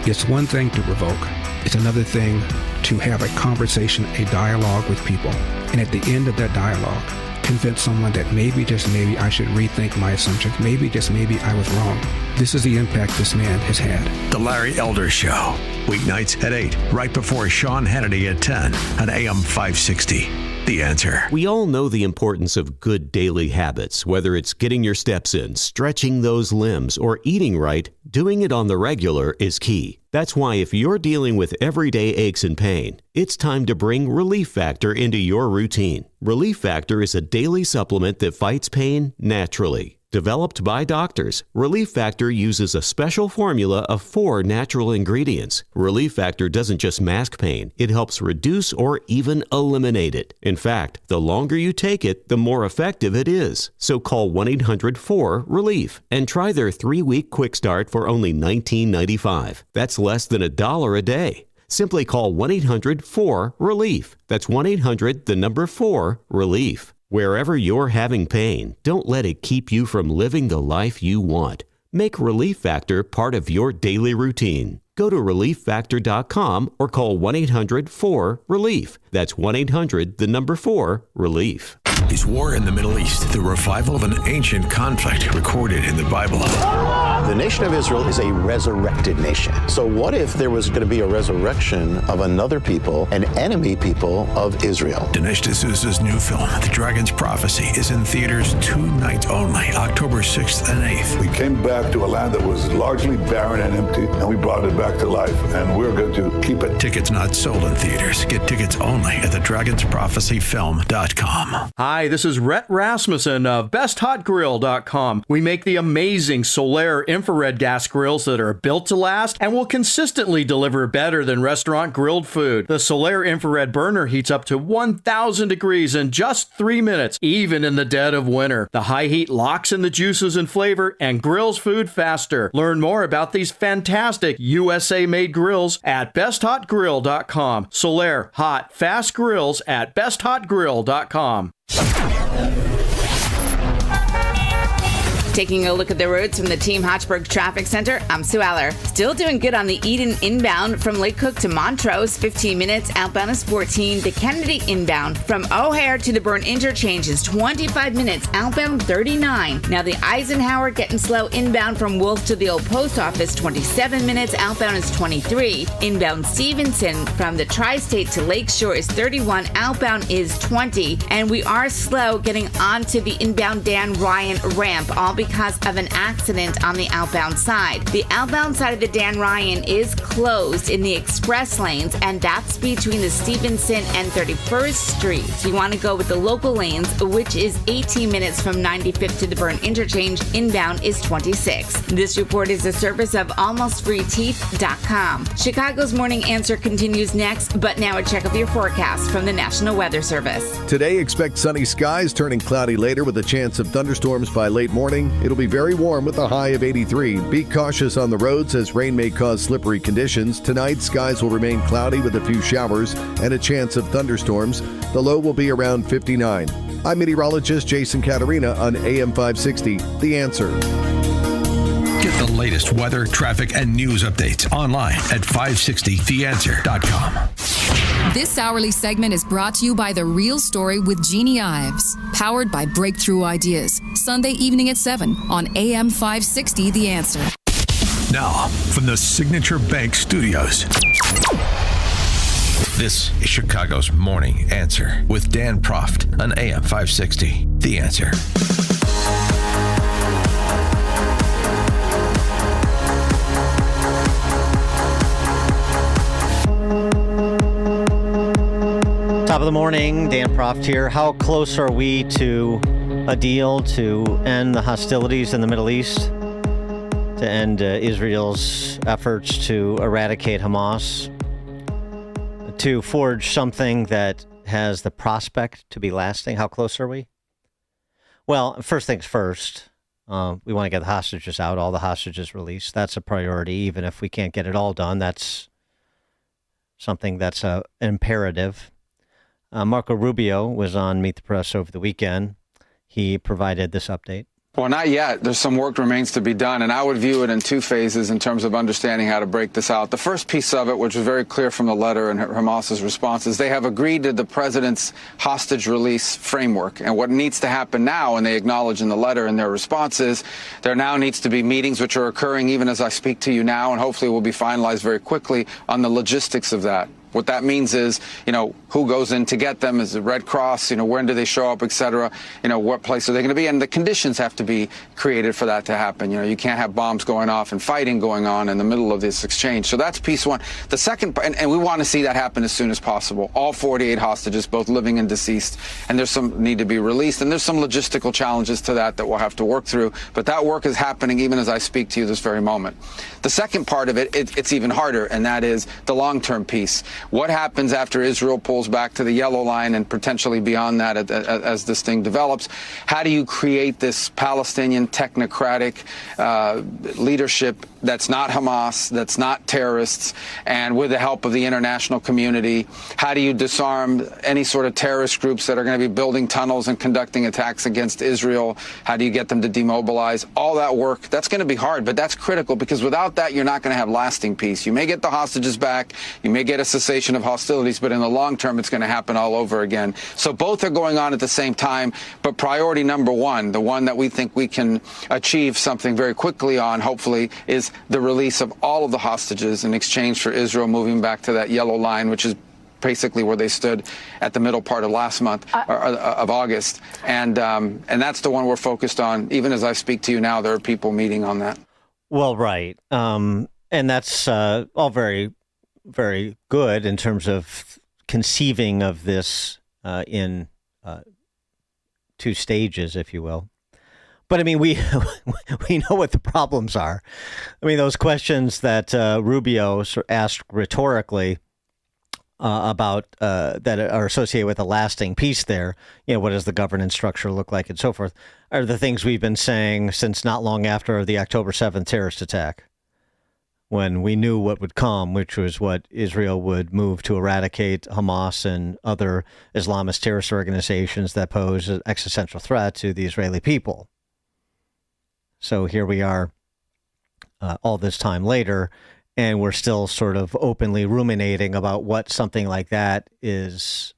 It's one thing to provoke. It's another thing to have a conversation, a dialogue with people. And at the end of that dialogue, convince someone that maybe, just maybe, I should rethink my assumptions. Maybe, just maybe, I was wrong. This is the impact this man has had. The Larry Elder Show. Weeknights at 8, right before Sean Hannity at 10 on AM 560. The Answer. We all know the importance of good daily habits, whether it's getting your steps in, stretching those limbs, or eating right. Doing it on the regular is key. That's why if you're dealing with everyday aches and pain, it's time to bring Relief Factor into your routine. Relief Factor is a daily supplement that fights pain naturally. Developed by doctors, Relief Factor uses a special formula of 4 natural ingredients. Relief Factor doesn't just mask pain, it helps reduce or even eliminate it. In fact, the longer you take it, the more effective it is. So call 1-800-4-RELIEF and try their 3-week quick start for only $19.95. That's less than $1 a day. Simply call 1-800-4-RELIEF. That's 1-800-4-RELIEF. Wherever you're having pain, don't let it keep you from living the life you want. Make Relief Factor part of your daily routine. Go to ReliefFactor.com or call 1-800-4-RELIEF. That's 1-800-4-RELIEF. Is war in the Middle East the revival of an ancient conflict recorded in the Bible? The nation of Israel is a resurrected nation. So what if there was going to be a resurrection of another people, an enemy people of Israel? Dinesh D'Souza's new film, The Dragon's Prophecy, is in theaters 2 nights only, October 6th and 8th. We came back to a land that was largely barren and empty, and we brought it back to life, and we're going to keep it. Tickets not sold in theaters. Get tickets only at thedragonsprophecyfilm.com. Hi, this is Rhett Rasmussen of BestHotGrill.com. We make the amazing Solaire infrared gas grills that are built to last and will consistently deliver better than restaurant grilled food. The Solaire infrared burner heats up to 1,000 degrees in just 3 minutes, even in the dead of winter. The high heat locks in the juices and flavor and grills food faster. Learn more about these fantastic USA-made grills at BestHotGrill.com. Solaire, hot, fast grills at BestHotGrill.com. Taking a look at the roads from the Team Hochberg Traffic Center, I'm Sue Aller. Still doing good on the Eden inbound from Lake Cook to Montrose, 15 minutes. Outbound is 14. The Kennedy inbound from O'Hare to the Byrne Interchange is 25 minutes. Outbound 39. Now the Eisenhower getting slow inbound from Wolf to the old post office, 27 minutes. Outbound is 23. Inbound Stevenson from the Tri-State to Lakeshore is 31. Outbound is 20. And we are slow getting onto the inbound Dan Ryan ramp, all because of an accident on the outbound side. The outbound side of the Dan Ryan is closed in the express lanes, and that's between the Stevenson and 31st Street. So you want to go with the local lanes, which is 18 minutes from 95th to the Byrne Interchange. Inbound is 26. This report is a service of AlmostFreeTeeth.com. Chicago's Morning Answer continues next, but now a check of your forecast from the National Weather Service. Today, expect sunny skies turning cloudy later with a chance of thunderstorms by late morning. It'll be very warm with a high of 83. Be cautious on the roads as rain may cause slippery conditions. Tonight, skies will remain cloudy with a few showers and a chance of thunderstorms. The low will be around 59. I'm meteorologist Jason Caterina on AM 560, The Answer. Get the latest weather, traffic, and news updates online at 560theanswer.com. This hourly segment is brought to you by The Real Story with Jeannie Ives, powered by Breakthrough Ideas, Sunday evening at 7 on AM 560 The Answer. Now, from the Signature Bank Studios, this is Chicago's Morning Answer with Dan Proft on AM 560 The Answer. Top of the morning, Dan Proft here. How close are we to a deal to end the hostilities in the Middle East, to end Israel's efforts to eradicate Hamas, to forge something that has the prospect to be lasting? How close are we? Well, first things first, we want to get the hostages out, all the hostages released. That's a priority, even if we can't get it all done. That's something that's imperative. Marco Rubio was on Meet the Press over the weekend. He provided this update. Well, not yet. There's some work remains to be done, and I would view it in two phases in terms of understanding how to break this out. The first piece of it, which was very clear from the letter and Hamas's response, is they have agreed to the president's hostage release framework. And what needs to happen now, and they acknowledge in the letter and their response, is there now needs to be meetings which are occurring even as I speak to you now, and hopefully will be finalized very quickly on the logistics of that. What that means is, who goes in to get them? Is it Red Cross? When do they show up, et cetera? What place are they going to be? And the conditions have to be created for that to happen. You can't have bombs going off and fighting going on in the middle of this exchange. So that's piece one. The second, and we want to see that happen as soon as possible. All 48 hostages, both living and deceased. And there's some need to be released. And there's some logistical challenges to that we'll have to work through. But that work is happening even as I speak to you this very moment. The second part of it's even harder, and that is the long-term piece. What happens after Israel pulls back to the yellow line and potentially beyond that as this thing develops? How do you create this Palestinian technocratic leadership that's not Hamas, that's not terrorists, and with the help of the international community? How do you disarm any sort of terrorist groups that are going to be building tunnels and conducting attacks against Israel? How do you get them to demobilize? All that work, that's going to be hard, but that's critical, because without that, you're not going to have lasting peace. You may get the hostages back, you may get a cessation of hostilities, but in the long term, it's going to happen all over again. So both are going on at the same time, but priority number one, the one that we think we can achieve something very quickly on, hopefully, is the release of all of the hostages in exchange for Israel moving back to that yellow line, which is basically where they stood at the middle part of last month, of August. And that's the one we're focused on. Even as I speak to you now, there are people meeting on that. Well, right. And that's all very, very good in terms of conceiving of this in two stages, if you will. But I mean, we know what the problems are. I mean, those questions that Rubio asked rhetorically about that are associated with a lasting peace there, what does the governance structure look like and so forth, are the things we've been saying since not long after the October 7th terrorist attack, when we knew what would come, which was what Israel would move to eradicate Hamas and other Islamist terrorist organizations that pose an existential threat to the Israeli people. So here we are all this time later, and we're still sort of openly ruminating about what something like that is,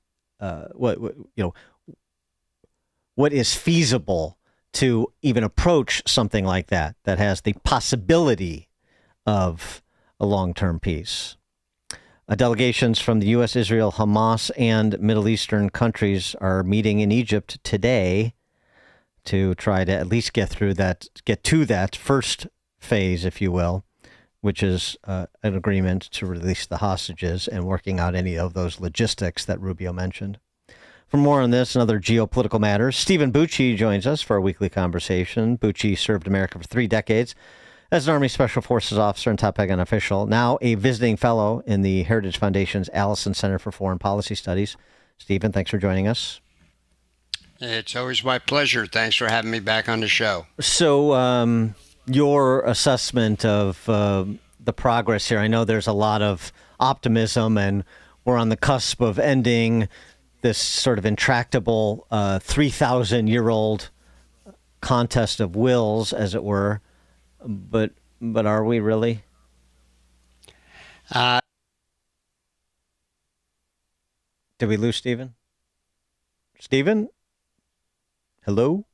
what is feasible to even approach something like that has the possibility of a long-term peace. Delegations from the U.S., Israel, Hamas, and Middle Eastern countries are meeting in Egypt today to try to at least get to that first phase, if you will, which is an agreement to release the hostages and working out any of those logistics that Rubio mentioned. For more on this and other geopolitical matters, Stephen Bucci joins us for a weekly conversation. Bucci served America for 3 decades as an Army Special Forces officer and top Pentagon official, now a visiting fellow in the Heritage Foundation's Allison Center for Foreign Policy Studies. Stephen, thanks for joining us. It's always my pleasure. Thanks for having me back on the show. So your assessment of the progress here, I know there's a lot of optimism and we're on the cusp of ending this sort of intractable 3,000-year-old contest of wills, as it were. But are we really? Did we lose Stephen? Stephen? Hello?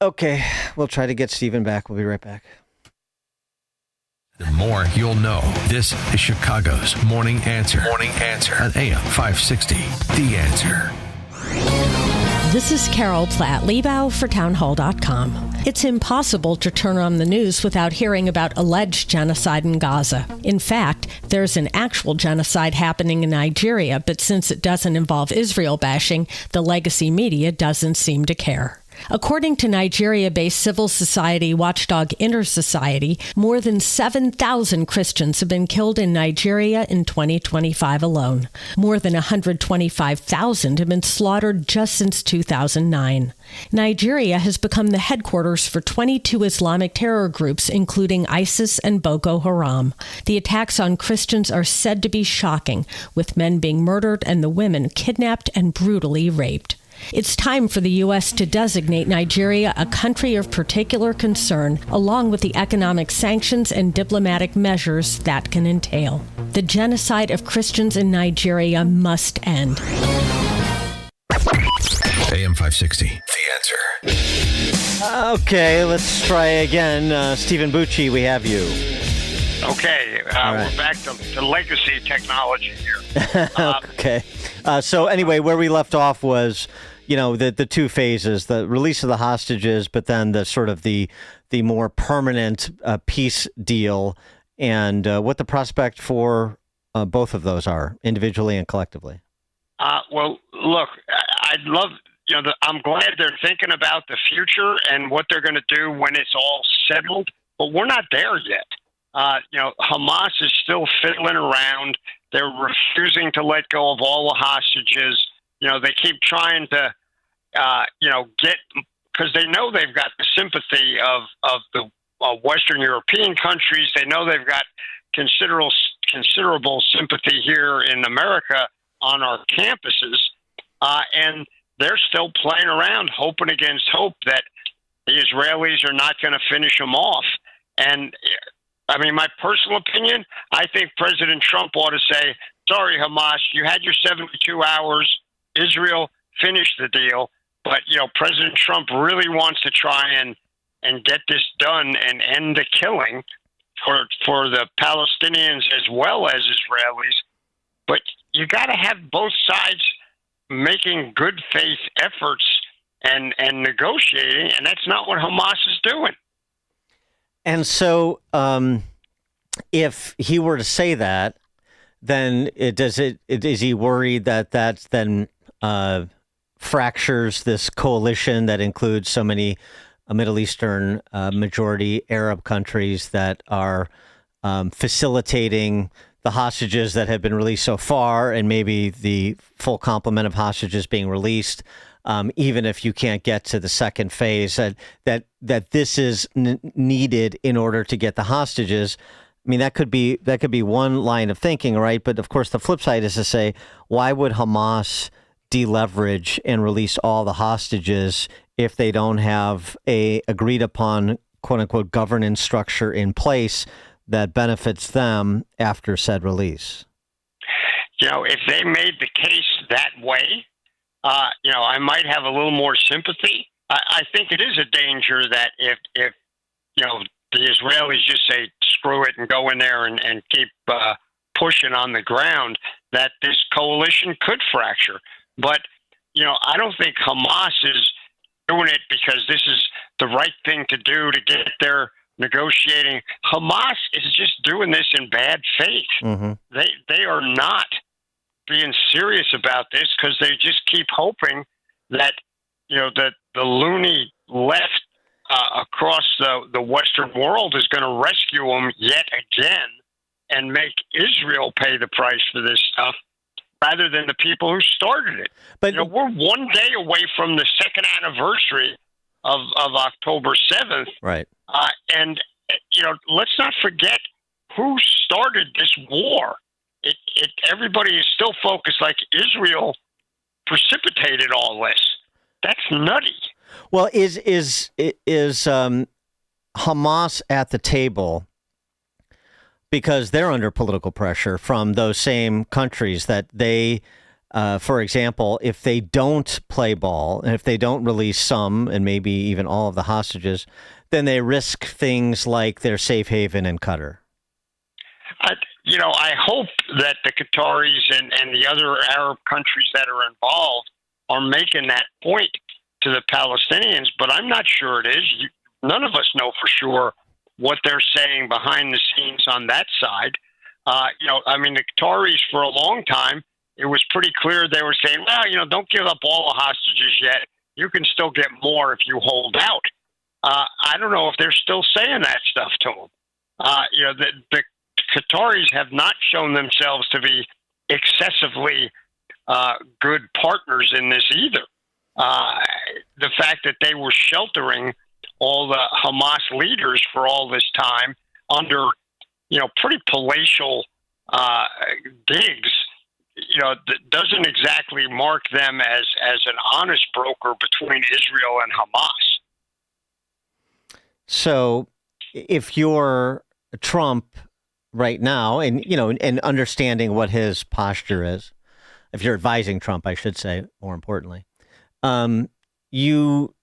Okay, we'll try to get Stephen back. We'll be right back. The more you'll know. This is Chicago's Morning Answer. Morning Answer on AM 560. The Answer. This is Carol Platt-Liebau for townhall.com. It's impossible to turn on the news without hearing about alleged genocide in Gaza. In fact, there's an actual genocide happening in Nigeria, but since it doesn't involve Israel bashing, the legacy media doesn't seem to care. According to Nigeria-based civil society watchdog InterSociety, more than 7,000 Christians have been killed in Nigeria in 2025 alone. More than 125,000 have been slaughtered just since 2009. Nigeria has become the headquarters for 22 Islamic terror groups, including ISIS and Boko Haram. The attacks on Christians are said to be shocking, with men being murdered and the women kidnapped and brutally raped. It's time for the U.S. to designate Nigeria a country of particular concern, along with the economic sanctions and diplomatic measures that can entail. The genocide of Christians in Nigeria must end. AM 560, The Answer. Okay, let's try again. Stephen Bucci, we have you. Okay, right. We're back to legacy technology here. Okay. So anyway, where we left off was, the two phases, the release of the hostages, but then the sort of the more permanent peace deal, and what the prospect for both of those are, individually and collectively. Well, look, I'd love, I'm glad they're thinking about the future and what they're going to do when it's all settled, but we're not there yet. Hamas is still fiddling around. They're refusing to let go of all the hostages. They keep trying to, get, because they know they've got the sympathy of the Western European countries. They know they've got considerable sympathy here in America on our campuses. And they're still playing around, hoping against hope that the Israelis are not going to finish them off. And I mean, my personal opinion, I think President Trump ought to say, sorry, Hamas, you had your 72 hours. Israel finished the deal. But, President Trump really wants to try and get this done and end the killing for the Palestinians as well as Israelis. But you got to have both sides making good faith efforts and negotiating, and that's not what Hamas is doing. And so, if he were to say that, then is he worried that then fractures this coalition that includes so many Middle Eastern majority Arab countries that are facilitating the hostages that have been released so far, and maybe the full complement of hostages being released, even if you can't get to the second phase, that this is needed in order to get the hostages. I mean, that could be one line of thinking, right? But of course, the flip side is to say, why would Hamas deleverage and release all the hostages if they don't have a agreed upon quote unquote governance structure in place that benefits them after said release? If they made the case that way, I might have a little more sympathy. I think it is a danger that if the Israelis just say, screw it and go in there and keep pushing on the ground, that this coalition could fracture. But, I don't think Hamas is doing it because this is the right thing to do to get their negotiating. Hamas is just doing this in bad faith. Mm-hmm. They are not being serious about this because they just keep hoping that, that the loony left across the Western world is going to rescue them yet again and make Israel pay the price for this stuff rather than the people who started it. But we're one day away from the second anniversary of October 7th. Right. And, let's not forget who started this war. Everybody is still focused like Israel precipitated all this. That's nutty. Well, is Hamas at the table because they're under political pressure from those same countries that they, for example, if they don't play ball and if they don't release some and maybe even all of the hostages, then they risk things like their safe haven in Qatar? I hope that the Qataris and the other Arab countries that are involved are making that point to the Palestinians, but I'm not sure it is. None of us know for sure what they're saying behind the scenes on that side. The Qataris for a long time, it was pretty clear they were saying, well, don't give up all the hostages yet. you can still get more if you hold out. I don't know if they're still saying that stuff to them. The Qataris have not shown themselves to be excessively good partners in this either. The fact that they were sheltering all the Hamas leaders for all this time under, pretty palatial digs, doesn't exactly mark them as an honest broker between Israel and Hamas. So if you're Trump right now and understanding what his posture is, if you're advising Trump, I should say, more importantly, you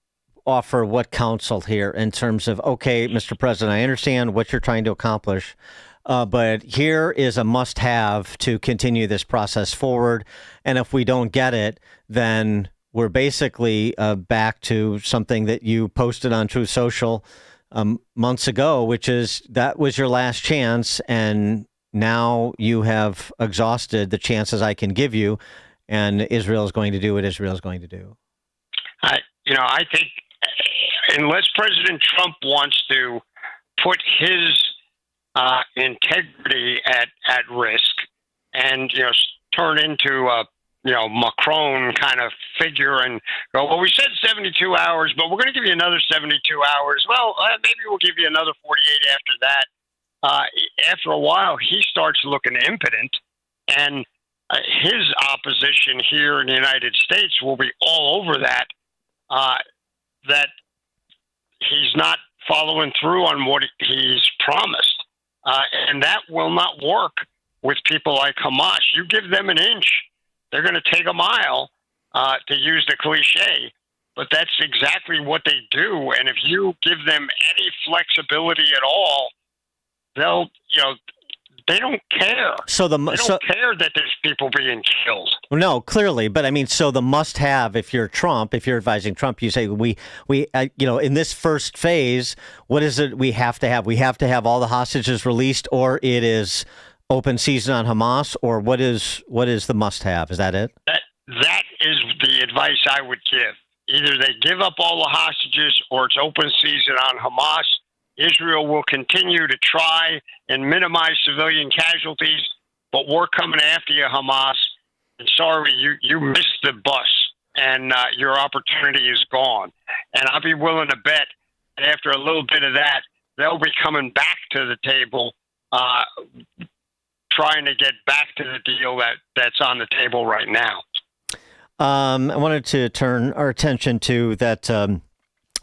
offer what counsel here in terms of, okay, Mr. President, I understand what you're trying to accomplish, but here is a must-have to continue this process forward. And if we don't get it, then we're basically back to something that you posted on Truth Social months ago, which is that was your last chance, and now you have exhausted the chances I can give you, and Israel is going to do what Israel is going to do. I think unless President Trump wants to put his integrity at risk and turn into a Macron kind of figure and go, well, we said 72 hours, but we're going to give you another 72 hours. Well, maybe we'll give you another 48 after that. After a while, he starts looking impotent, and his opposition here in the United States will be all over that, that he's not following through on what he's promised. And that will not work with people like Hamas. You give them an inch, they're going to take a mile, to use the cliche, but that's exactly what they do. And if you give them any flexibility at all, they'll, they don't care. So they don't care that there's people being killed. No, clearly, but I mean, so the must-have, if you're Trump, if you're advising Trump, you say we in this first phase, what is it we have to have? We have to have all the hostages released, or it is open season on Hamas, or what is the must-have? Is that it? That is the advice I would give. Either they give up all the hostages, or it's open season on Hamas. Israel will continue to try and minimize civilian casualties, but we're coming after you, Hamas. And sorry, you missed the bus, and your opportunity is gone. And I'll be willing to bet that after a little bit of that, they'll be coming back to the table, trying to get back to the deal that's on the table right now. I wanted to turn our attention to that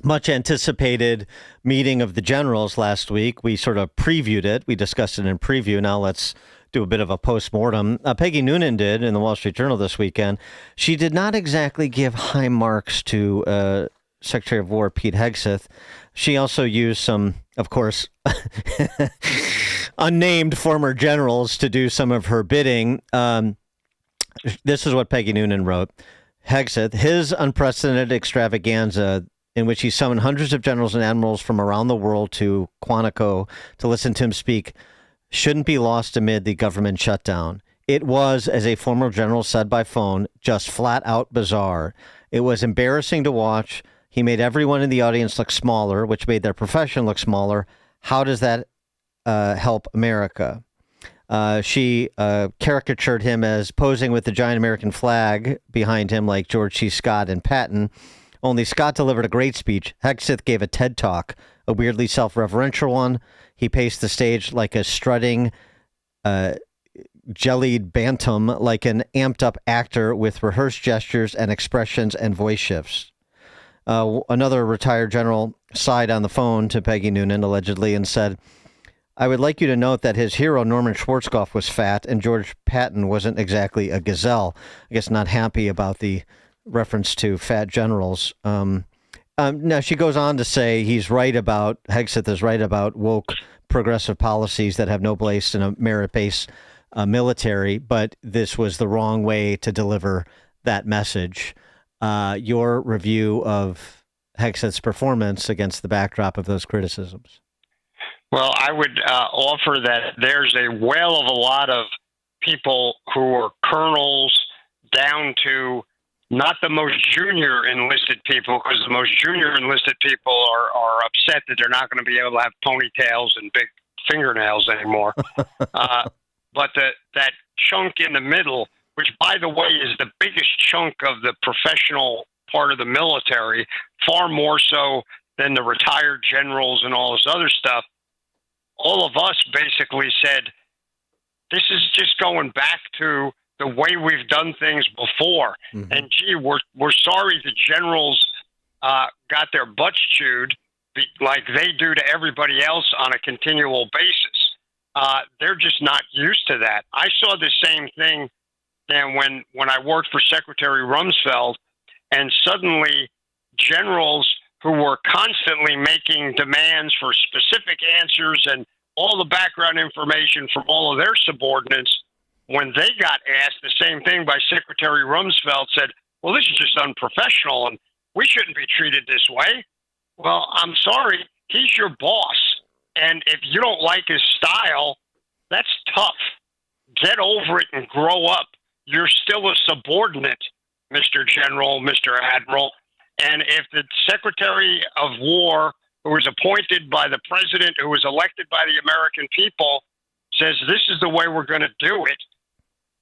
much anticipated meeting of the generals last week. We sort of previewed it. We discussed it in preview. Now let's do a bit of a postmortem. Peggy Noonan did in the Wall Street Journal this weekend. She did not exactly give high marks to Secretary of War Pete Hegseth. She also used some, of course, unnamed former generals to do some of her bidding. This is what Peggy Noonan wrote. Hegseth, his unprecedented extravaganza in which he summoned hundreds of generals and admirals from around the world to Quantico to listen to him speak, shouldn't be lost amid the government shutdown. It was, as a former general said by phone, just flat out bizarre. It was embarrassing to watch. He made everyone in the audience look smaller, which made their profession look smaller. How does that help America? She caricatured him as posing with the giant American flag behind him like George C. Scott and Patton. Only Scott delivered a great speech. Hegseth gave a TED Talk, a weirdly self-referential one. He paced the stage like a strutting, jellied bantam, like an amped-up actor with rehearsed gestures and expressions and voice shifts. Another retired general sighed on the phone to Peggy Noonan, allegedly, and said, I would like you to note that his hero, Norman Schwarzkopf, was fat, and George Patton wasn't exactly a gazelle. I guess not happy about the reference to fat generals. Now, she goes on to say Hegseth is right about woke progressive policies that have no place in a merit-based military, but this was the wrong way to deliver that message. Your review of Hegseth's performance against the backdrop of those criticisms? Well, I would offer that there's a well of a lot of people who are colonels down to not the most junior enlisted people, because the most junior enlisted people are upset that they're not going to be able to have ponytails and big fingernails anymore. But that chunk in the middle, which, by the way, is the biggest chunk of the professional part of the military, far more so than the retired generals and all this other stuff, all of us basically said, this is just going back to the way we've done things before. Mm-hmm. And, gee, we're sorry the generals got their butts chewed like they do to everybody else on a continual basis. They're just not used to that. I saw the same thing then when I worked for Secretary Rumsfeld, and suddenly generals who were constantly making demands for specific answers and all the background information from all of their subordinates, when they got asked the same thing by Secretary Rumsfeld, said, well, this is just unprofessional and we shouldn't be treated this way. Well, I'm sorry, he's your boss. And if you don't like his style, that's tough. Get over it and grow up. You're still a subordinate, Mr. General, Mr. Admiral. And if the Secretary of War, who was appointed by the president, who was elected by the American people, says this is the way we're going to do it,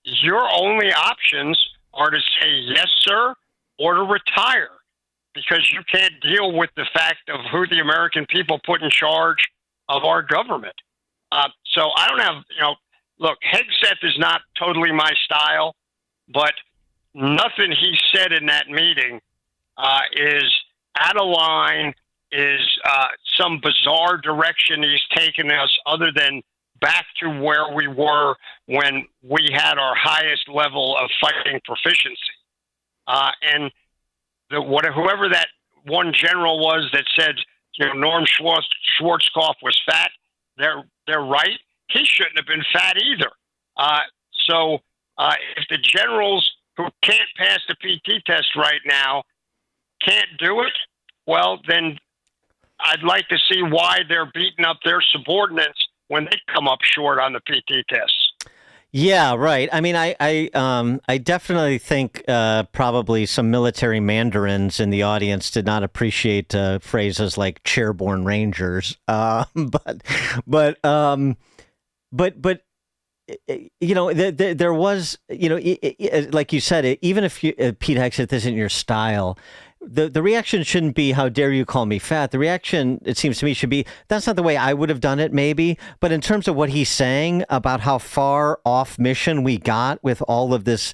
your only options are to say yes, sir, or to retire, because you can't deal with the fact of who the American people put in charge of our government. So I don't have, look, Hegseth is not totally my style, but nothing he said in that meeting is out of line, is some bizarre direction he's taken us, other than back to where we were when we had our highest level of fighting proficiency. And whoever that one general was that said, Norm Schwarzkopf was fat, they're right. He shouldn't have been fat either. So if the generals who can't pass the PT test right now can't do it, well, then I'd like to see why they're beating up their subordinates when they come up short on the PT tests. Yeah, right. I mean, I definitely think probably some military mandarins in the audience did not appreciate phrases like chairborne rangers. But there was, like you said, even if Pete Hegseth isn't your style, the reaction shouldn't be, how dare you call me fat? The reaction, it seems to me, should be, that's not the way I would have done it, maybe. But in terms of what he's saying about how far off mission we got with all of this,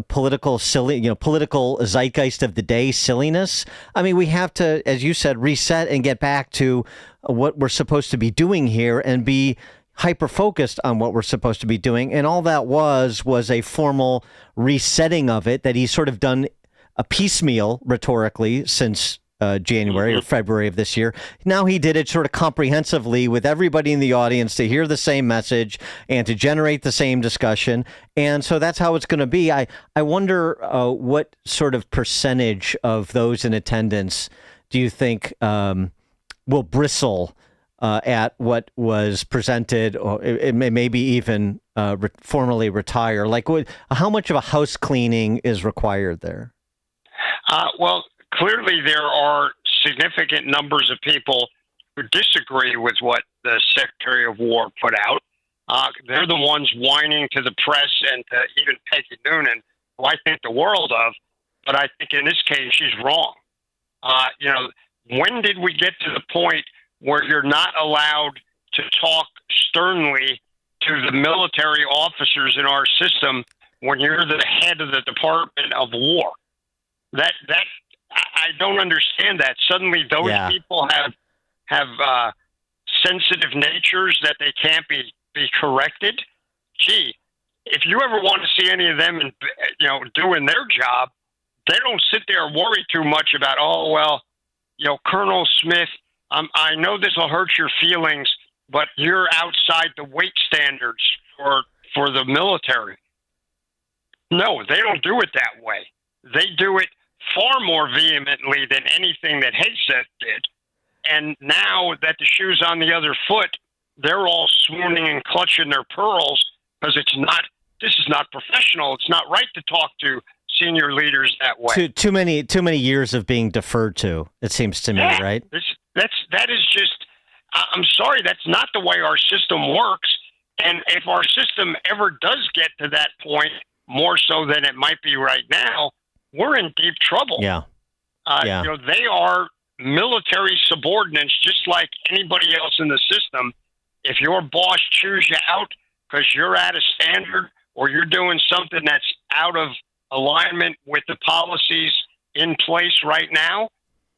political zeitgeist of the day silliness. I mean, we have to, as you said, reset and get back to what we're supposed to be doing here and be hyper-focused on what we're supposed to be doing. And all that was a formal resetting of it that he's sort of done a piecemeal rhetorically since January or February of this year. Now he did it sort of comprehensively with everybody in the audience to hear the same message and to generate the same discussion. And so that's how it's going to be. I wonder what sort of percentage of those in attendance do you think will bristle at what was presented, or it maybe even formally retire? Like, how much of a house cleaning is required there? Well, clearly there are significant numbers of people who disagree with what the Secretary of War put out. They're the ones whining to the press and to even Peggy Noonan, who I think the world of, but I think in this case she's wrong. When did we get to the point where you're not allowed to talk sternly to the military officers in our system when you're the head of the Department of War? That I don't understand that. Suddenly those people have sensitive natures that they can't be corrected. Gee, if you ever want to see any of them doing their job, they don't sit there and worry too much about, Colonel Smith, I know this will hurt your feelings, but you're outside the weight standards for the military. No, they don't do it that way. They do it far more vehemently than anything that Hegseth did. And now that the shoe's on the other foot, they're all swooning and clutching their pearls because this is not professional. It's not right to talk to senior leaders that way. Too many years of being deferred to, it seems to me, right? That is just, I'm sorry, that's not the way our system works. And if our system ever does get to that point, more so than it might be right now, we're in deep trouble. Yeah. You know, they are military subordinates, just like anybody else in the system. If your boss chews you out because you're at a standard or you're doing something that's out of alignment with the policies in place right now,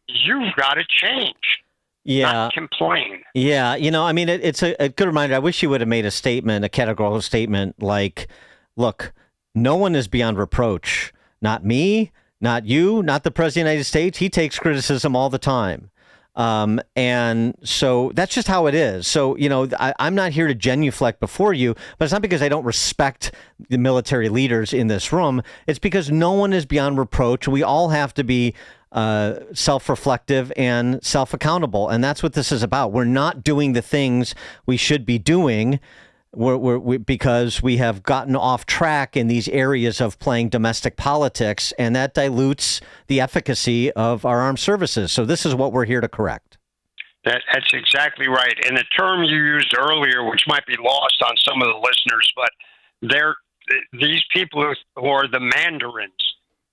you've got to change. Yeah. Not complain. Yeah. You know, I mean, it's a good reminder. I wish you would have made a statement, a categorical statement like, look, no one is beyond reproach. Not me, not you, not the President of the United States. He takes criticism all the time. And so that's just how it is. So, you know, I'm not here to genuflect before you, but it's not because I don't respect the military leaders in this room. It's because no one is beyond reproach. We all have to be self-reflective and self-accountable. And that's what this is about. We're not doing the things we should be doing because we have gotten off track in these areas of playing domestic politics, and that dilutes the efficacy of our armed services. So this is what we're here to correct. That's exactly right. And the term you used earlier, which might be lost on some of the listeners, but these people who are the mandarins,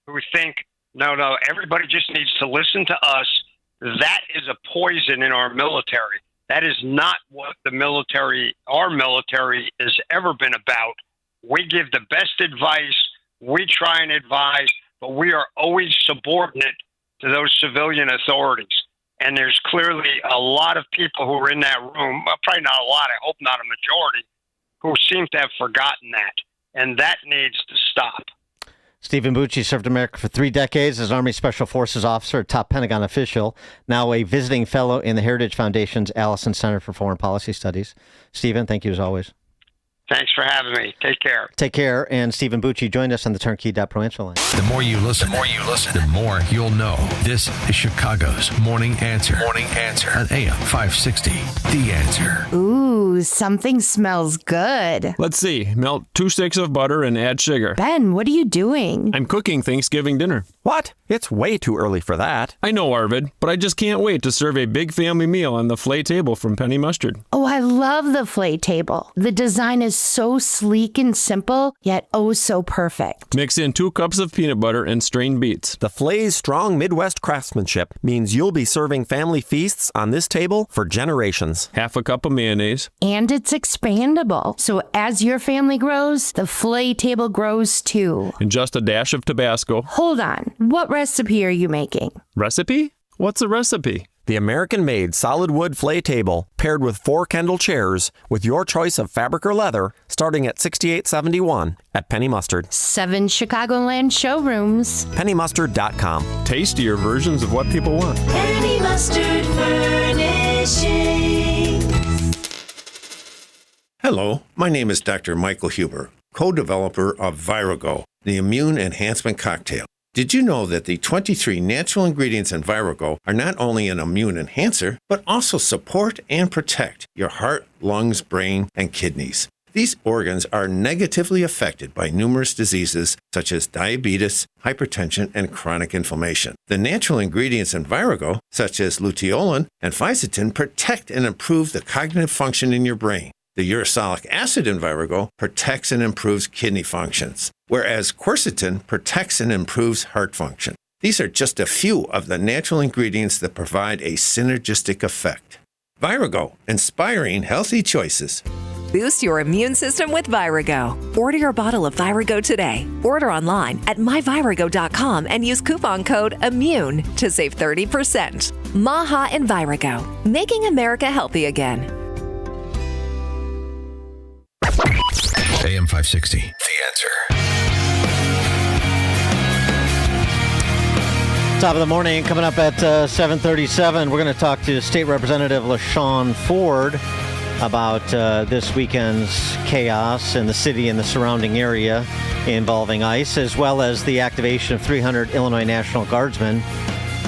who think, no, everybody just needs to listen to us. That is a poison in our military. That is not what our military has ever been about. We give the best advice. We try and advise, but we are always subordinate to those civilian authorities. And there's clearly a lot of people who are in that room, probably not a lot, I hope not a majority, who seem to have forgotten that. And that needs to stop. Stephen Bucci served America for 3 decades as Army Special Forces officer, a top Pentagon official, now a visiting fellow in the Heritage Foundation's Allison Center for Foreign Policy Studies. Stephen, thank you as always. Thanks for having me. Take care. Take care. And Stephen Bucci joined us on the Turnkey.pro answer line. The more you listen, the more you'll know. This is Chicago's Morning Answer. Morning Answer on AM 560. The Answer. Ooh, something smells good. Let's see. Melt 2 sticks of butter and add sugar. Ben, what are you doing? I'm cooking Thanksgiving dinner. What? It's way too early for that. I know, Arvid, but I just can't wait to serve a big family meal on the Flay table from Penny Mustard. Oh, I love the Flay table. The design is so sleek and simple, yet oh so perfect. Mix in 2 cups of peanut butter and strained beets. The Flay's strong Midwest craftsmanship means you'll be serving family feasts on this table for generations. Half a cup of mayonnaise. And it's expandable, so as your family grows, the Flay table grows too. And just a dash of Tabasco. Hold on. What recipe are you making? Recipe? What's a recipe? The American-made solid wood Flay table paired with 4 Kendall chairs with your choice of fabric or leather starting at $68.71 at Penny Mustard. 7 Chicagoland showrooms. PennyMustard.com. Tastier versions of what people want. Penny Mustard Furnishings. Hello, my name is Dr. Michael Huber, co-developer of Virago, the immune enhancement cocktail. Did you know that the 23 natural ingredients in Virago are not only an immune enhancer, but also support and protect your heart, lungs, brain, and kidneys? These organs are negatively affected by numerous diseases such as diabetes, hypertension, and chronic inflammation. The natural ingredients in Virago, such as luteolin and fisetin, protect and improve the cognitive function in your brain. The uracilic acid in Virago protects and improves kidney functions, whereas quercetin protects and improves heart function. These are just a few of the natural ingredients that provide a synergistic effect. Virago, inspiring healthy choices. Boost your immune system with Virago. Order your bottle of Virago today. Order online at myvirago.com and use coupon code IMMUNE to save 30%. Maha and Virago, making America healthy again. AM 560, The Answer. Top of the morning, coming up at 7:37, we're going to talk to State Representative LaShawn Ford about this weekend's chaos in the city and the surrounding area involving ICE, as well as the activation of 300 Illinois National Guardsmen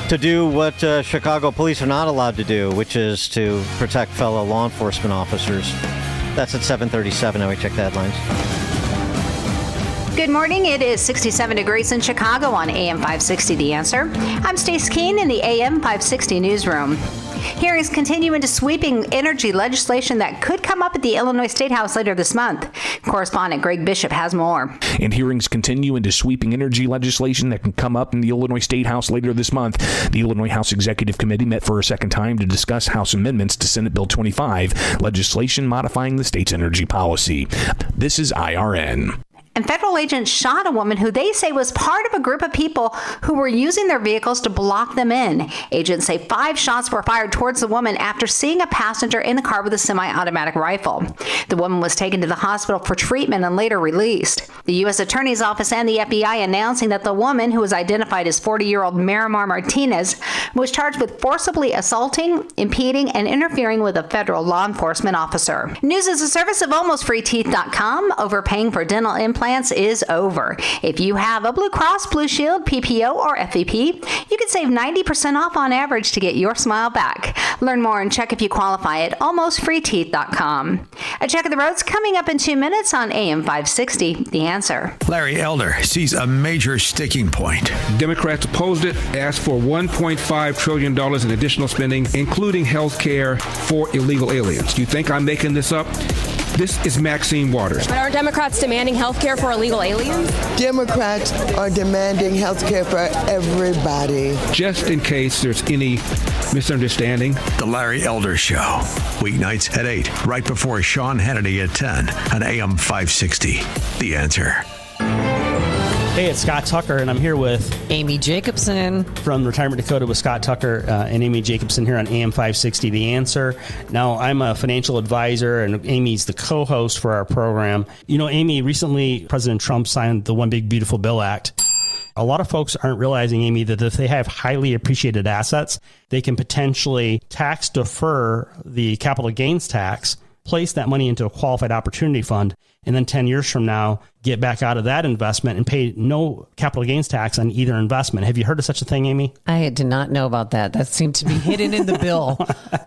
to do what Chicago police are not allowed to do, which is to protect fellow law enforcement officers. That's at 7:37. Now we check the headlines. Good morning. It is 67 degrees in Chicago on AM 560 The Answer. I'm Stace Keene in the AM 560 newsroom. Hearings continue into sweeping energy legislation that could come up at the Illinois State House later this month. Correspondent Greg Bishop has more. And hearings continue into sweeping energy legislation that can come up in the Illinois State House later this month. The Illinois House Executive Committee met for a second time to discuss House amendments to Senate Bill 25, legislation modifying the state's energy policy. This is IRN. And federal agents shot a woman who they say was part of a group of people who were using their vehicles to block them in. Agents say 5 shots were fired towards the woman after seeing a passenger in the car with a semi-automatic rifle. The woman was taken to the hospital for treatment and later released. The U.S. Attorney's Office and the FBI announcing that the woman, who was identified as 40-year-old Miramar Martinez, was charged with forcibly assaulting, impeding, and interfering with a federal law enforcement officer. News is a service of AlmostFreeTeeth.com. Overpaying for dental implants is over. If you have a Blue Cross Blue Shield, PPO, or FEP, you can save 90% off on average to get your smile back. Learn more and check if you qualify at AlmostFreeTeeth.com. A check of the roads coming up in 2 minutes on AM 560. The Answer. Larry Elder sees a major sticking point. Democrats opposed it, asked for $1.5 trillion in additional spending, including health care for illegal aliens. Do you think I'm making this up? This is Maxine Waters. But aren't Democrats demanding health care for illegal aliens? Democrats are demanding health care for everybody. Just in case there's any misunderstanding. The Larry Elder Show. Weeknights at 8, right before Sean Hannity at 10 on AM 560. The Answer. Hey, it's Scott Tucker, and I'm here with Amy Jacobson from Retirement Dakota with Scott Tucker and Amy Jacobson here on AM 560 The Answer. Now, I'm a financial advisor, and Amy's the co-host for our program. You know, Amy, recently President Trump signed the One Big Beautiful Bill Act. A lot of folks aren't realizing, Amy, that if they have highly appreciated assets, they can potentially tax defer the capital gains tax, place that money into a qualified opportunity fund, and then 10 years from now, get back out of that investment and pay no capital gains tax on either investment. Have you heard of such a thing, Amy? I did not know about that. That seemed to be hidden in the bill.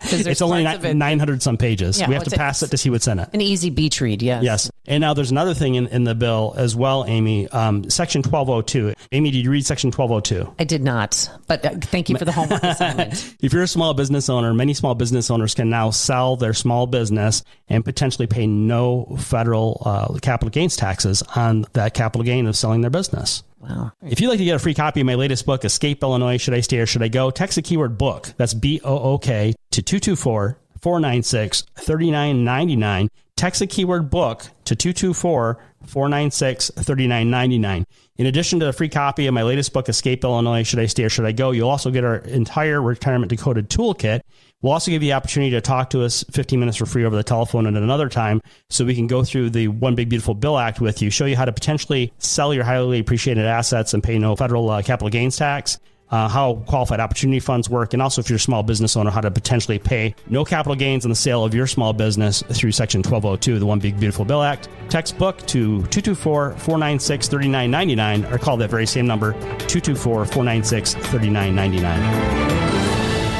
It's only 900 some pages. Yeah, we have to pass it to see what's in it. An easy beach read, yes. Yes. And now there's another thing in the bill as well, Amy. Section 1202. Amy, did you read Section 1202? I did not, but thank you for the homework assignment. If you're a small business owner, many small business owners can now sell their small business and potentially pay no federal capital gains taxes on that capital gain of selling their business. Wow. If you'd like to get a free copy of my latest book, Escape Illinois, Should I Stay or Should I Go? Text the keyword book. That's BOOK to 224-496-3999. Text the keyword book to 224-496-3999. In addition to the free copy of my latest book, Escape Illinois, Should I Stay or Should I Go? You'll also get our entire Retirement Decoded toolkit. We'll also give you the opportunity to talk to us 15 minutes for free over the telephone at another time so we can go through the One Big Beautiful Bill Act with you, show you how to potentially sell your highly appreciated assets and pay no federal capital gains tax, how qualified opportunity funds work, and also if you're a small business owner, how to potentially pay no capital gains on the sale of your small business through Section 1202, the One Big Beautiful Bill Act. Text book to 224-496-3999 or call that very same number, 224-496-3999.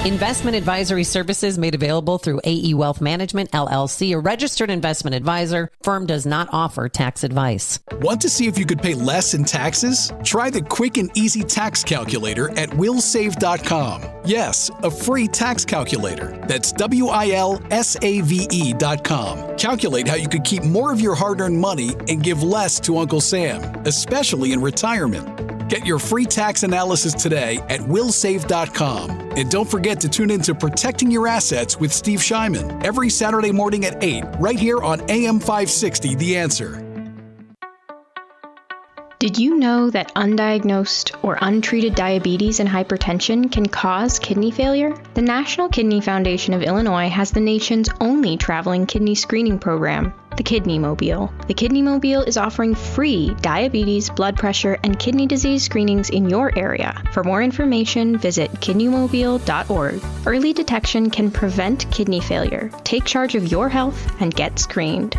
Investment advisory services made available through AE Wealth Management, LLC, a registered investment advisor. Firm does not offer tax advice. Want to see if you could pay less in taxes? Try the quick and easy tax calculator at willsave.com. Yes, a free tax calculator. That's WILSAVE.com. Calculate how you could keep more of your hard-earned money and give less to Uncle Sam, especially in retirement. Get your free tax analysis today at willsave.com. And don't forget to tune in to Protecting Your Assets with Steve Shyman every Saturday morning at 8, right here on AM 560, The Answer. Did you know that undiagnosed or untreated diabetes and hypertension can cause kidney failure? The National Kidney Foundation of Illinois has the nation's only traveling kidney screening program, the Kidney Mobile. The Kidney Mobile is offering free diabetes, blood pressure, and kidney disease screenings in your area. For more information, visit kidneymobile.org. Early detection can prevent kidney failure. Take charge of your health and get screened.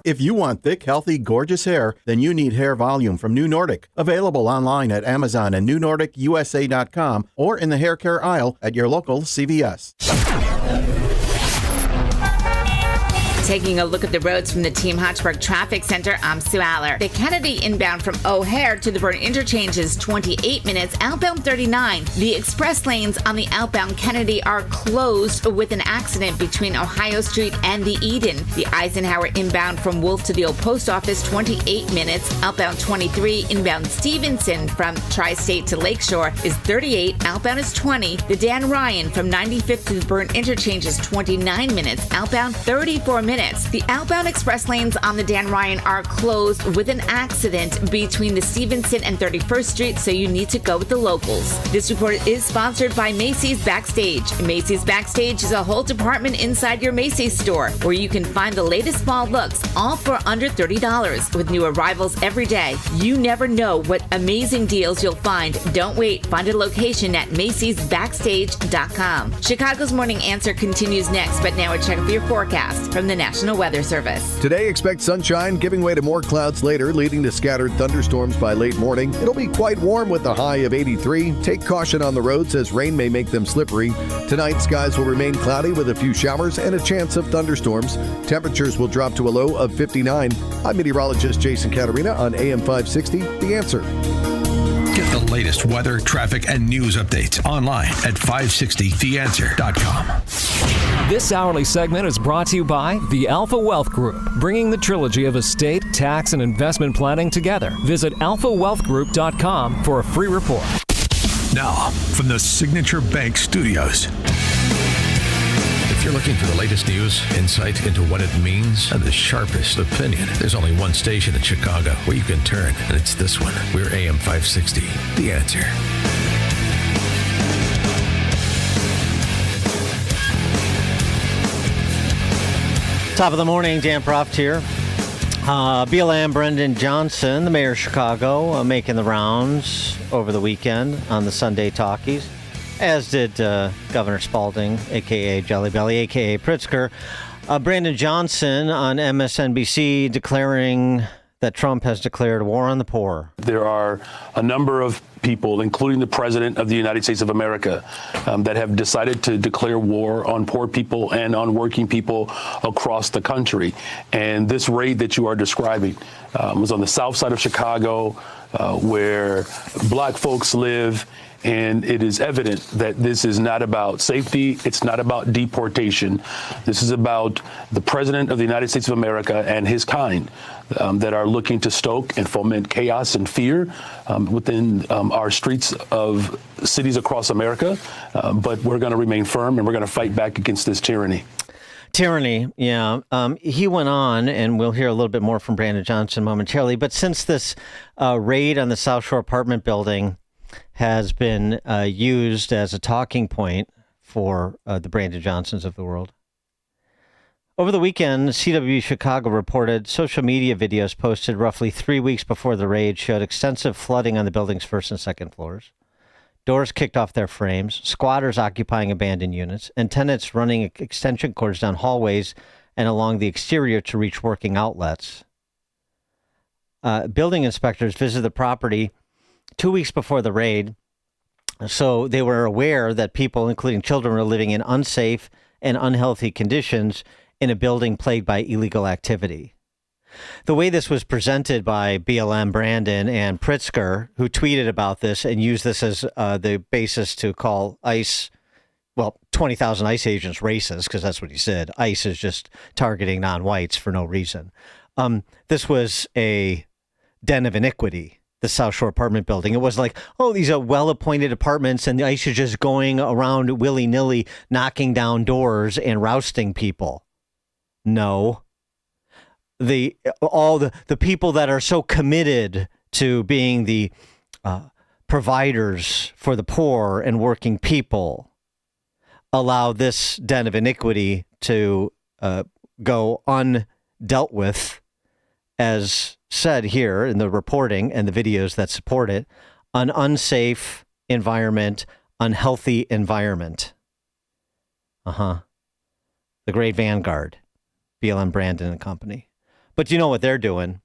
If you want thick, healthy, gorgeous hair, then you need Hair Volume from New Nordic. Available online at Amazon and NewNordicUSA.com or in the hair care aisle at your local CVS. Taking a look at the roads from the Team Hochberg Traffic Center, I'm Sue Aller. The Kennedy inbound from O'Hare to the Burn interchange is 28 minutes, outbound 39. The express lanes on the outbound Kennedy are closed with an accident between Ohio Street and the Eden. The Eisenhower inbound from Wolf to the old post office, 28 minutes, outbound 23. Inbound Stevenson from Tri-State to Lakeshore is 38, outbound is 20. The Dan Ryan from 95th to the Burn interchange is 29 minutes, outbound 34 minutes. The outbound express lanes on the Dan Ryan are closed with an accident between the Stevenson and 31st Street, so you need to go with the locals. This report is sponsored by Macy's Backstage. Macy's Backstage is a whole department inside your Macy's store where you can find the latest fall looks, all for under $30 with new arrivals every day. You never know what amazing deals you'll find. Don't wait. Find a location at Macy'sBackstage.com. Chicago's Morning Answer continues next, but now a check of your forecast from the National Weather Service. Today, expect sunshine, giving way to more clouds later, leading to scattered thunderstorms by late morning. It'll be quite warm with a high of 83. Take caution on the roads as rain may make them slippery. Tonight, skies will remain cloudy with a few showers and a chance of thunderstorms. Temperatures will drop to a low of 59. I'm meteorologist Jason Caterina on AM 560, The Answer. Get the latest weather, traffic, and news updates online at 560theanswer.com. This hourly segment is brought to you by the Alpha Wealth Group, bringing the trilogy of estate, tax, and investment planning together. Visit alphawealthgroup.com for a free report. Now, from the Signature Bank Studios. If you're looking for the latest news, insight into what it means, and the sharpest opinion, there's only one station in Chicago where you can turn, and it's this one. We're AM 560, The Answer. Top of the morning, Dan Proft here. BLM Brendan Johnson, the mayor of Chicago, making the rounds over the weekend on the Sunday talkies, as did Governor Spalding, a.k.a. Jelly Belly, a.k.a. Pritzker. Brandon Johnson on MSNBC declaring that Trump has declared war on the poor. There are a number of people, including the President of the United States of America, that have decided to declare war on poor people and on working people across the country. And this raid that you are describing was on the south side of Chicago, where black folks live. And it is evident that this is not about safety. It's not about deportation. This is about the President of the United States of America and his kind that are looking to stoke and foment chaos and fear within our streets of cities across America. But we're going to remain firm and we're going to fight back against this tyranny. Tyranny, yeah. He went on, and we'll hear a little bit more from Brandon Johnson momentarily. But since this raid on the South Shore apartment building has been used as a talking point for the Brandon Johnsons of the world. Over the weekend, CW Chicago reported social media videos posted roughly 3 weeks before the raid showed extensive flooding on the building's first and second floors, doors kicked off their frames, squatters occupying abandoned units, and tenants running extension cords down hallways and along the exterior to reach working outlets. Building inspectors visited the property 2 weeks before the raid, so they were aware that people, including children, were living in unsafe and unhealthy conditions in a building plagued by illegal activity. The way this was presented by BLM Brandon and Pritzker, who tweeted about this and used this as the basis to call ICE, 20,000 ICE agents racist, because that's what he said. ICE is just targeting non-whites for no reason. This was a den of iniquity. The South Shore apartment building. It was like, oh, these are well-appointed apartments and the ICE is just going around willy-nilly knocking down doors and rousting people. No. All the people that are so committed to being the providers for the poor and working people allow this den of iniquity to go undealt with, as said here in the reporting and the videos that support it, an unsafe environment, unhealthy environment. The great vanguard, BLM Brandon and company. But you know what they're doing.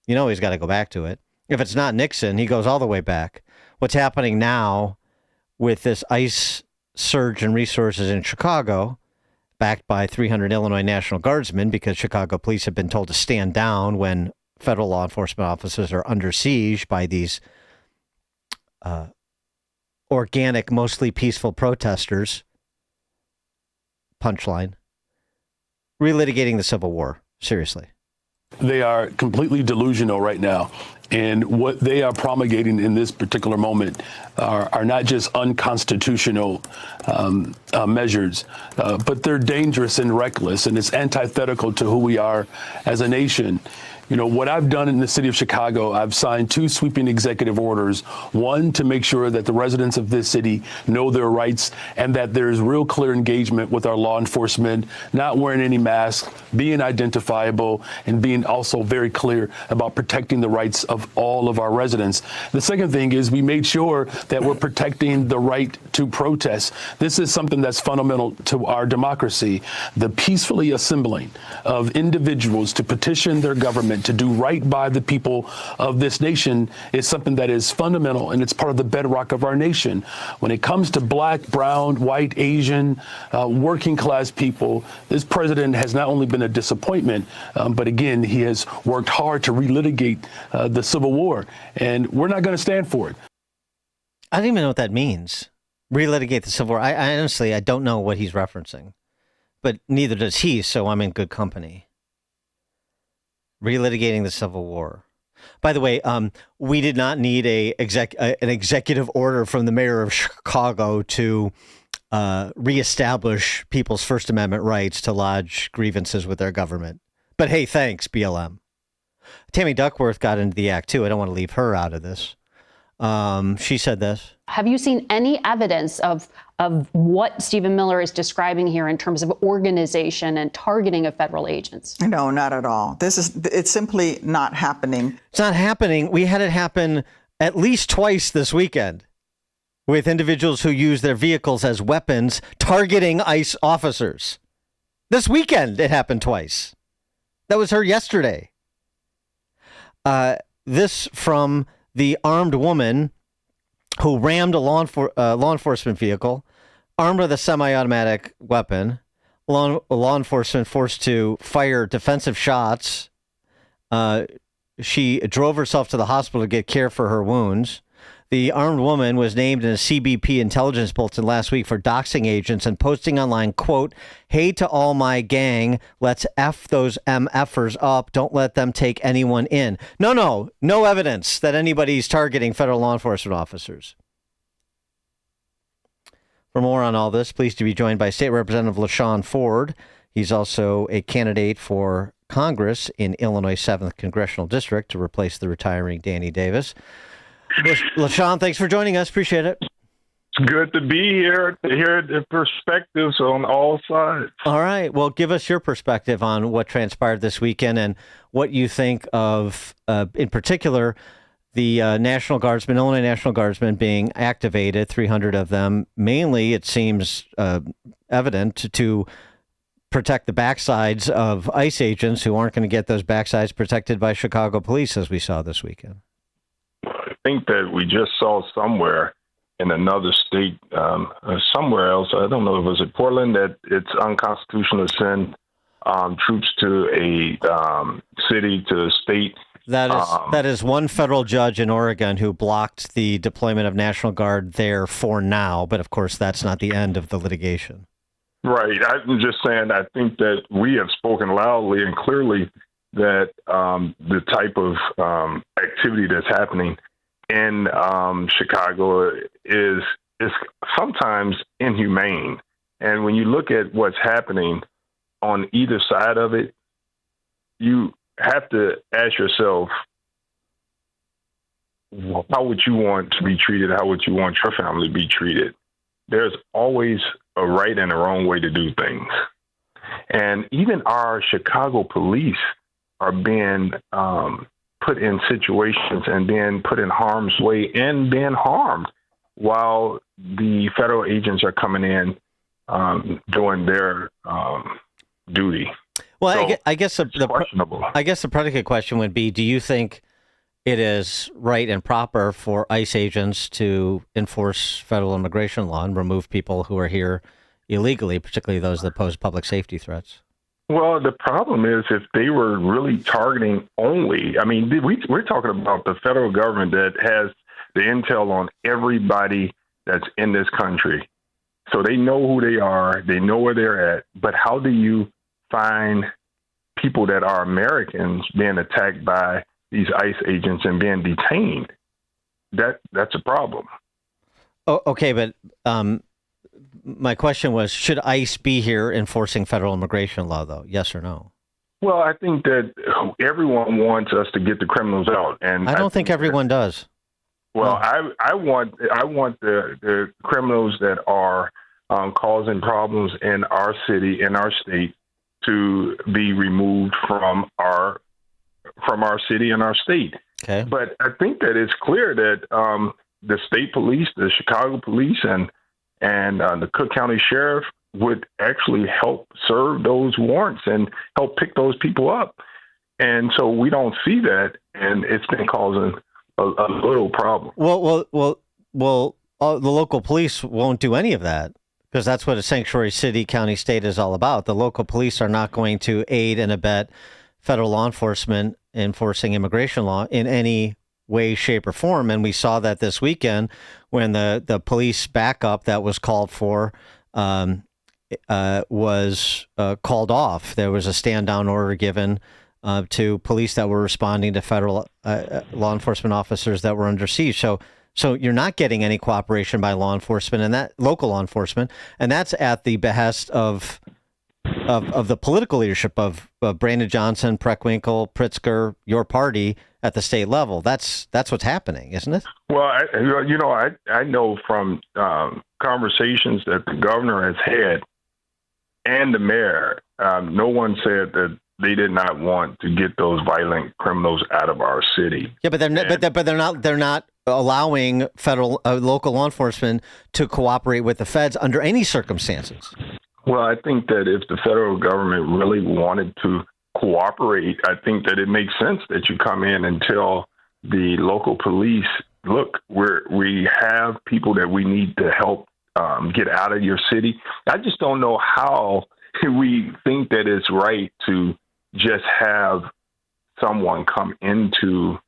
You know he's got to go back to it. If it's not Nixon, he goes all the way back. What's happening now with this ICE surge in resources in Chicago backed by 300 Illinois National Guardsmen, because Chicago police have been told to stand down when federal law enforcement officers are under siege by these organic, mostly peaceful protesters. Punchline. Relitigating the Civil War. Seriously. They are completely delusional right now. And what they are promulgating in this particular moment are not just unconstitutional measures, but they're dangerous and reckless, and it's antithetical to who we are as a nation. You know, what I've done in the city of Chicago, I've signed 2 sweeping executive orders, one to make sure that the residents of this city know their rights and that there's real clear engagement with our law enforcement, not wearing any masks, being identifiable, and being also very clear about protecting the rights of all of our residents. The second thing is we made sure that we're protecting the right to protest. This is something that's fundamental to our democracy. The peacefully assembling of individuals to petition their government to do right by the people of this nation is something that is fundamental, and it's part of the bedrock of our nation. When it comes to black, brown, white, Asian, working class people, this president has not only been a disappointment, but again, he has worked hard to relitigate the Civil War, and we're not going to stand for it. I don't even know what that means. Relitigate the Civil War. I honestly, I don't know what he's referencing, but neither does he, so I'm in good company. Relitigating the Civil War. By the way, we did not need an executive order from the mayor of Chicago to reestablish people's First Amendment rights to lodge grievances with their government. But hey, thanks, BLM. Tammy Duckworth got into the act, too. I don't want to leave her out of this. She said this. Have you seen any evidence of what Stephen Miller is describing here in terms of organization and targeting of federal agents? No, not at all. It's simply not happening. It's not happening. We had it happen at least twice this weekend with individuals who use their vehicles as weapons targeting ICE officers. This weekend, it happened twice. That was heard yesterday. This from the armed woman who rammed a law enforcement vehicle, armed with a semi-automatic weapon. Law enforcement forced to fire defensive shots. She drove herself to the hospital to get care for her wounds. The armed woman was named in a CBP intelligence bulletin last week for doxing agents and posting online, quote, "Hey to all my gang, let's F those MFers up. Don't let them take anyone in." No evidence that anybody's targeting federal law enforcement officers. For more on all this, pleased to be joined by State Representative LaShawn Ford. He's also a candidate for Congress in Illinois' 7th Congressional District to replace the retiring Danny Davis. LaShawn, thanks for joining us. Appreciate it. It's good to be here to hear the perspectives on all sides. All right. Well, give us your perspective on what transpired this weekend and what you think of, in particular, the National Guardsmen, Illinois National Guardsmen being activated, 300 of them. Mainly, it seems evident to protect the backsides of ICE agents who aren't going to get those backsides protected by Chicago police, as we saw this weekend. I think that we just saw somewhere in another state, somewhere else, I don't know if it was in Portland, that it's unconstitutional to send troops to a city, to a state. That is one federal judge in Oregon who blocked the deployment of National Guard there for now, but of course that's not the end of the litigation. Right. I'm just saying, I think that we have spoken loudly and clearly that the type of activity that's happening in Chicago is sometimes inhumane. And when you look at what's happening on either side of it, you have to ask yourself, how would you want to be treated? How would you want your family to be treated? There's always a right and a wrong way to do things. And even our Chicago police are being put in situations and being put in harm's way and being harmed while the federal agents are coming in doing their duty. Well, So, I guess the predicate question would be, do you think it is right and proper for ICE agents to enforce federal immigration law and remove people who are here illegally, particularly those that pose public safety threats? Well, the problem is if they were really targeting only, I mean, we're talking about the federal government that has the intel on everybody that's in this country. So they know who they are, they know where they're at, but how do you find people that are Americans being attacked by these ICE agents and being detained? That's a problem. Oh, okay, but my question was, should ICE be here enforcing federal immigration law, though? Yes or no? Well, I think that everyone wants us to get the criminals out, and I don't think everyone does. Well, I want the criminals that are causing problems in our city, in our state, to be removed from our city and our state. Okay. But I think that it's clear that the state police, the Chicago police, and the Cook County Sheriff would actually help serve those warrants and help pick those people up. And so we don't see that, and it's been causing a little problem. Well, the local police won't do any of that because that's what a sanctuary city, county, state is all about. The local police are not going to aid and abet federal law enforcement enforcing immigration law in any way, shape, or form. And we saw that this weekend when the police backup that was called for was called off. There was a stand-down order given to police that were responding to federal law enforcement officers that were under siege. So you're not getting any cooperation by law enforcement and that local law enforcement, and that's at the behest of the political leadership of Brandon Johnson, Preckwinkle, Pritzker, your party at the state level. That's what's happening, isn't it? Well, I know from conversations that the governor has had and the mayor, no one said that they did not want to get those violent criminals out of our city. Yeah, but they're not allowing federal local law enforcement to cooperate with the feds under any circumstances. Well, I think that if the federal government really wanted to cooperate, I think that it makes sense that you come in and tell the local police, look, we have people that we need to help get out of your city. I just don't know how we think that it's right to just have someone come into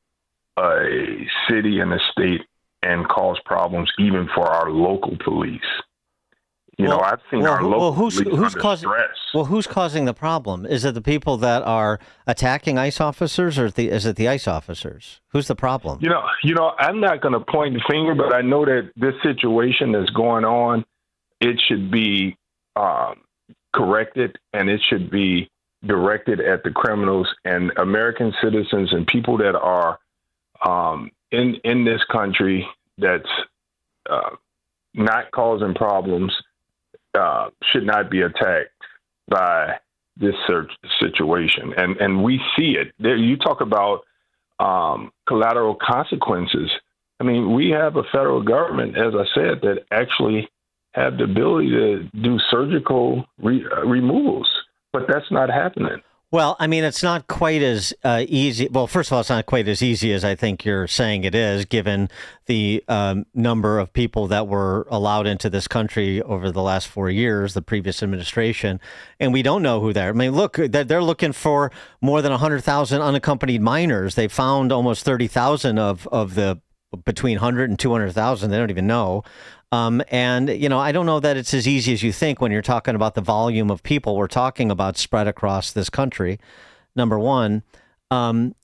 a city and a state and cause problems even for our local police. I've seen our local police under stress. Well, who's causing the problem? Is it the people that are attacking ICE officers, or is it the ICE officers? Who's the problem? I'm not going to point the finger, but I know that this situation that's going on, it should be corrected, and it should be directed at the criminals and American citizens and people that are in this country that's not causing problems. Should not be attacked by this situation. And we see it. You talk about collateral consequences. I mean, we have a federal government, as I said, that actually have the ability to do surgical removals, but that's not happening. Well, I mean, it's not quite as easy. Well, first of all, it's not quite as easy as I think you're saying it is, given the number of people that were allowed into this country over the last 4 years, the previous administration. And we don't know who they're. I mean, look, they're looking for more than 100,000 unaccompanied minors. They found almost 30,000 of the between 100 and 200,000. They don't even know. And, I don't know that it's as easy as you think when you're talking about the volume of people we're talking about spread across this country, number one. And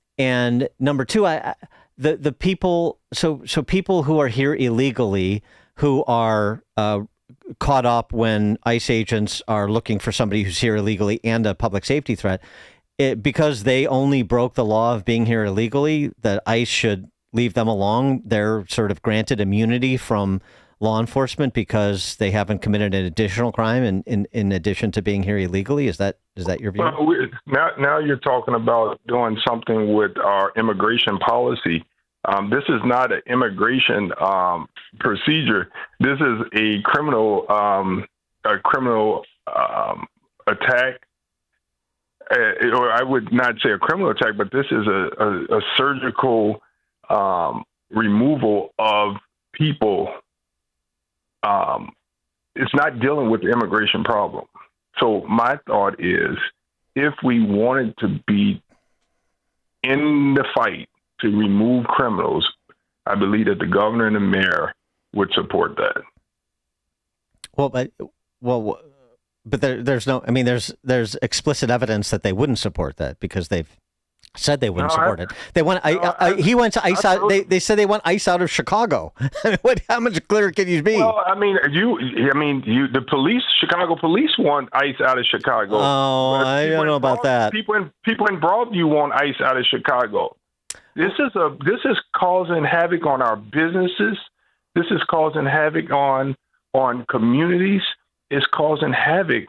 number two, the people, so people who are here illegally, who are caught up when ICE agents are looking for somebody who's here illegally and a public safety threat, because they only broke the law of being here illegally, that ICE should leave them alone. They're sort of granted immunity from law enforcement because they haven't committed an additional crime in addition to being here illegally. Is that your view? Well, now you're talking about doing something with our immigration policy. This is not an immigration procedure. This is a criminal attack. Or I would not say a criminal attack, but this is a surgical removal of people it's not dealing with the immigration problem. So my thought is, if we wanted to be in the fight to remove criminals, I believe that the governor and the mayor would support that. But there's no. I mean, there's explicit evidence that they wouldn't support that because they've said they wouldn't support it. They want. He went to ICE out. They said they want ICE out of Chicago. How much clearer can you be? Well, the police, Chicago police, want ICE out of Chicago. Oh, I don't know about that. People in Broadview want ICE out of Chicago. This is causing havoc on our businesses. This is causing havoc on communities. It's causing havoc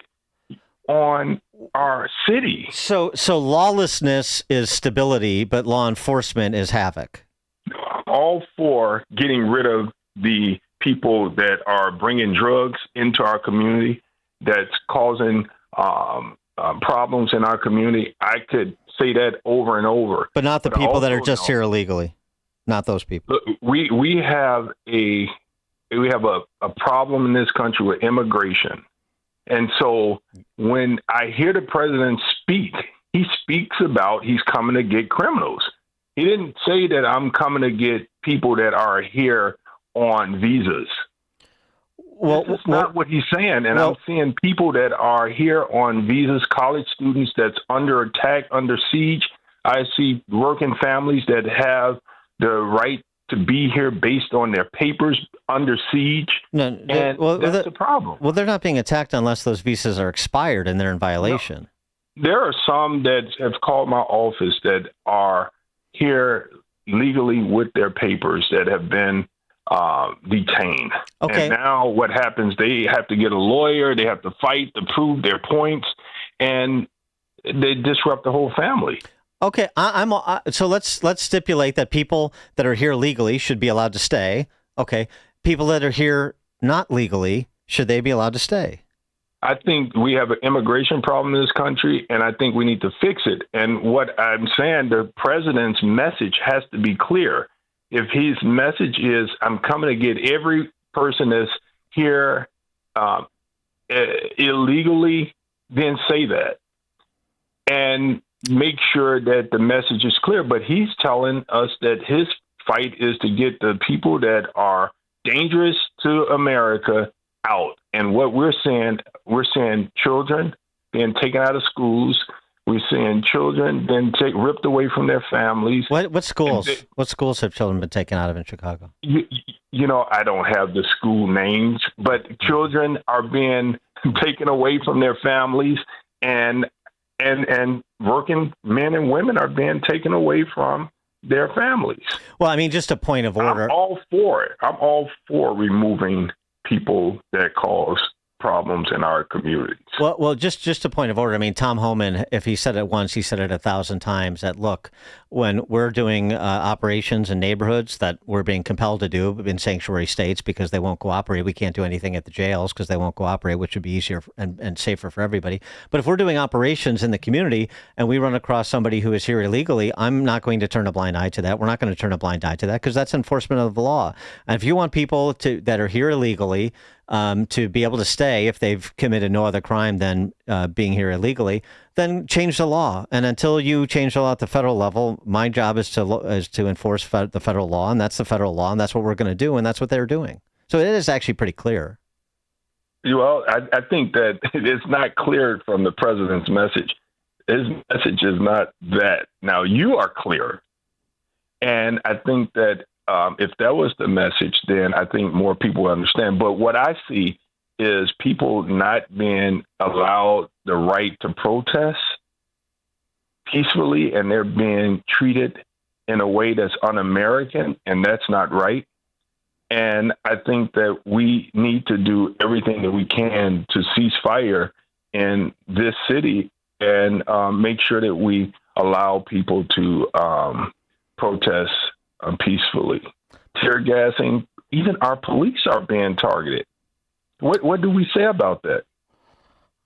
on our city. So lawlessness is stability, but law enforcement is havoc. I'm all for getting rid of the people that are bringing drugs into our community, that's causing problems in our community. I could say that over and over. But not the people that are just here illegally. Not those people. Look, we have a problem in this country with immigration. And so when I hear the president speak, he speaks about he's coming to get criminals. He didn't say that I'm coming to get people that are here on visas. Well, that's not what he's saying. And I'm seeing people that are here on visas, college students that's under attack, under siege. I see working families that have the right to be here based on their papers under siege. That's the problem. Well, they're not being attacked unless those visas are expired and they're in violation. No. There are some that have called my office that are here legally with their papers that have been detained. Okay. And now what happens, they have to get a lawyer, they have to fight to prove their points, and they disrupt the whole family. Okay, so let's stipulate that people that are here legally should be allowed to stay. Okay, people that are here not legally, should they be allowed to stay? I think we have an immigration problem in this country, and I think we need to fix it. And what I'm saying, the president's message has to be clear. If his message is, I'm coming to get every person that's here illegally, then say that. And make sure that the message is clear. But he's telling us that his fight is to get the people that are dangerous to America out. And what we're seeing children being taken out of schools. We're seeing children being ripped away from their families. What schools? What schools have children been taken out of in Chicago? I don't have the school names, but children are being taken away from their families, and working men and women are being taken away from their families. Well, I mean, just a point of order. I'm all for it. I'm all for removing people that cause problems in our communities. Well, just a point of order. I mean, Tom Homan, if he said it once, he said it 1,000 times, that, look, when we're doing operations in neighborhoods that we're being compelled to do in sanctuary states because they won't cooperate, we can't do anything at the jails because they won't cooperate, which would be easier and safer for everybody. But if we're doing operations in the community and we run across somebody who is here illegally, I'm not going to turn a blind eye to that. We're not going to turn a blind eye to that because that's enforcement of the law. And if you want people that are here illegally to be able to stay if they've committed no other crime than being here illegally, then change the law. And until you change the law at the federal level, my job is to enforce the federal law, and that's the federal law, and that's what we're going to do, and that's what they're doing. So it is actually pretty clear. Well, I think that it's not clear from the president's message. His message is not that. Now, you are clear. And I think that if that was the message, then I think more people will understand. But what I see is people not being allowed the right to protest peacefully, and they're being treated in a way that's un-American, and that's not right. And I think that we need to do everything that we can to cease fire in this city and make sure that we allow people to protest peacefully. Tear gassing, even our police are being targeted. What do we say about that?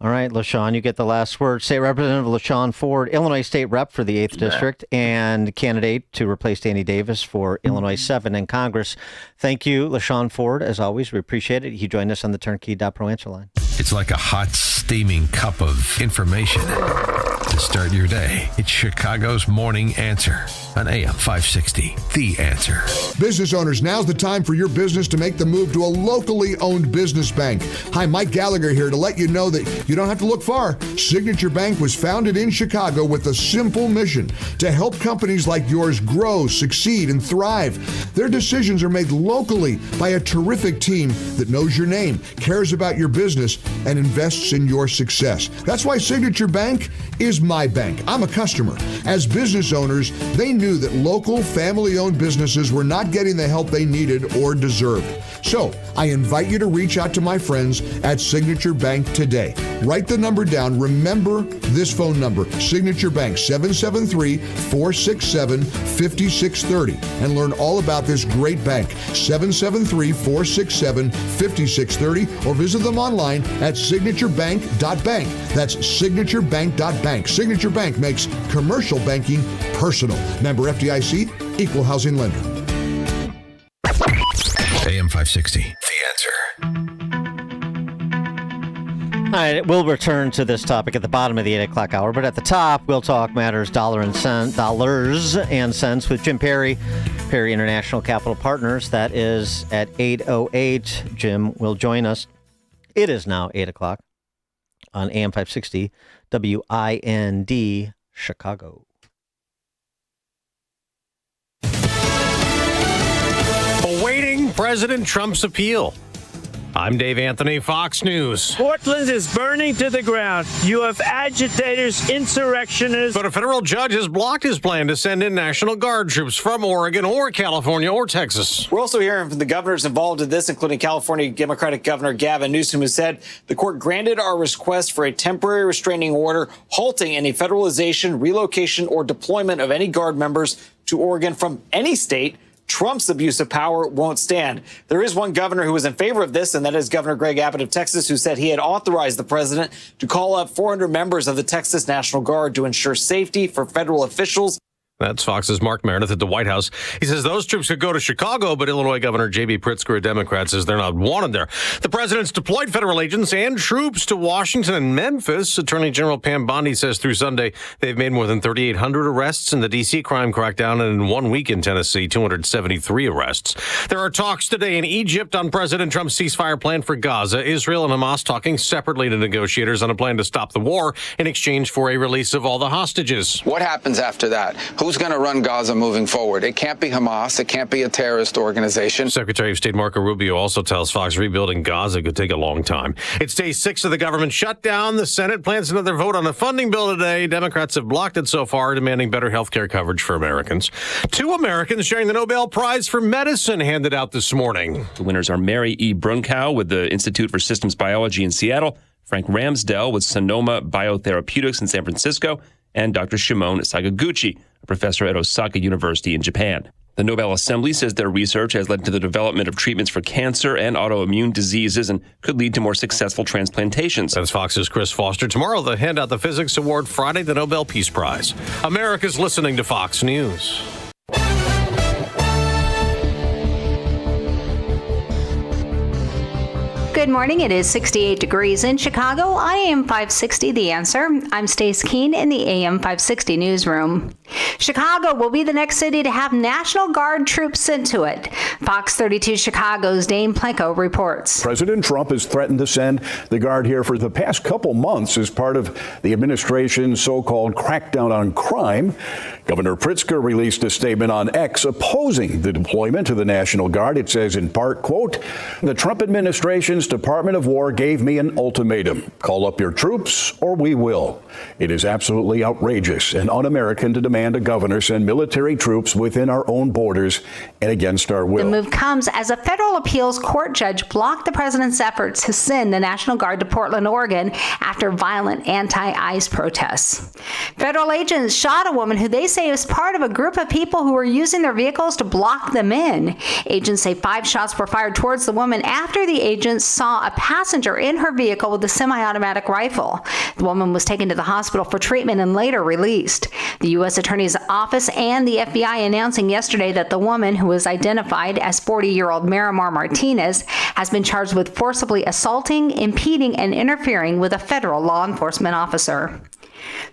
All right, LaShawn, you get the last word. State Representative LaShawn Ford, Illinois State Rep for the 8th District and candidate to replace Danny Davis for Illinois 7 in Congress. Thank you, LaShawn Ford. As always, we appreciate it. You joined us on the Turnkey.pro answer line. It's like a hot, steaming cup of information to start your day. It's Chicago's Morning Answer on AM 560. The Answer. Business owners, now's the time for your business to make the move to a locally owned business bank. Hi, Mike Gallagher here to let you know that you don't have to look far. Signature Bank was founded in Chicago with a simple mission to help companies like yours grow, succeed, and thrive. Their decisions are made locally by a terrific team that knows your name, cares about your business, and invests in your success. That's why Signature Bank is my bank. I'm a customer. As business owners, they knew that local family-owned businesses were not getting the help they needed or deserved. So I invite you to reach out to my friends at Signature Bank today. Write the number down. Remember this phone number, Signature Bank, 773-467-5630, and learn all about this great bank, 773-467-5630, or visit them online at signaturebank.bank. That's signaturebank.bank. Signature Bank makes commercial banking personal. Member FDIC, equal housing lender. AM 560. The Answer. All right, we'll return to this topic at the bottom of the 8 o'clock hour, but at the top, we'll talk matters dollars and cents with Jim Perry, Perry International Capital Partners. That is at 8:08. Jim will join us. It is now 8 o'clock on AM 560 WIND Chicago. Awaiting President Trump's appeal. I'm Dave Anthony, Fox News. Portland is burning to the ground. You have agitators, insurrectionists. But a federal judge has blocked his plan to send in National Guard troops from Oregon or California or Texas. We're also hearing from the governors involved in this, including California Democratic Governor Gavin Newsom, who said the court granted our request for a temporary restraining order halting any federalization, relocation, or deployment of any Guard members to Oregon from any state. Trump's abuse of power won't stand. There is one governor who is in favor of this, and that is Governor Greg Abbott of Texas, who said he had authorized the president to call up 400 members of the Texas National Guard to ensure safety for federal officials. That's Fox's Mark Meredith at the White House. He says those troops could go to Chicago, but Illinois Governor J.B. Pritzker, a Democrat, says they're not wanted there. The president's deployed federal agents and troops to Washington and Memphis. Attorney General Pam Bondi says through Sunday they've made more than 3,800 arrests in the D.C. crime crackdown, and in 1 week in Tennessee, 273 arrests. There are talks today in Egypt on President Trump's ceasefire plan for Gaza. Israel and Hamas talking separately to negotiators on a plan to stop the war in exchange for a release of all the hostages. What happens after that? Who's going to run Gaza moving forward? It can't be Hamas. It can't be a terrorist organization. Secretary of State Marco Rubio also tells Fox rebuilding Gaza could take a long time. It's day 6 of the government shutdown. The Senate plans another vote on a funding bill today. Democrats have blocked it so far, demanding better health care coverage for Americans. 2 Americans sharing the Nobel Prize for Medicine handed out this morning. The winners are Mary E. Brunkow with the Institute for Systems Biology in Seattle, Frank Ramsdell with Sonoma Biotherapeutics in San Francisco, and Dr. Shimon Sakaguchi, a professor at Osaka University in Japan. The Nobel Assembly says their research has led to the development of treatments for cancer and autoimmune diseases and could lead to more successful transplantations. That's Fox's Chris Foster. Tomorrow, they'll hand out the Physics Award. Friday, the Nobel Peace Prize. America's listening to Fox News. Good morning. It is 68 degrees in Chicago. I am 560 The Answer. I'm Stace Keene in the AM 560 newsroom. Chicago will be the next city to have National Guard troops sent to it. Fox 32 Chicago's Dane Plenko reports. President Trump has threatened to send the Guard here for the past couple months as part of the administration's so-called crackdown on crime. Governor Pritzker released a statement on X opposing the deployment of the National Guard. It says in part, quote, "The Trump administration's Department of War gave me an ultimatum. Call up your troops or we will. It is absolutely outrageous and un-American to demand demand a governor send military troops within our own borders and against our will. The move comes as a federal appeals court judge blocked the president's efforts to send the National Guard to Portland, Oregon after violent anti-ICE protests. Federal agents shot a woman who they say was part of a group of people who were using their vehicles to block them in. Agents say 5 shots were fired towards the woman after the agents saw a passenger in her vehicle with a semi-automatic rifle. The woman was taken to the hospital for treatment and later released. The U.S. Attorney's Office and the FBI announcing yesterday that the woman, who was identified as 40-year-old Miramar Martinez, has been charged with forcibly assaulting, impeding, and interfering with a federal law enforcement officer.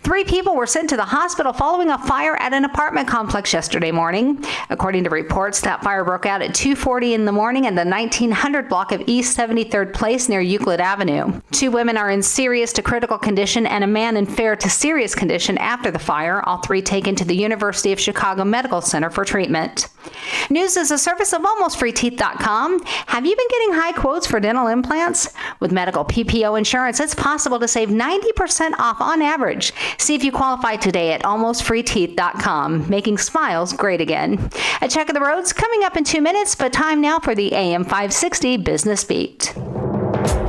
3 people were sent to the hospital following a fire at an apartment complex yesterday morning. According to reports, that fire broke out at 2:40 in the morning in the 1900 block of East 73rd Place near Euclid Avenue. 2 women are in serious to critical condition and a man in fair to serious condition after the fire, all 3 taken to the University of Chicago Medical Center for treatment. News is a service of AlmostFreeTeeth.com. Have you been getting high quotes for dental implants? With medical PPO insurance, it's possible to save 90% off on average. See if you qualify today at AlmostFreeTeeth.com, making smiles great again. A check of the roads coming up in 2 minutes, but time now for the AM 560 Business Beat.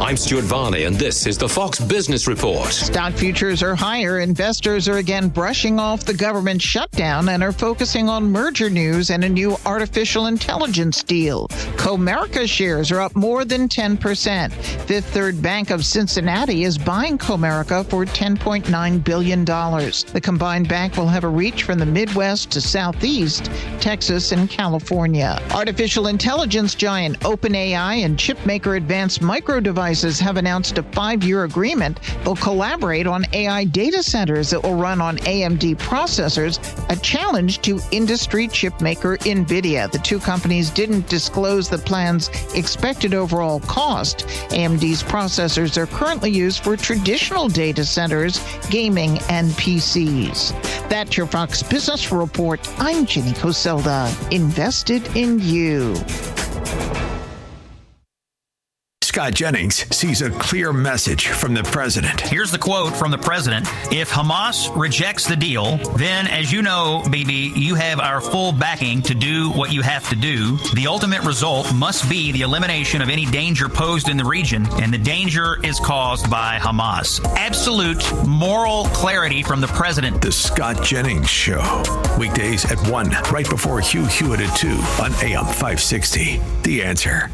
I'm Stuart Varney, and this is the Fox Business Report. Stock futures are higher. Investors are again brushing off the government shutdown and are focusing on merger news and a new artificial intelligence deal. Comerica shares are up more than 10%. Fifth Third Bank of Cincinnati is buying Comerica for $10.9 billion. The combined bank will have a reach from the Midwest to Southeast, Texas, and California. Artificial intelligence giant OpenAI and chipmaker Advanced Micro Devices have announced a 5-year agreement. They'll collaborate on AI data centers that will run on AMD processors, a challenge to industry chipmaker NVIDIA. The 2 companies didn't disclose the plan's expected overall cost. AMD's processors are currently used for traditional data centers, gaming, and PCs. That's your Fox Business Report. I'm Jenny Coselda. Invested in you. Scott Jennings sees a clear message from the president. Here's the quote from the president. If Hamas rejects the deal, then, as you know, BB, you have our full backing to do what you have to do. The ultimate result must be the elimination of any danger posed in the region, and the danger is caused by Hamas. Absolute moral clarity from the president. The Scott Jennings Show. Weekdays at 1, right before Hugh Hewitt at 2 on AM 560. The Answer.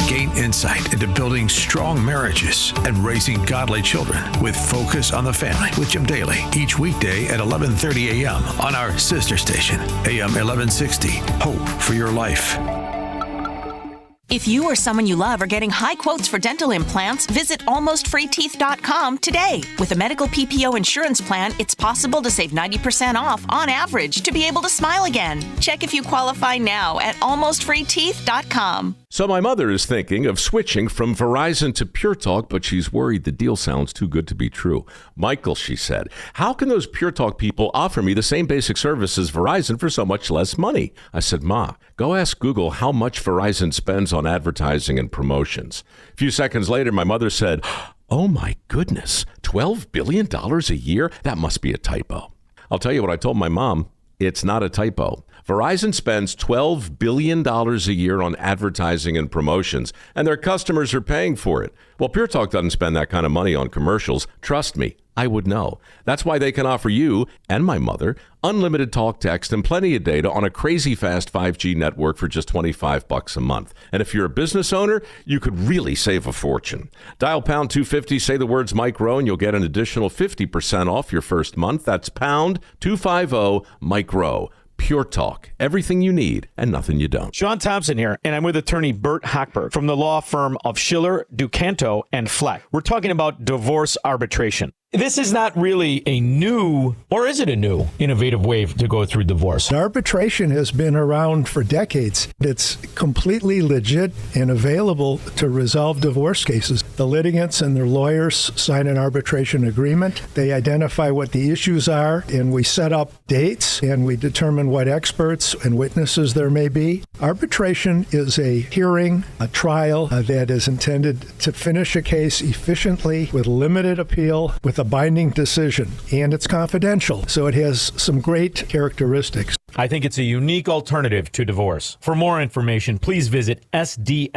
Gain insight into building strong marriages and raising godly children with Focus on the Family with Jim Daly each weekday at 11:30 a.m. on our sister station, AM 1160. Hope for your life. If you or someone you love are getting high quotes for dental implants, visit AlmostFreeTeeth.com today. With a medical PPO insurance plan, it's possible to save 90% off on average to be able to smile again. Check if you qualify now at AlmostFreeTeeth.com. So my mother is thinking of switching from Verizon to Pure Talk, but she's worried the deal sounds too good to be true. Michael, she said, how can those Pure Talk people offer me the same basic service as Verizon for so much less money? I said, Ma, go ask Google how much Verizon spends on advertising and promotions. A few seconds later, my mother said, oh my goodness, $12 billion a year? That must be a typo. I'll tell you what I told my mom. It's not a typo. Verizon spends $12 billion a year on advertising and promotions, and their customers are paying for it. Well, Pure Talk doesn't spend that kind of money on commercials. Trust me, I would know. That's why they can offer you and my mother unlimited talk, text, and plenty of data on a crazy fast 5G network for just $25 a month. And if you're a business owner, you could really save a fortune. Dial pound 250, say the words Mike Rowe, and you'll get an additional 50% off your first month. That's pound 250 Mike Rowe. Pure Talk. Everything you need and nothing you don't. Sean Thompson here, and I'm with attorney Bert Hochberg from the law firm of Schiller, Ducanto, and Fleck. We're talking about divorce arbitration. This is not really a new, or is it a new, innovative way to go through divorce? Arbitration has been around for decades. It's completely legit and available to resolve divorce cases. The litigants and their lawyers sign an arbitration agreement. They identify what the issues are, and we set up dates, and we determine what experts and witnesses there may be. Arbitration is a hearing, a trial that is intended to finish a case efficiently with limited appeal, with a binding decision, and it's confidential, so it has some great characteristics. I think it's a unique alternative to divorce. For more information, please visit sdflaw.com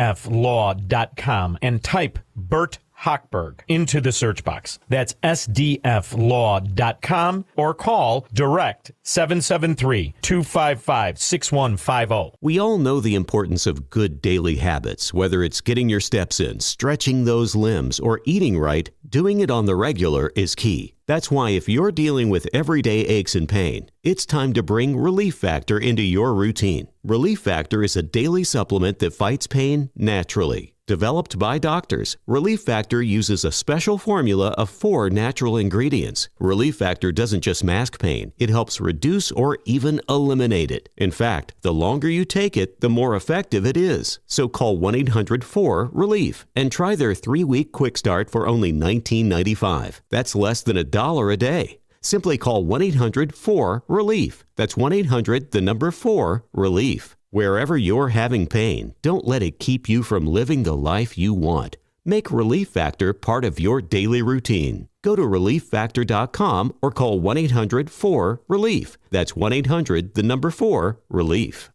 and type Bert Hochberg into the search box. That's sdflaw.com or call direct 773-255-6150. We all know the importance of good daily habits, whether it's getting your steps in, stretching those limbs, or eating right. Doing it on the regular is key. That's why if you're dealing with everyday aches and pain, it's time to bring Relief Factor into your routine. Relief Factor is a daily supplement that fights pain naturally. Developed by doctors, Relief Factor uses a special formula of 4 natural ingredients. Relief Factor doesn't just mask pain, it helps reduce or even eliminate it. In fact, the longer you take it, the more effective it is. So call 1-800-4-RELIEF and try their 3-week quick start for only $19.95. That's less than $1 a day. Simply call 1-800-4-RELIEF. That's 1-800-4-RELIEF. Wherever you're having pain, don't let it keep you from living the life you want. Make Relief Factor part of your daily routine. Go to ReliefFactor.com or call 1-800-4-RELIEF. That's 1-800-4-RELIEF.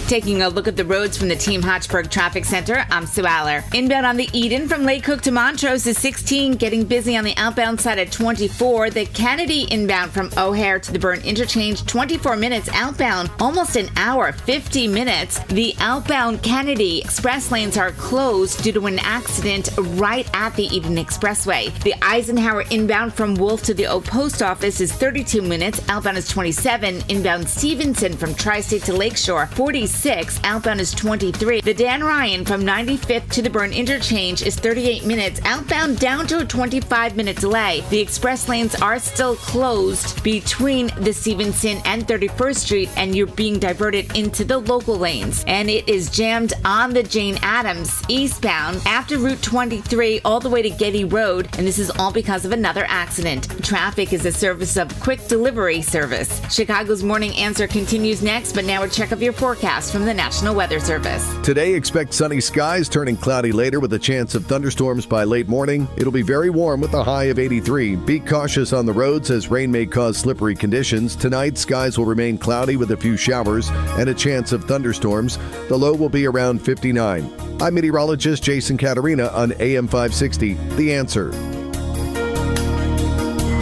Taking a look at the roads from the Team Hatchburg Traffic Center, I'm Sue Aller. Inbound on the Eden from Lake Cook to Montrose is 16, getting busy on the outbound side at 24. The Kennedy inbound from O'Hare to the Burn Interchange, 24 minutes outbound, almost an hour, 50 minutes. The outbound Kennedy express lanes are closed due to an accident right at the Eden Expressway. The Eisenhower inbound from Wolf to the Oak Post Office is 32 minutes, outbound is 27. Inbound Stevenson from Tri-State to Lakeshore, 46. Outbound is 23. The Dan Ryan from 95th to the Burn Interchange is 38 minutes. Outbound down to a 25-minute delay. The express lanes are still closed between the Stevenson and 31st Street, and you're being diverted into the local lanes. And it is jammed on the Jane Addams eastbound after Route 23 all the way to Getty Road, and this is all because of another accident. Traffic is a service of Quick Delivery Service. Chicago's Morning Answer continues next, but now a check of your forecast from the National Weather Service. Today, expect sunny skies turning cloudy later with a chance of thunderstorms by late morning. It'll be very warm with a high of 83. Be cautious on the roads as rain may cause slippery conditions. Tonight, skies will remain cloudy with a few showers and a chance of thunderstorms. The low will be around 59. I'm meteorologist Jason Caterina on AM 560, The Answer.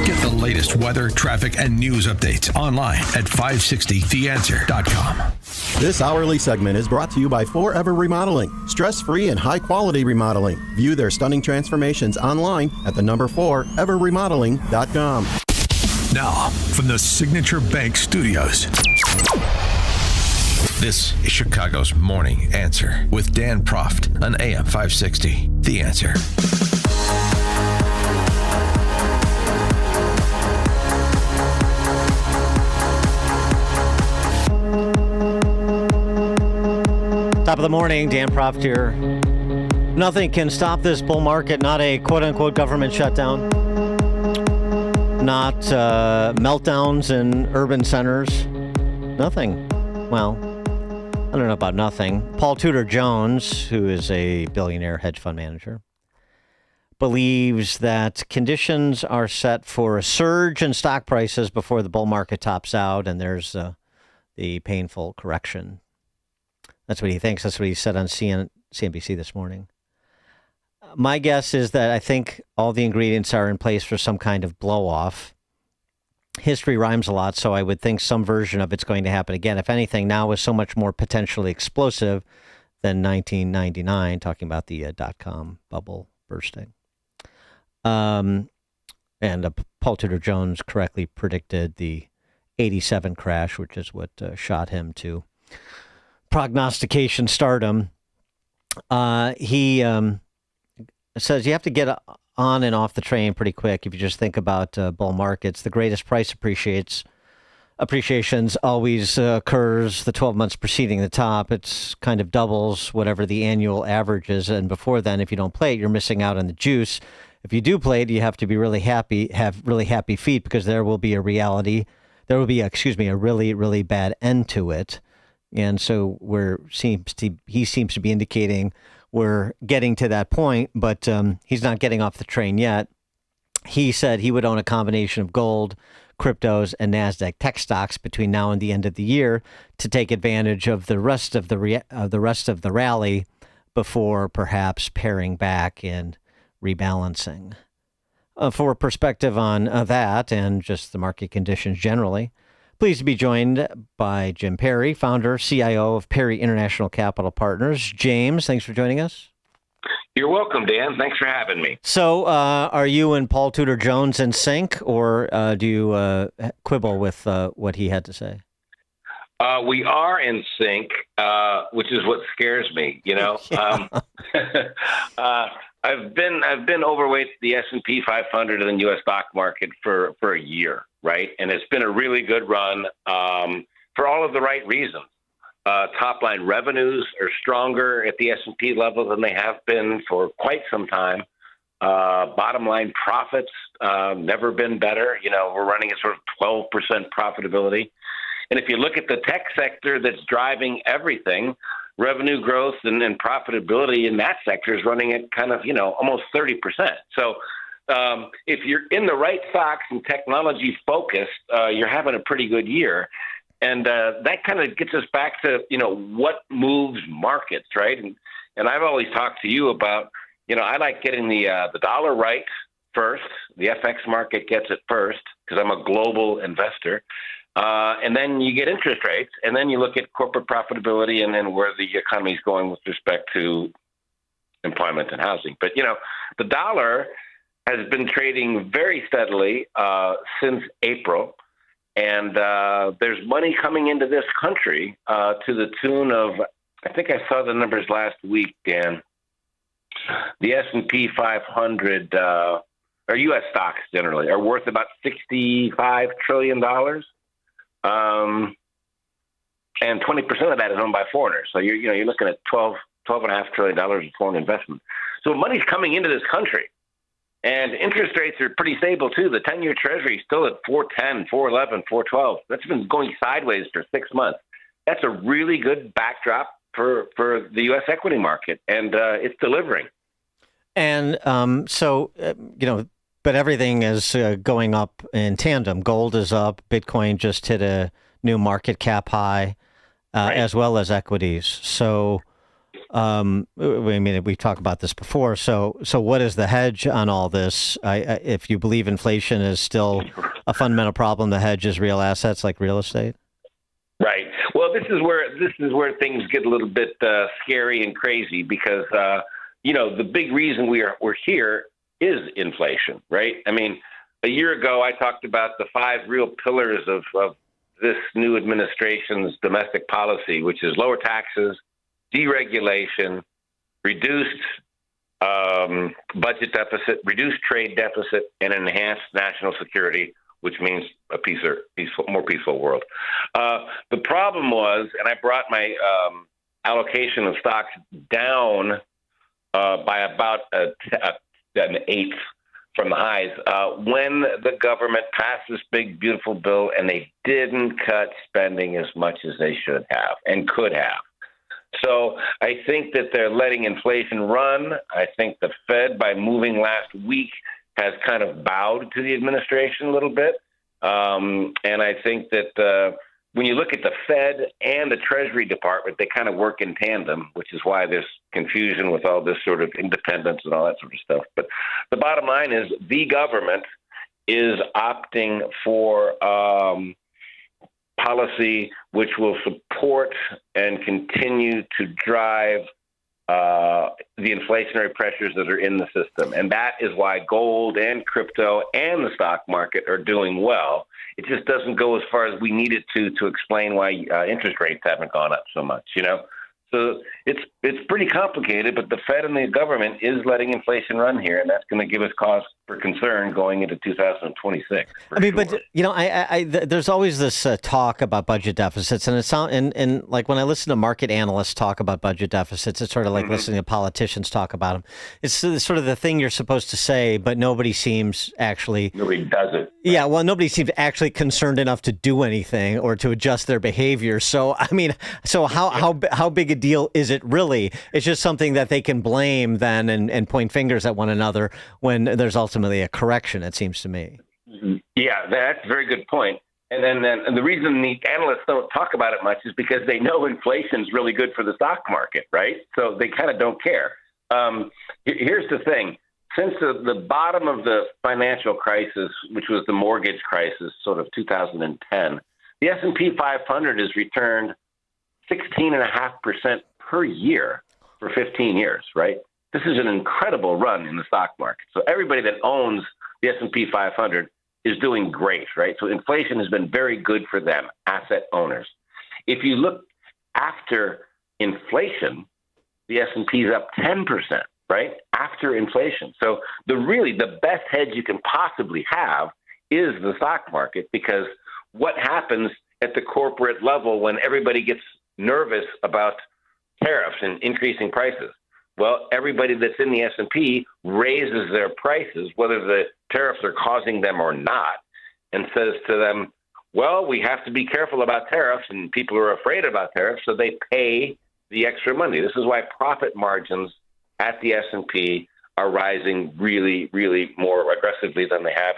Get the latest weather, traffic, and news updates online at 560theanswer.com. This hourly segment is brought to you by Forever Remodeling. Stress-free and high-quality remodeling. View their stunning transformations online at the number 4everremodeling.com. Now, from the Signature Bank Studios, this is Chicago's Morning Answer with Dan Proft on AM 560. The Answer. Top of the morning, Dan Proft here. Nothing can stop this bull market, not a quote-unquote government shutdown, not meltdowns in urban centers, nothing. Well, I don't know about nothing. Paul Tudor Jones, who is a billionaire hedge fund manager, believes that conditions are set for a surge in stock prices before the bull market tops out, and there's the painful correction. That's what he thinks. That's what he said on CNBC this morning. My guess is that I think all the ingredients are in place for some kind of blow-off. History rhymes a lot, so I would think some version of it's going to happen again. If anything, now is so much more potentially explosive than 1999, talking about the dot-com bubble bursting. And Paul Tudor Jones correctly predicted the 87 crash, which is what shot him to prognostication stardom. He says you have to get on and off the train pretty quick if you just think about bull markets. The greatest price appreciations always occurs the 12 months preceding the top. It's kind of doubles whatever the annual average is, and before then, if you don't play it, you're missing out on the juice. If you do play it, you have to be really happy, have really happy feet, because there will be a really, really bad end to it. And so he seems to be indicating we're getting to that point, but he's not getting off the train yet. He said he would own a combination of gold, cryptos, and NASDAQ tech stocks between now and the end of the year to take advantage of the rest of the rally before perhaps paring back and rebalancing. For perspective on that and just the market conditions generally, pleased to be joined by Jim Perry, founder, CIO of Perry International Capital Partners. James, thanks for joining us. You're welcome, Dan. Thanks for having me. So are you and Paul Tudor Jones in sync, or do you quibble with what he had to say? We are in sync, which is what scares me. I've been overweight the S&P 500 in the U.S. stock market for a year, right? And it's been a really good run for all of the right reasons. Top line revenues are stronger at the S&P level than they have been for quite some time. Bottom line profits never been better. We're running at sort of 12% profitability. And if you look at the tech sector that's driving everything, revenue growth and profitability in that sector is running at kind of, almost 30%. So if you're in the right stocks and technology focused, you're having a pretty good year. And that kind of gets us back to, what moves markets, right? And I've always talked to you about, I like getting the dollar right first. The FX market gets it first because I'm a global investor. And then you get interest rates, and then you look at corporate profitability and then where the economy is going with respect to employment and housing. But, the dollar has been trading very steadily since April. And there's money coming into this country to the tune of, I think I saw the numbers last week, Dan. The S&P 500, or U.S. stocks generally, are worth about $65 trillion. And 20% of that is owned by foreigners. So you're looking at $12.5 trillion of foreign investment. So money's coming into this country. And interest rates are pretty stable, too. The 10-year Treasury is still at 4.10, 4.11, 4.12. That's been going sideways for 6 months. That's a really good backdrop for the U.S. equity market, and it's delivering. And but everything is going up in tandem. Gold is up. Bitcoin just hit a new market cap high, right, as well as equities. So we talked about this before. So what is the hedge on all this? If you believe inflation is still a fundamental problem, the hedge is real assets like real estate. Right. Well, this is where things get a little bit scary and crazy because the big reason we're here is inflation, right? I mean, a year ago I talked about the 5 real pillars of this new administration's domestic policy, which is lower taxes, deregulation, reduced budget deficit, reduced trade deficit, and enhanced national security, which means a more peaceful world. The problem was, and I brought my allocation of stocks down by about an eighth from the highs when the government passed this big, beautiful bill and they didn't cut spending as much as they should have and could have. So I think that they're letting inflation run. I think the Fed, by moving last week, has kind of bowed to the administration a little bit. And I think that when you look at the Fed and the Treasury Department, they kind of work in tandem, which is why there's confusion with all this sort of independence and all that sort of stuff. But the bottom line is the government is opting for policy which will support and continue to drive the inflationary pressures that are in the system. And that is why gold and crypto and the stock market are doing well. It just doesn't go as far as we need it to explain why interest rates haven't gone up so much, So it's pretty complicated, but the Fed and the government is letting inflation run here, and that's going to give us cause for concern going into 2026. I mean, but there's always this talk about budget deficits, and and like when I listen to market analysts talk about budget deficits, it's sort of like listening to politicians talk about them. It's sort of the thing you're supposed to say, but nobody does it. Yeah, well, nobody seems actually concerned enough to do anything or to adjust their behavior. So, I mean, how big a deal is it really? It's just something that they can blame then and point fingers at one another when there's ultimately a correction, it seems to me. Yeah, that's a very good point. And then the reason the analysts don't talk about it much is because they know inflation is really good for the stock market, right? So they kind of don't care. Here's the thing. Since the bottom of the financial crisis, which was the mortgage crisis, sort of 2010, the S&P 500 has returned 16.5% per year for 15 years, right? This is an incredible run in the stock market. So everybody that owns the S&P 500 is doing great, right? So inflation has been very good for them, asset owners. If you look after inflation, the S&P is up 10%, right? After inflation. So the best hedge you can possibly have is the stock market, because what happens at the corporate level when everybody gets nervous about tariffs and increasing prices? Well, everybody that's in the S&P raises their prices, whether the tariffs are causing them or not, and says to them, well, we have to be careful about tariffs, and people are afraid about tariffs, so they pay the extra money. This is why profit margins at the S&P are rising really, really more aggressively than they have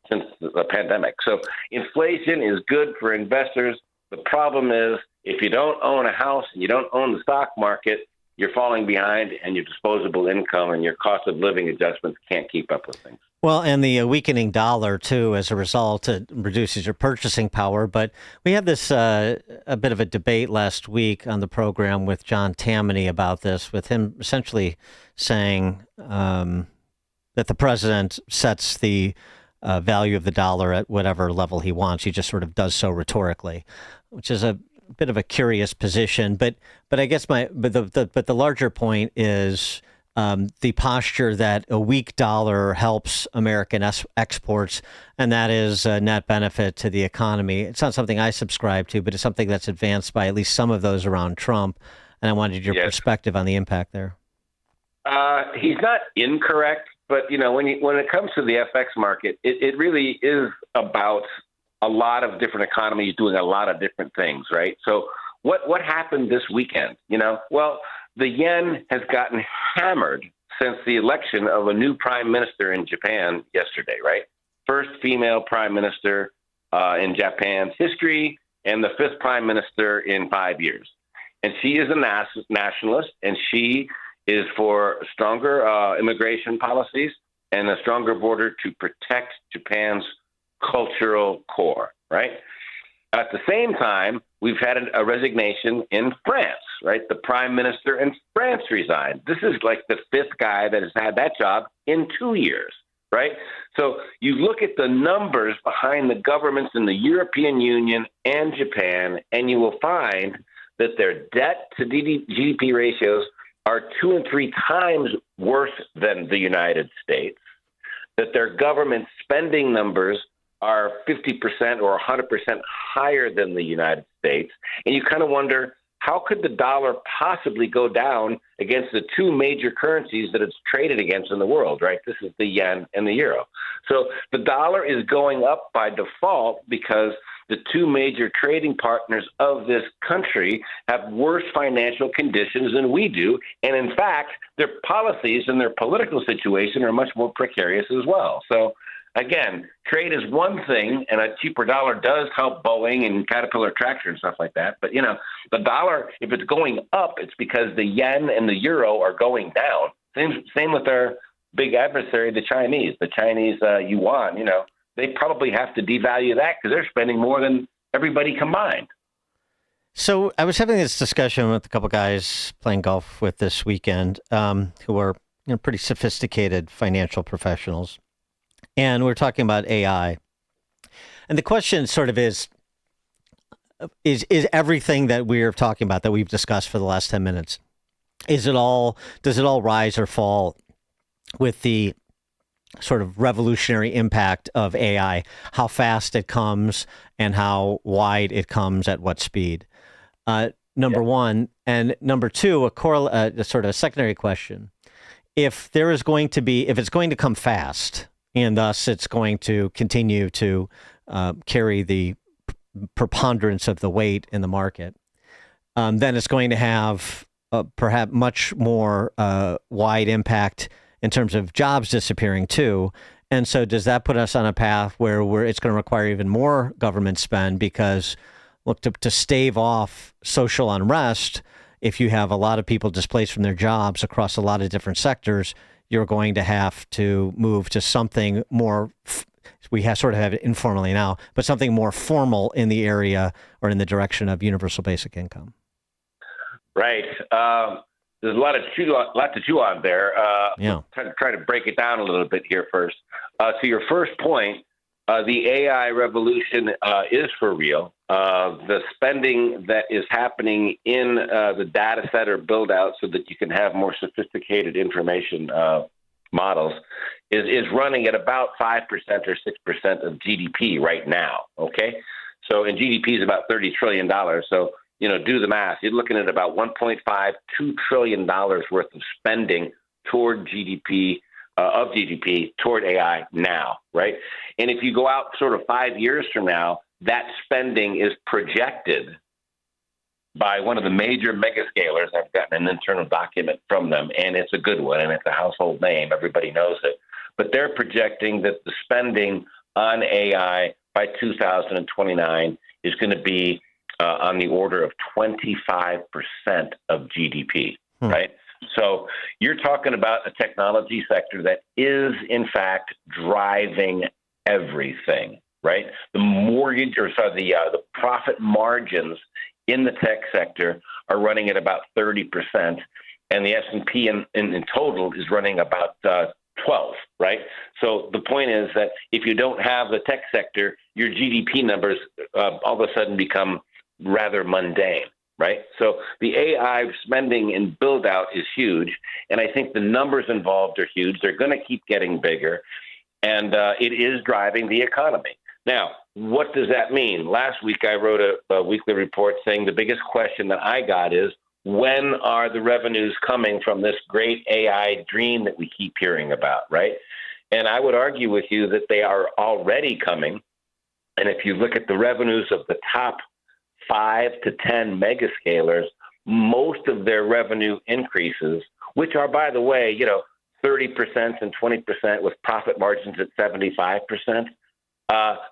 since the pandemic. So inflation is good for investors. The problem is if you don't own a house and you don't own the stock market, you're falling behind, and your disposable income and your cost of living adjustments can't keep up with things. Well, and the weakening dollar, too, as a result, it reduces your purchasing power. But we had this a bit of a debate last week on the program with John Tammany about this, with him essentially saying that the president sets the value of the dollar at whatever level he wants. He just sort of does so rhetorically, which is a bit of a curious position. But I guess the larger point is the posture that a weak dollar helps American exports, and that is a net benefit to the economy. It's not something I subscribe to, but it's something that's advanced by at least some of those around Trump. And I wanted your perspective on the impact there. He's not incorrect, but when it comes to the FX market, it really is about a lot of different economies doing a lot of different things, right? So what happened this weekend? Well, the yen has gotten hammered since the election of a new prime minister in Japan yesterday, right? First female prime minister in Japan's history, and the fifth prime minister in 5 years. And she is a nationalist, and she is for stronger immigration policies and a stronger border to protect Japan's cultural core, right? At the same time, we've had a resignation in France, right? The prime minister in France resigned. This is like the fifth guy that has had that job in 2 years, right? So you look at the numbers behind the governments in the European Union and Japan, and you will find that their debt to GDP ratios are 2 and 3 times worse than the United States, that their government spending numbers are 50% or 100% higher than the United States. And you kind of wonder, how could the dollar possibly go down against the two major currencies that it's traded against in the world, right? This is the yen and the euro. So the dollar is going up by default because the two major trading partners of this country have worse financial conditions than we do. And in fact, their policies and their political situation are much more precarious as well. So again, trade is one thing, and a cheaper dollar does help Boeing and Caterpillar Tractor and stuff like that. But, the dollar, if it's going up, it's because the yen and the euro are going down. Same with our big adversary, the Chinese. The Chinese yuan, they probably have to devalue that because they're spending more than everybody combined. So I was having this discussion with a couple guys playing golf with this weekend who are pretty sophisticated financial professionals. And we're talking about AI. And the question sort of is everything that we're talking about, that we've discussed for the last 10 minutes, does it all rise or fall with the sort of revolutionary impact of AI, how fast it comes and how wide it comes at what speed. Number one. And number two, a sort of a secondary question. If it's going to come fast, and thus it's going to continue to carry the preponderance of the weight in the market, then it's going to have perhaps much more wide impact in terms of jobs disappearing too. And so does that put us on a path where it's going to require even more government spend? Because look, to stave off social unrest, if you have a lot of people displaced from their jobs across a lot of different sectors, you're going to have to move to something more, sort of have it informally now, but something more formal in the area or in the direction of universal basic income. Right. There's a lot to chew on there. Yeah. Try to break it down a little bit here first. To your first point, the AI revolution is for real. The spending that is happening in the data center build out so that you can have more sophisticated information models is running at about 5% or 6% of GDP right now. Okay. So, and GDP is about $30 trillion. So, do the math. You're looking at about $1.5, $2 trillion worth of spending toward GDP, toward AI now, right? And if you go out sort of 5 years from now, that spending is projected by one of the major megascalers. I've gotten an internal document from them, and it's a good one, and it's a household name. Everybody knows it. But they're projecting that the spending on AI by 2029 is going to be on the order of 25% of GDP, right? So you're talking about a technology sector that is, in fact, driving everything, right? The profit margins in the tech sector are running at about 30%, and the S&P in total is running about 12, right? So the point is that if you don't have the tech sector, your GDP numbers all of a sudden become rather mundane, right? So the AI spending and build out is huge, and I think the numbers involved are huge. They're going to keep getting bigger, and it is driving the economy. Now, what does that mean? Last week I wrote a weekly report saying the biggest question that I got is, when are the revenues coming from this great AI dream that we keep hearing about, right? And I would argue with you that they are already coming. And if you look at the revenues of the top 5 to 10 megascalers, most of their revenue increases, which are, by the way, 30% and 20% with profit margins at 75%,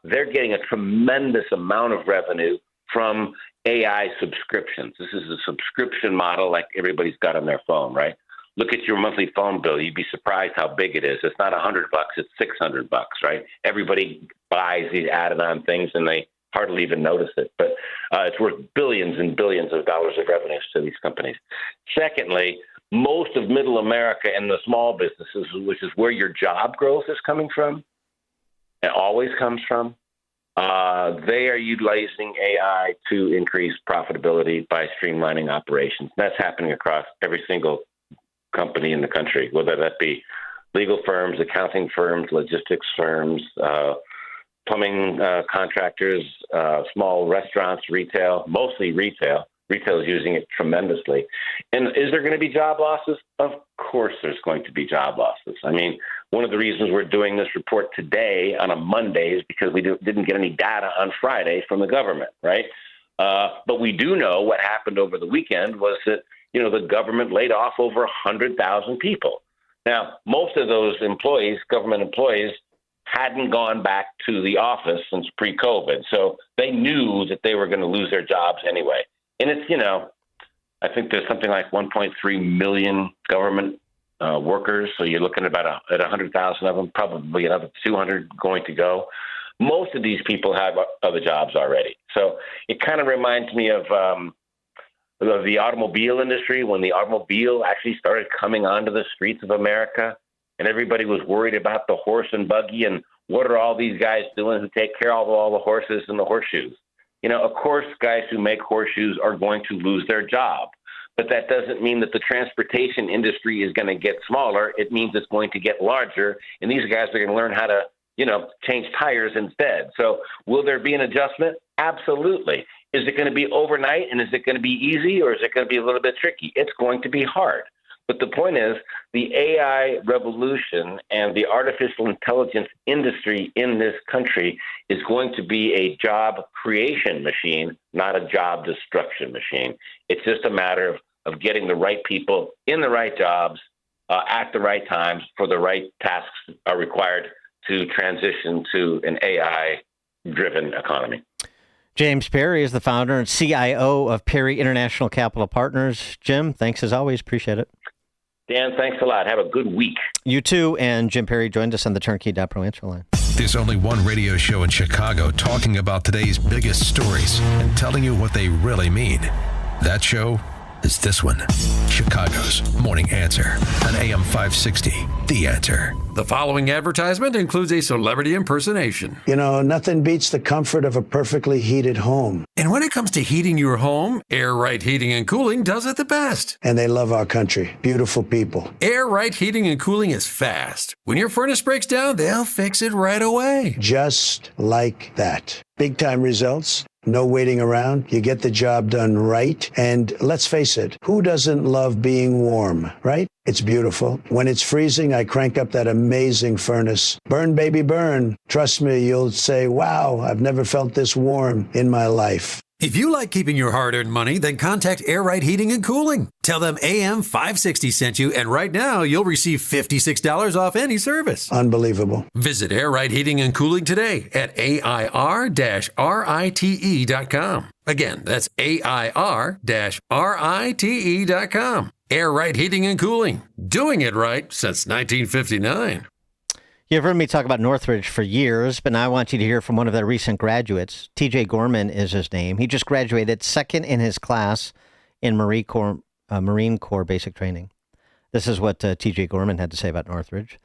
they're getting a tremendous amount of revenue from AI subscriptions. This is a subscription model like everybody's got on their phone, right? Look at your monthly phone bill. You'd be surprised how big it is. It's not $100, it's $600, right? Everybody buys these added on things and they hardly even notice it, but it's worth billions and billions of dollars of revenues to these companies. Secondly, most of middle America and the small businesses, which is where your job growth is coming from, and always comes from, they are utilizing AI to increase profitability by streamlining operations. That's happening across every single company in the country, whether that be legal firms, accounting firms, logistics firms, plumbing contractors, small restaurants, retail, mostly retail. Retail is using it tremendously. And is there going to be job losses? Of course there's going to be job losses. I mean, one of the reasons we're doing this report today on a Monday is because we didn't get any data on Friday from the government, right? But we do know what happened over the weekend was that, the government laid off over 100,000 people. Now, most of those employees, government employees, hadn't gone back to the office since pre-COVID. So they knew that they were going to lose their jobs anyway. And it's, I think there's something like 1.3 million government workers. So you're looking at 100,000 of them, probably another 200 going to go. Most of these people have other jobs already. So it kind of reminds me of the automobile industry, when the automobile actually started coming onto the streets of America and everybody was worried about the horse and buggy and what are all these guys doing who take care of all the horses and the horseshoes. Of course, guys who make horseshoes are going to lose their job. but that doesn't mean that the transportation industry is going to get smaller. It means it's going to get larger, and these guys are going to learn how to, change tires instead. So will there be an adjustment? Absolutely. Is it going to be overnight, and is it going to be easy, or is it going to be a little bit tricky? It's going to be hard. But the point is, the AI revolution and the artificial intelligence industry in this country is going to be a job creation machine, not a job destruction machine. It's just a matter of getting the right people in the right jobs at the right times for the right tasks are required to transition to an AI-driven economy. James Perry is the founder and CIO of Perry International Capital Partners. Jim, thanks as always. Appreciate it. Dan, thanks a lot. Have a good week. You too. And Jim Perry joined us on the Turnkey.Pro answer line. There's only one radio show in Chicago talking about today's biggest stories and telling you what they really mean. That show is this one, Chicago's Morning Answer on AM 560, The Answer. The following advertisement includes a celebrity impersonation. Nothing beats the comfort of a perfectly heated home. And when it comes to heating your home, Air Right Heating and Cooling does it the best. And they love our country. Beautiful people. Air Right Heating and Cooling is fast. When your furnace breaks down, they'll fix it right away. Just like that. Big time results. No waiting around. You get the job done right. And let's face it, who doesn't love being warm, right? It's beautiful. When it's freezing, I crank up that amazing furnace. Burn, baby, burn. Trust me, you'll say, wow, I've never felt this warm in my life. If you like keeping your hard-earned money, then contact Air Right Heating and Cooling. Tell them AM 560 sent you, and right now you'll receive $56 off any service. Unbelievable. Visit Air Right Heating and Cooling today at AIR-RITE.com. Again, that's AIR-RITE.com. Air Right Heating and Cooling. Doing it right since 1959. You've heard me talk about Northridge for years, but now I want you to hear from one of their recent graduates. TJ Gorman is his name. He just graduated second in his class in Marine Corps basic training. This is what TJ Gorman had to say about Northridge.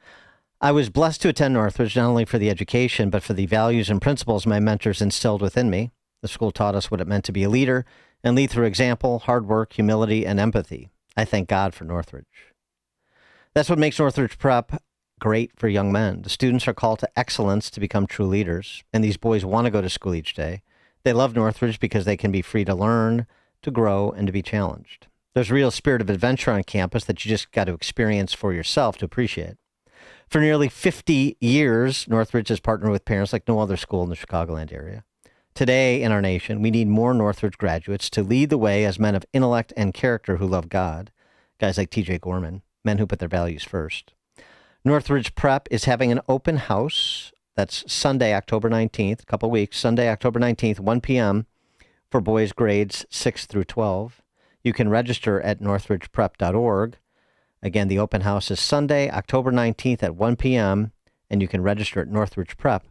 I was blessed to attend Northridge not only for the education, but for the values and principles my mentors instilled within me. The school taught us what it meant to be a leader and lead through example, hard work, humility, and empathy. I thank God for Northridge. That's what makes Northridge Prep great for young men. The students are called to excellence to become true leaders, and these boys want to go to school each day. They love Northridge because they can be free to learn, to grow, and to be challenged. There's a real spirit of adventure on campus that you just got to experience for yourself to appreciate. For nearly 50 years, Northridge has partnered with parents like no other school in the Chicagoland area. Today in our nation, we need more Northridge graduates to lead the way as men of intellect and character who love God. Guys like TJ Gorman, men who put their values first. Northridge Prep is having an open house. That's Sunday, October 19th, a couple weeks. Sunday, October 19th, 1 p.m. for boys grades 6 through 12. You can register at northridgeprep.org. Again, the open house is Sunday, October 19th at 1 p.m., and you can register at northridgeprep.org.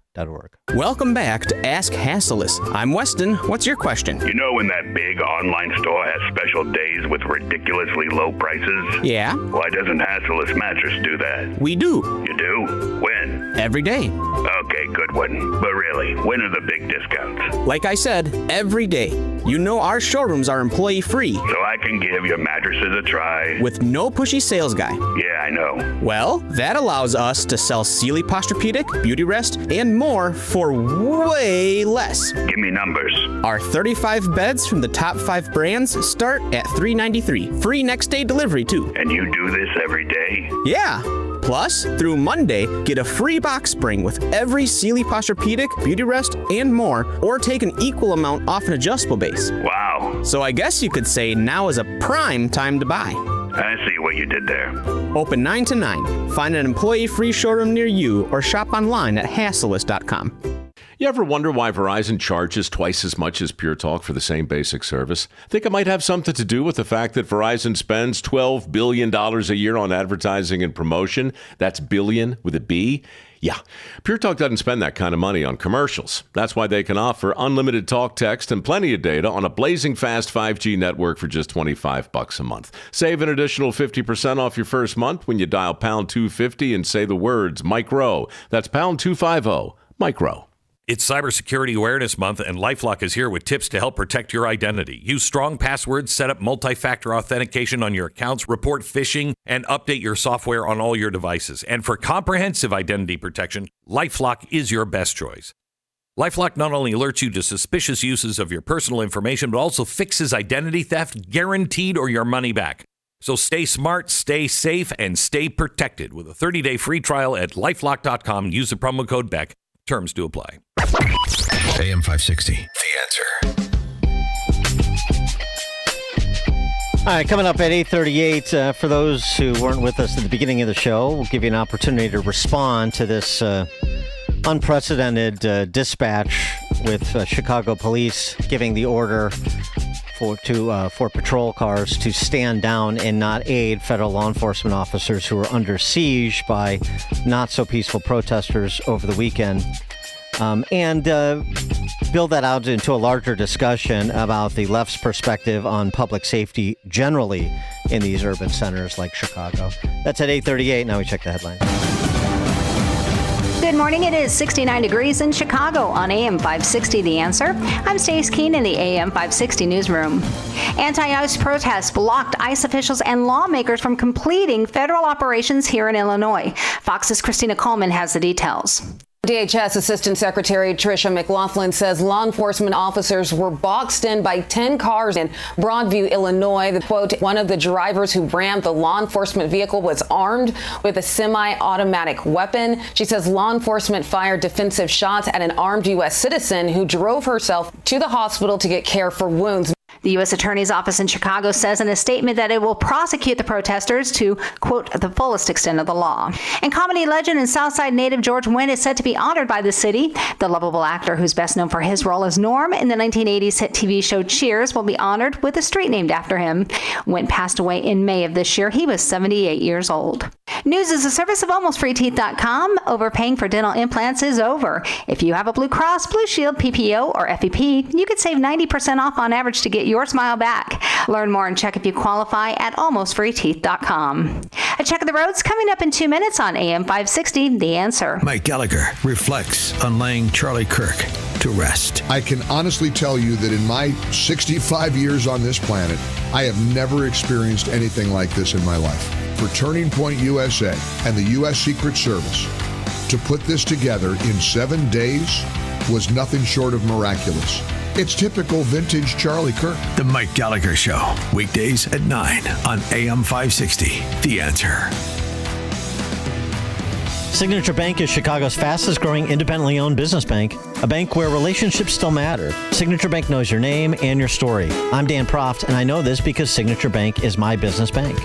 Welcome back to Ask Hassleus. I'm Weston. What's your question? You know when that big online store has special days with ridiculously low prices? Yeah. Why doesn't Hassleus Mattress do that? We do. You do? When? Every day. Okay, good one. But really, when are the big discounts? Like I said, every day. You know our showrooms are employee-free. So I can give your mattresses a try. With no pushy sales guy. Yeah, I know. Well, that allows us to sell Sealy Posturepedic, Beauty Rest, and more for way less. Give me numbers. Our 35 beds from the top 5 brands start at $393. Free next day delivery, too. And you do this every day? Yeah. Plus, through Monday, get a free box spring with every Sealy Posturepedic, Beauty Rest, and more, or take an equal amount off an adjustable base. Wow. So I guess you could say now is a prime time to buy. I see what you did there. Open 9 to 9. Find an employee-free showroom near you or shop online at hassleus.com. You ever wonder why Verizon charges twice as much as Pure Talk for the same basic service? Think it might have something to do with the fact that Verizon spends $12 billion a year on advertising and promotion. That's billion with a B. Yeah, Pure Talk doesn't spend that kind of money on commercials. That's why they can offer unlimited talk, text, and plenty of data on a blazing fast 5G network for just $25 a month. Save an additional 50% off your first month when you dial pound 250 and say the words Mike Rowe. That's pound 250, Mike Rowe. It's Cybersecurity Awareness Month, and LifeLock is here with tips to help protect your identity. Use strong passwords, set up multi-factor authentication on your accounts, report phishing, and update your software on all your devices. And for comprehensive identity protection, LifeLock is your best choice. LifeLock not only alerts you to suspicious uses of your personal information, but also fixes identity theft, guaranteed or your money back. So stay smart, stay safe, and stay protected with a 30-day free trial at LifeLock.com. Use the promo code BECK. Terms do apply. AM 560, The Answer. All right, coming up at 8:38, for those who weren't with us at the beginning of the show, we'll give you an opportunity to respond to this unprecedented dispatch with Chicago police giving the order for patrol cars to stand down and not aid federal law enforcement officers who are under siege by not-so-peaceful protesters over the weekend. And build that out into a larger discussion about the left's perspective on public safety generally in these urban centers like Chicago. That's at 8:38. Now we check the headlines. Good morning. It is 69 degrees in Chicago on AM 560, The Answer. I'm Stace Keene in the AM 560 newsroom. Anti-ICE protests blocked ICE officials and lawmakers from completing federal operations here in Illinois. Fox's Christina Coleman has the details. DHS Assistant Secretary Tricia McLaughlin says law enforcement officers were boxed in by 10 cars in Broadview, Illinois. The quote, one of the drivers who rammed the law enforcement vehicle was armed with a semi-automatic weapon. She says law enforcement fired defensive shots at an armed U.S. citizen who drove herself to the hospital to get care for wounds. The U.S. Attorney's Office in Chicago says in a statement that it will prosecute the protesters to, quote, the fullest extent of the law. And comedy legend and Southside native George Wendt is set to be honored by the city. The lovable actor, who's best known for his role as Norm in the 1980s hit TV show Cheers, will be honored with a street named after him. Wendt passed away in May of this year. He was 78 years old. News is a service of AlmostFreeTeeth.com. Overpaying for dental implants is over. If you have a Blue Cross, Blue Shield, PPO, or FEP, you could save 90% off on average to get your smile back. Learn more and check if you qualify at AlmostFreeTeeth.com. A check of the roads coming up in 2 minutes on AM 560, The Answer. Mike Gallagher reflects on laying Charlie Kirk to rest. I can honestly tell you that in my 65 years on this planet, I have never experienced anything like this in my life. For Turning Point USA and the U.S. Secret Service to put this together in 7 days was nothing short of miraculous. It's typical vintage Charlie Kirk. The Mike Gallagher Show, weekdays at 9 on AM 560, The Answer. Signature Bank is Chicago's fastest growing independently owned business bank, a bank where relationships still matter. Signature Bank knows your name and your story. I'm Dan Proft, and I know this because Signature Bank is my business bank.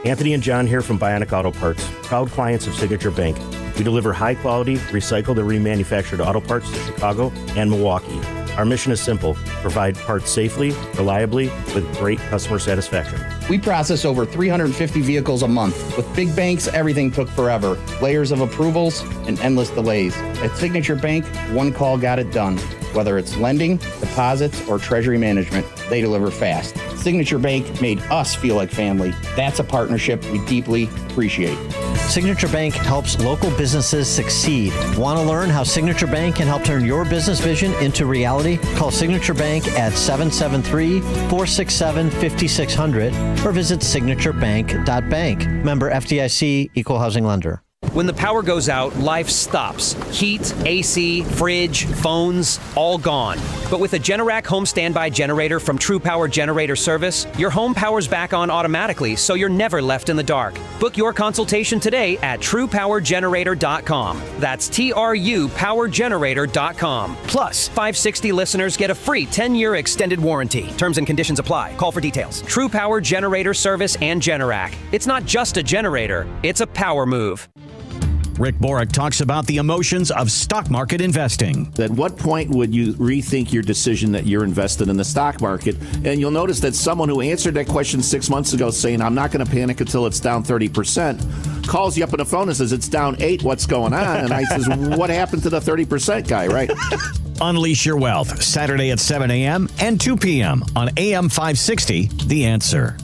Anthony and John here from Bionic Auto Parts, proud clients of Signature Bank. We deliver high-quality, recycled and remanufactured auto parts to Chicago and Milwaukee. Our mission is simple: provide parts safely, reliably, with great customer satisfaction. We process over 350 vehicles a month. With big banks, everything took forever. Layers of approvals and endless delays. At Signature Bank, one call got it done. Whether it's lending, deposits, or treasury management, they deliver fast. Signature Bank made us feel like family. That's a partnership we deeply appreciate. Signature Bank helps local businesses succeed. Want to learn how Signature Bank can help turn your business vision into reality? Call Signature Bank at 773-467-5600 or visit signaturebank.bank. Member FDIC, Equal Housing Lender. When the power goes out, life stops. Heat, AC, fridge, phones, all gone. But with a Generac home standby generator from True Power Generator Service, your home powers back on automatically, so you're never left in the dark. Book your consultation today at TruePowerGenerator.com. That's TruePowerGenerator.com. Plus, 560 listeners get a free 10-year extended warranty. Terms and conditions apply. Call for details. True Power Generator Service and Generac. It's not just a generator, it's a power move. Rick Borick talks about the emotions of stock market investing. At what point would you rethink your decision that you're invested in the stock market? And you'll notice that someone who answered that question 6 months ago saying, I'm not going to panic until it's down 30%, calls you up on the phone and says, it's down 8, what's going on? And I says, what happened to the 30% guy, right? Unleash Your Wealth, Saturday at 7 a.m. and 2 p.m. on AM 560, The Answer.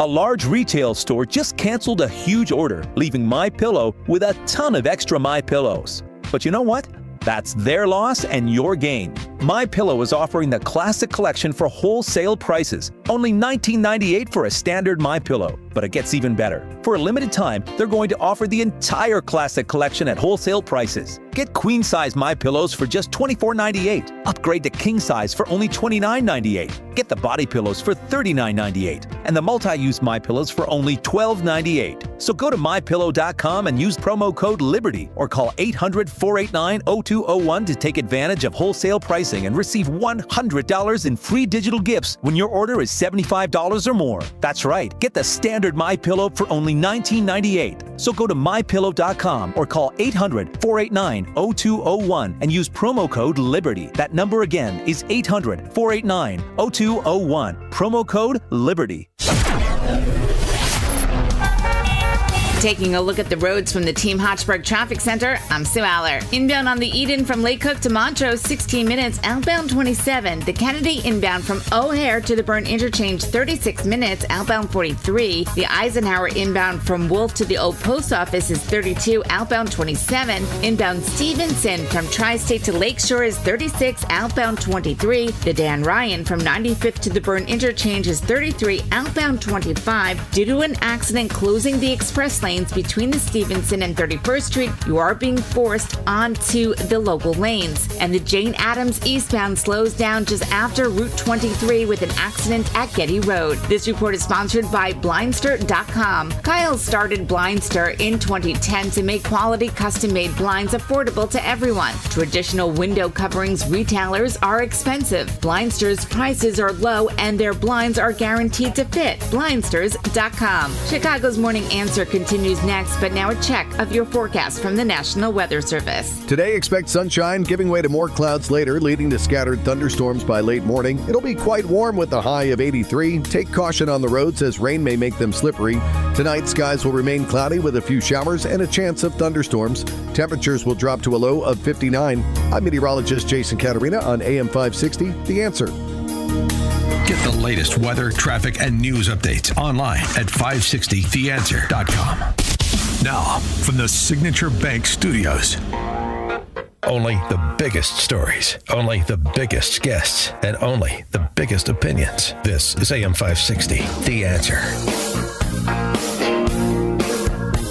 A large retail store just canceled a huge order, leaving MyPillow with a ton of extra MyPillows. But you know what? That's their loss and your gain. MyPillow is offering the Classic Collection for wholesale prices. Only $19.98 for a standard MyPillow. But it gets even better. For a limited time, they're going to offer the entire Classic Collection at wholesale prices. Get queen-size MyPillows for just $24.98. Upgrade to king size for only $29.98. Get the body pillows for $39.98. And the multi-use MyPillows for only $12.98. So go to MyPillow.com and use promo code LIBERTY or call 800-489-0201 to take advantage of wholesale pricing and receive $100 in free digital gifts when your order is $75 or more. That's right. Get the standard MyPillow for only $19.98. So go to MyPillow.com or call 800-489-0201 and use promo code LIBERTY. That number again is 800-489-0201. Promo code LIBERTY. Taking a look at the roads from the Team Hochberg Traffic Center, I'm Sue Aller. Inbound on the Eden from Lake Cook to Montrose, 16 minutes. Outbound 27. The Kennedy inbound from O'Hare to the Byrne Interchange, 36 minutes. Outbound 43. The Eisenhower inbound from Wolf to the Old Post Office is 32. Outbound 27. Inbound Stevenson from Tri-State to Lakeshore is 36. Outbound 23. The Dan Ryan from 95th to the Byrne Interchange is 33. Outbound 25. Due to an accident closing the express lane between the Stevenson and 31st Street, you are being forced onto the local lanes. And the Jane Addams eastbound slows down just after Route 23 with an accident at Getty Road. This report is sponsored by Blindster.com. Kyle started Blindster in 2010 to make quality custom-made blinds affordable to everyone. Traditional window coverings retailers are expensive. Blindster's prices are low and their blinds are guaranteed to fit. Blindsters.com. Chicago's Morning Answer continues next, but now a check of your forecast from the National Weather Service. Today, expect sunshine, giving way to more clouds later, leading to scattered thunderstorms by late morning. It'll be quite warm with a high of 83. Take caution on the roads as rain may make them slippery. Tonight, skies will remain cloudy with a few showers and a chance of thunderstorms. Temperatures will drop to a low of 59. I'm meteorologist Jason Caterina on AM 560, The Answer. Get the latest weather, traffic, and news updates online at 560theanswer.com. Now, from the Signature Bank Studios. Only the biggest stories, only the biggest guests, and only the biggest opinions. This is AM 560, The Answer.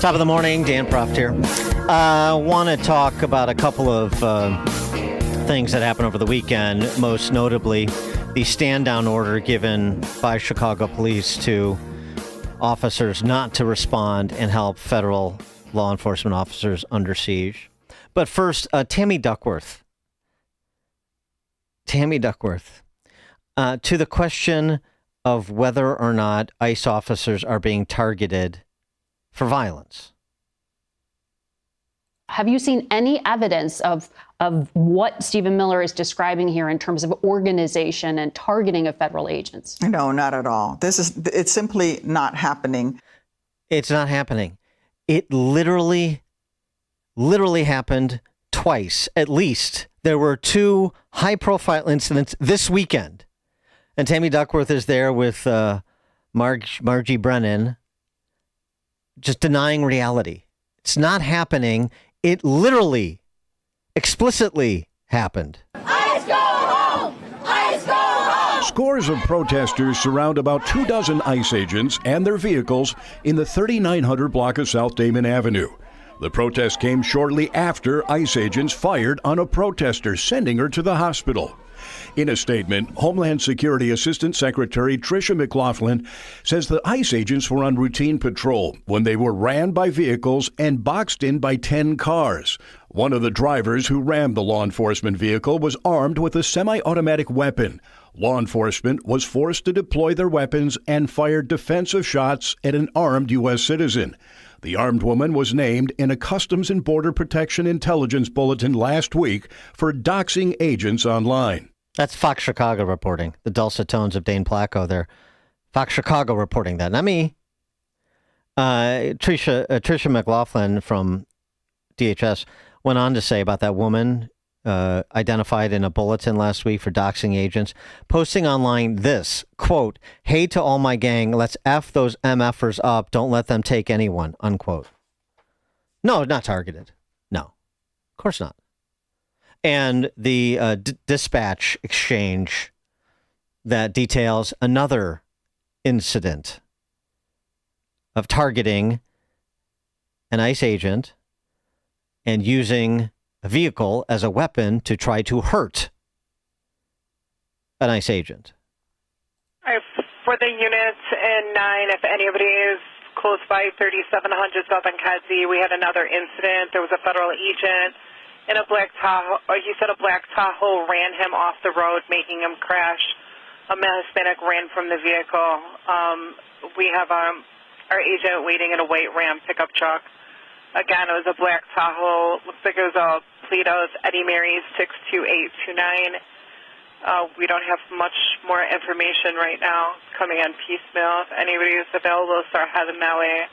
Top of the morning, Dan Proft here. I want to talk about a couple of things that happened over the weekend, most notably the stand-down order given by Chicago police to officers not to respond and help federal law enforcement officers under siege. But first, Tammy Duckworth. To the question of whether or not ICE officers are being targeted for violence. Have you seen any evidence of what Stephen Miller is describing here in terms of organization and targeting of federal agents? No, not at all. It's simply not happening. It's not happening. It literally happened twice, at least. There were two high-profile incidents this weekend. And Tammy Duckworth is there with Margie Brennan, just denying reality. It's not happening. It literally, explicitly happened. ICE go home! ICE go home! Scores of protesters surround about 24 ICE agents and their vehicles in the 3900 block of South Damon Avenue. The protest came shortly after ICE agents fired on a protester, sending her to the hospital. In a statement, Homeland Security Assistant Secretary Tricia McLaughlin says the ICE agents were on routine patrol when they were ran by vehicles and boxed in by 10 cars. One of the drivers who rammed the law enforcement vehicle was armed with a semi-automatic weapon. Law enforcement was forced to deploy their weapons and fired defensive shots at an armed U.S. citizen. The armed woman was named in a Customs and Border Protection intelligence bulletin last week for doxing agents online. That's Fox Chicago reporting. The dulcet tones of Dane Placco there. Fox Chicago reporting that, not me. Tricia McLaughlin from DHS went on to say about that woman identified in a bulletin last week for doxing agents, posting online this, quote, "Hey to all my gang, let's F those MFers up. Don't let them take anyone," unquote. No, not targeted. No, of course not. And the dispatch exchange that details another incident of targeting an ICE agent and using a vehicle as a weapon to try to hurt an ICE agent. For the units in 9, if anybody is close by 3700 South on Kedzie, we had another incident. There was a federal agent in a black Tahoe. He said a black Tahoe ran him off the road, making him crash. A male Hispanic ran from the vehicle. We have our agent waiting in a white Ram pickup truck. Again, it was a black Tahoe. Looks like it was a plate of Eddie Mary's 62829. We don't have much more information right now. It's coming on piecemeal. If anybody is available, start heading that way.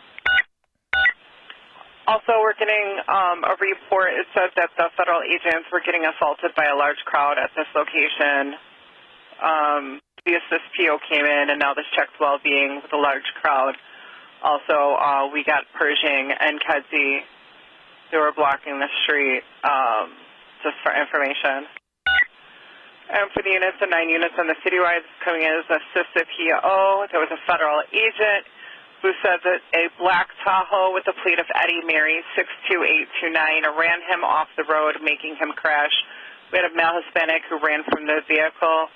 Also, we're getting a report. It says that the federal agents were getting assaulted by a large crowd at this location. The assist PO came in, and now this checks well-being with a large crowd. Also, we got Pershing and Kedzie. They were blocking the street, just for information. And for the units, the 9 units on the citywide coming in as assisted PO, there was a federal agent who said that a black Tahoe with a plate of Eddie Mary 62829 ran him off the road, making him crash. We had a male Hispanic who ran from the vehicle.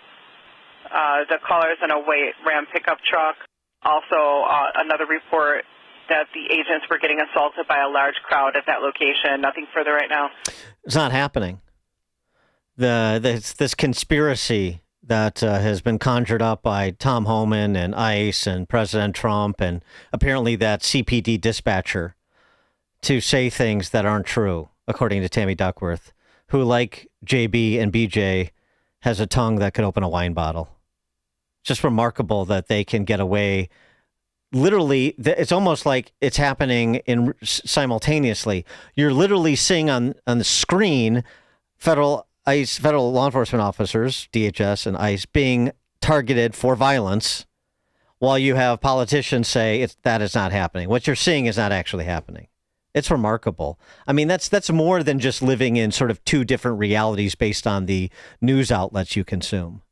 The caller's in a white Ram pickup truck. Also, another report that the agents were getting assaulted by a large crowd at that location. Nothing further right now. It's not happening. This conspiracy that has been conjured up by Tom Homan and ICE and President Trump and apparently that CPD dispatcher to say things that aren't true, according to Tammy Duckworth, who, like JB and BJ, has a tongue that could open a wine bottle. Just remarkable that they can get away. Literally, it's almost like it's happening simultaneously. You're literally seeing on the screen federal law enforcement officers, DHS and ICE, being targeted for violence, while you have politicians say that is not happening. What you're seeing is not actually happening. It's remarkable. I mean, that's more than just living in sort of two different realities based on the news outlets you consume.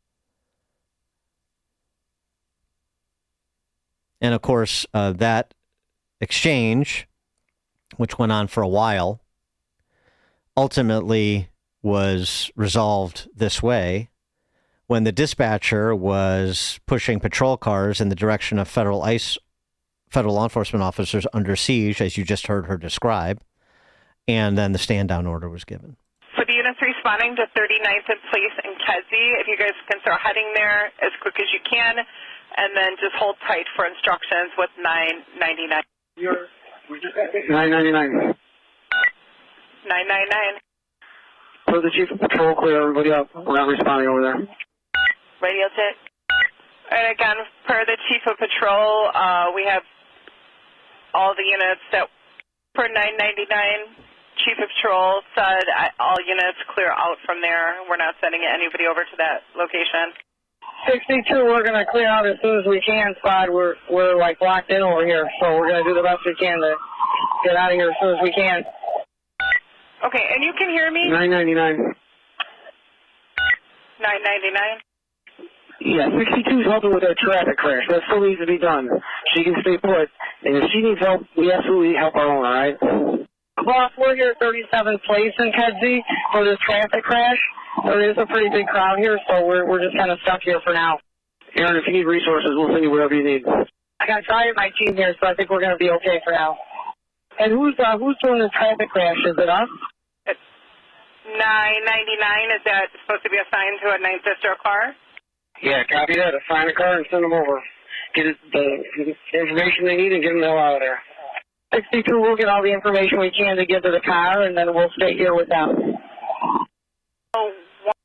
And of course, that exchange, which went on for a while, ultimately was resolved this way when the dispatcher was pushing patrol cars in the direction of federal law enforcement officers under siege, as you just heard her describe, and then the stand-down order was given. For the units responding to 39th and Place in Kedzie, if you guys can start heading there as quick as you can, and then just hold tight for instructions with 999. 999. 999. So the chief of patrol, clear everybody up. We're not responding over there. Radio check. And again, per the chief of patrol, we have all the units that, per 999, chief of patrol said all units clear out from there. We're not sending anybody over to that location. 62, we're going to clear out as soon as we can, Spot. We're like locked in over here, so we're going to do the best we can to get out of here as soon as we can. Okay, and you can hear me? 999. 999? Yeah, 62 is helping with a traffic crash. That still needs to be done. She can stay put. And if she needs help, we absolutely help her own, all right? Boss, we're here at 37th Place in Kedzie for this traffic crash. There is a pretty big crowd here, so we're just kind of stuck here for now. Aaron, if you need resources, we'll send you whatever you need. I got Ty and my team here, so I think we're going to be okay for now. And who's doing the traffic crash? Is it us? 999, is that supposed to be assigned to a 9th District car? Yeah, copy that. Assign a car and send them over. Get the information they need and get them the hell out of there. 62, we'll get all the information we can to get to the car, and then we'll stay here with them.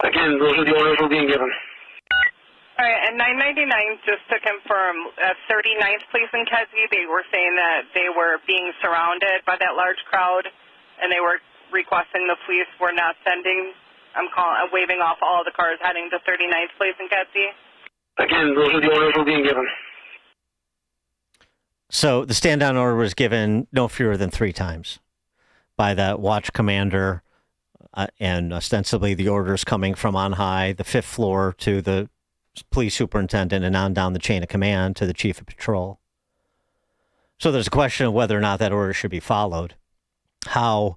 Again, those are the orders we're being given. All right, and 999, just to confirm, 39th Place in Kedzie, they were saying that they were being surrounded by that large crowd, and they were requesting the police were not sending I'm waving off all the cars heading to 39th Place in Kedzie. Again, those are the orders we're being given. So the stand-down order was given no fewer than 3 times by the watch commander, and ostensibly the orders coming from on high, the 5th floor, to the police superintendent, and on down the chain of command to the chief of patrol. So there's a question of whether or not that order should be followed. How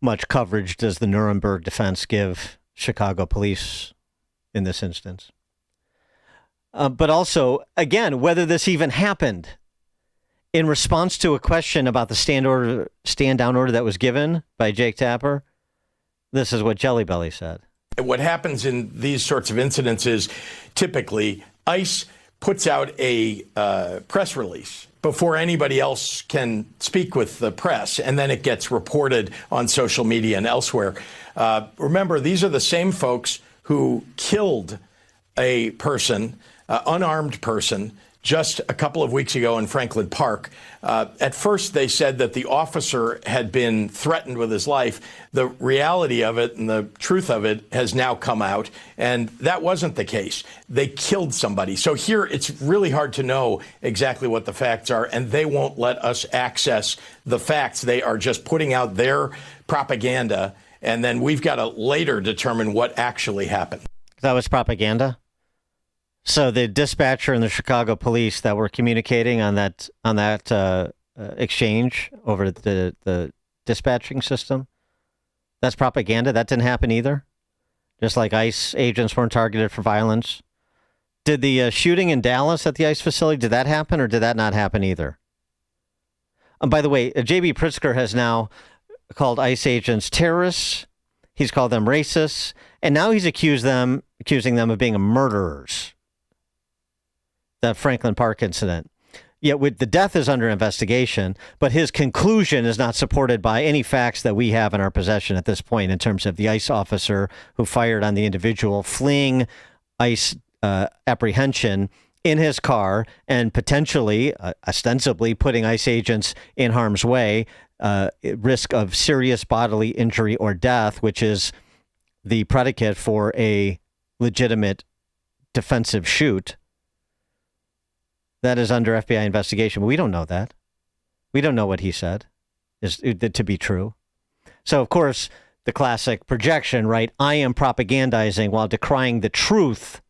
much coverage does the Nuremberg defense give Chicago police in this instance? But also, again, whether this even happened. In response to a question about the stand-down order that was given by Jake Tapper, this is what Jelly Belly said. What happens in these sorts of incidents is typically ICE puts out a press release before anybody else can speak with the press, and then it gets reported on social media and elsewhere. Remember, these are the same folks who killed a person, unarmed person, just a couple of weeks ago in Franklin Park. At first, they said that the officer had been threatened with his life. The reality of it and the truth of it has now come out, and that wasn't the case. They killed somebody. So here, it's really hard to know exactly what the facts are, and they won't let us access the facts. They are just putting out their propaganda, and then we've got to later determine what actually happened. That was propaganda? So the dispatcher and the Chicago police that were communicating on that exchange over the dispatching system, that's propaganda? That didn't happen either? Just like ICE agents weren't targeted for violence? Did the shooting in Dallas at the ICE facility, did that happen, or did that not happen either? By the way, J.B. Pritzker has now called ICE agents terrorists. He's called them racists. And now he's accusing them of being murderers. The Franklin Park incident. Yet the death is under investigation, but his conclusion is not supported by any facts that we have in our possession at this point in terms of the ICE officer who fired on the individual, fleeing ICE apprehension in his car and potentially, ostensibly, putting ICE agents in harm's way, risk of serious bodily injury or death, which is the predicate for a legitimate defensive shoot. That is under FBI investigation. But we don't know that. We don't know what he said is to be true. So, of course, the classic projection, right? I am propagandizing while decrying the truth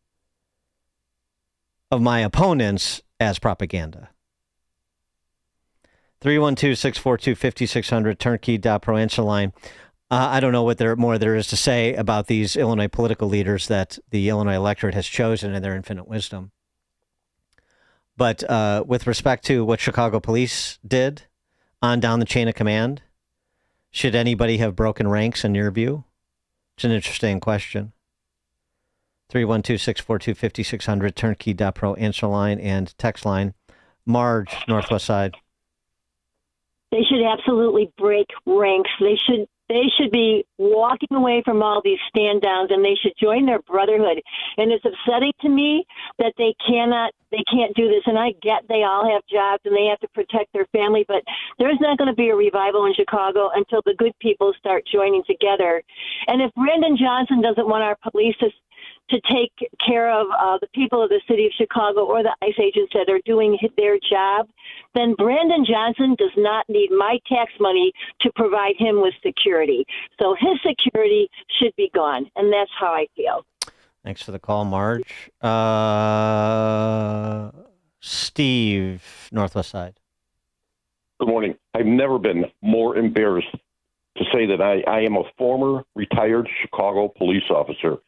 of my opponents as propaganda. 312-642-5600, turnkey.pro answer line. I don't know what more there is to say about these Illinois political leaders that the Illinois electorate has chosen in their infinite wisdom. But with respect to what Chicago police did on down the chain of command, should anybody have broken ranks in your view? It's an interesting question. 312-642-5600, turnkey.pro answer line and text line. Marge, Northwest Side. They should absolutely break ranks. They should be walking away from all these stand downs, and they should join their brotherhood. And it's upsetting to me that they can't do this. And I get they all have jobs and they have to protect their family, but there's not going to be a revival in Chicago until the good people start joining together. And if Brandon Johnson doesn't want our police to take care of the people of the city of Chicago or the ICE agents that are doing their job, then Brandon Johnson does not need my tax money to provide him with security. So his security should be gone, and that's how I feel. Thanks for the call, Marge. Steve, Northwest Side. Good morning. I've never been more embarrassed to say that I am a former retired Chicago police officer.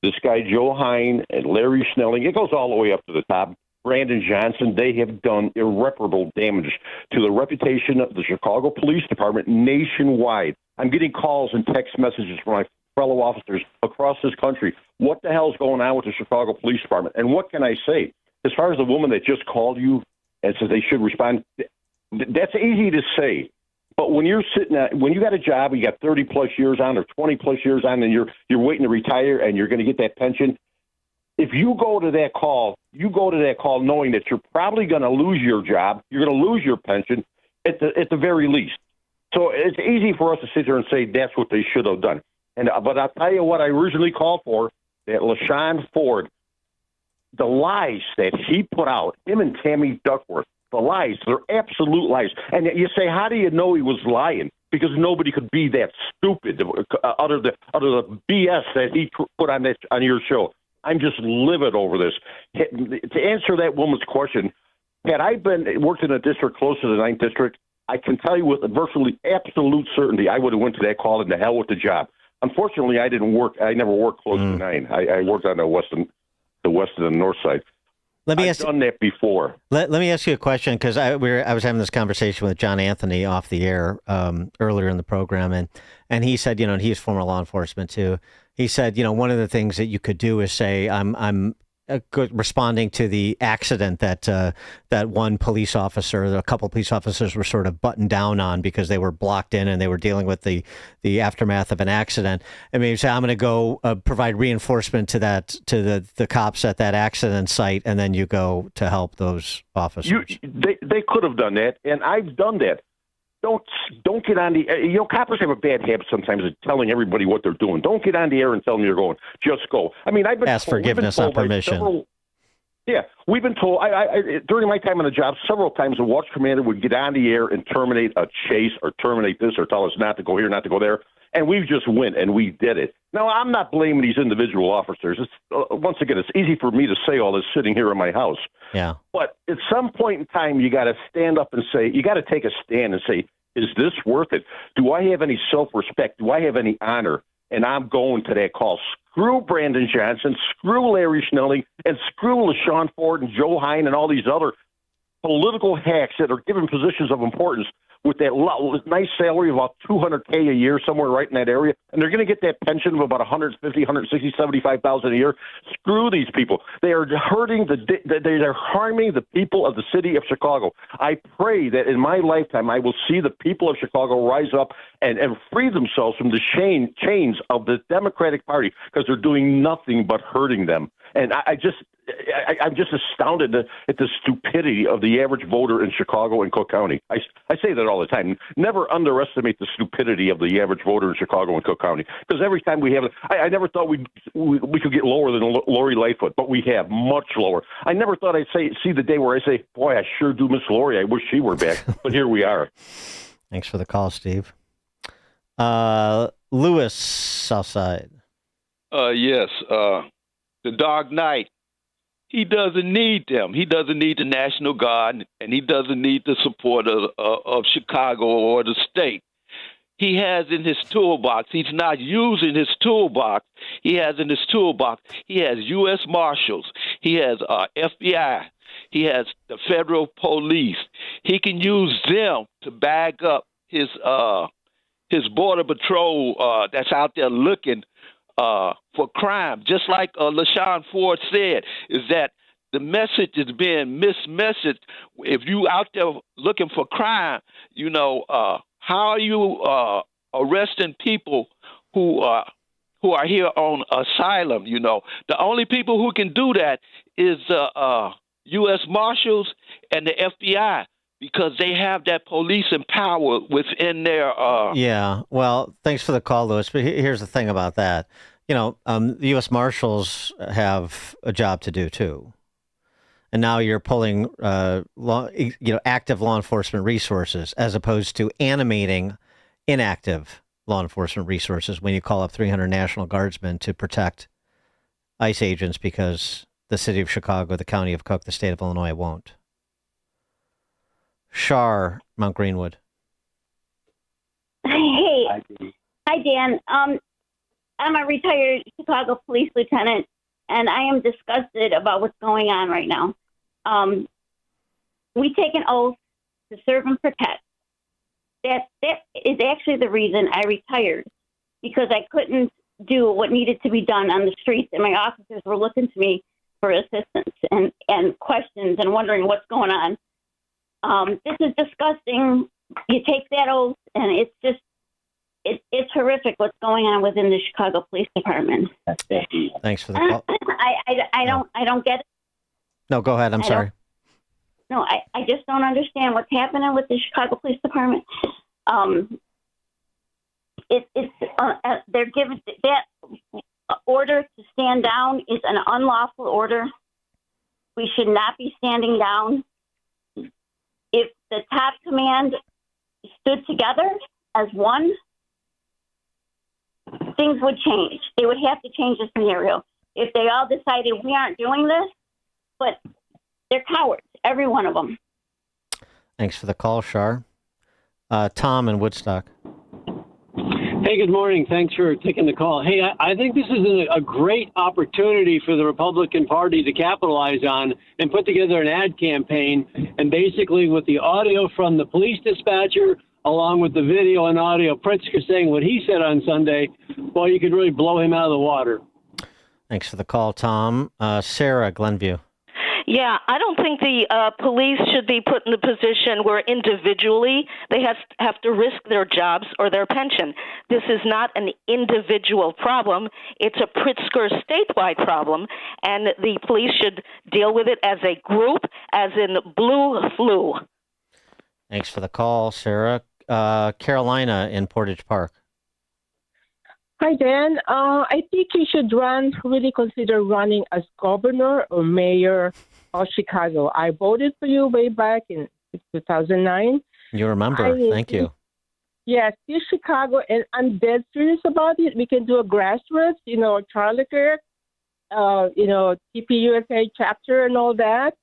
This guy, Joe Hine and Larry Snelling, it goes all the way up to the top. Brandon Johnson, they have done irreparable damage to the reputation of the Chicago Police Department nationwide. I'm getting calls and text messages from my fellow officers across this country. What the hell's going on with the Chicago Police Department? And what can I say? As far as the woman that just called you and says they should respond, that's easy to say. But when you're when you got a job, you got 30 plus years on or 20 plus years on, and you're waiting to retire and you're going to get that pension. If you go to that call, knowing that you're probably going to lose your job, you're going to lose your pension at the very least. So it's easy for us to sit there and say that's what they should have done. But I'll tell you what I originally called for, that LaShawn Ford, the lies that he put out, him and Tammy Duckworth, the lies, they're absolute lies. And you say, how do you know he was lying? Because nobody could be that stupid, utter the BS that he put on your show. I'm just livid over this. To answer that woman's question, had I worked in a district close to the 9th District, I can tell you with virtually absolute certainty I would have went to that call and to hell with the job. Unfortunately, I didn't work. I never worked close to 9. I worked on the west and the north side. I've done that before. Let me ask you a question, because I was having this conversation with John Anthony off the air earlier in the program, and he said, he's former law enforcement too. He said, one of the things that you could do is say, I'm responding to the accident that one police officer, a couple police officers were sort of buttoned down on because they were blocked in and they were dealing with the aftermath of an accident. I mean, you say, I'm going to go provide reinforcement to the cops at that accident site, and then you go to help those officers. They could have done that, and I've done that. Don't get on the coppers have a bad habit sometimes of telling everybody what they're doing. Don't get on the air and tell them you're going. Just go. I mean, I've been ask forgiveness on permission. We've been told. I during my time on the job, several times a watch commander would get on the air and terminate a chase or terminate this or tell us not to go here, not to go there, and we just went and we did it. Now, I'm not blaming these individual officers. It's, once again, it's easy for me to say all this sitting here in my house. Yeah. But at some point in time, you got to stand up and say, you got to take a stand and say, is this worth it? Do I have any self-respect? Do I have any honor? And I'm going to that call. Screw Brandon Johnson, screw Larry Schnelling, and screw LaShawn Ford and Joe Hine and all these other political hacks that are given positions of importance with that nice salary of about $200K a year, somewhere right in that area, and they're going to get that pension of about $150,000, $160,000, $75,000 a year. Screw these people. They are they're harming the people of the city of Chicago. I pray that in my lifetime I will see the people of Chicago rise up and free themselves from the chains of the Democratic Party, because they're doing nothing but hurting them. And I'm just astounded at the stupidity of the average voter in Chicago and Cook County. I say that all the time. Never underestimate the stupidity of the average voter in Chicago and Cook County, because every time we have it, I never thought we could get lower than Lori Lightfoot, but we have much lower. I never thought I'd see the day where I say, boy, I sure do miss Lori. I wish she were back. But here we are. Thanks for the call, Steve. Lewis, Southside. Yes. The Dark Knight, he doesn't need them. He doesn't need the National Guard, and he doesn't need the support of Chicago or the state. He has in his toolbox, he's not using his toolbox. He has in his toolbox, he has U.S. Marshals. He has FBI. He has the federal police. He can use them to back up his border patrol that's out there looking for crime. Just like LaShawn Ford said, is that the message is being mismessaged. If you out there looking for crime, how are you arresting people who are here on asylum? The only people who can do that is U.S. Marshals and the FBI, because they have that policing power within their... Yeah, well, thanks for the call, Lewis. But here's the thing about that. The U.S. Marshals have a job to do, too. And now you're pulling, active law enforcement resources as opposed to animating inactive law enforcement resources when you call up 300 National Guardsmen to protect ICE agents because the city of Chicago, the county of Cook, the state of Illinois won't. Shar, Mount Greenwood. Hey. Hi, Dan. I'm a retired Chicago police lieutenant, and I am disgusted about what's going on right now. We take an oath to serve and protect. That is actually the reason I retired, because I couldn't do what needed to be done on the streets, and my officers were looking to me for assistance and questions and wondering what's going on. This is disgusting. You take that oath, and it's just, it's horrific what's going on within the Chicago Police Department. Thanks for the call. I don't get it. No, go ahead. I'm sorry. No, I just don't understand what's happening with the Chicago Police Department. they're given that order to stand down is an unlawful order. We should not be standing down. If the top command stood together as one, things would change. They would have to change the scenario. If they all decided we aren't doing this, but they're cowards, every one of them. Thanks for the call, Shar. Tom in Woodstock. Hey, good morning. Thanks for taking the call. Hey, I think this is a great opportunity for the Republican Party to capitalize on and put together an ad campaign. And basically with the audio from the police dispatcher, along with the video and audio, Pritzker saying what he said on Sunday, well, you could really blow him out of the water. Thanks for the call, Tom. Sarah, Glenview. Yeah, I don't think the police should be put in the position where individually they have to risk their jobs or their pension. This is not an individual problem. It's a Pritzker statewide problem, and the police should deal with it as a group, as in blue flu. Thanks for the call, Sarah. Carolina in Portage Park. Hi, Dan. I think you should really consider running as governor or mayor of Chicago. I voted for you way back in 2009. You remember. Thank you. Yes, this Chicago, and I'm dead serious about it. We can do a grassroots, Charlie Kirk, TPUSA chapter and all that.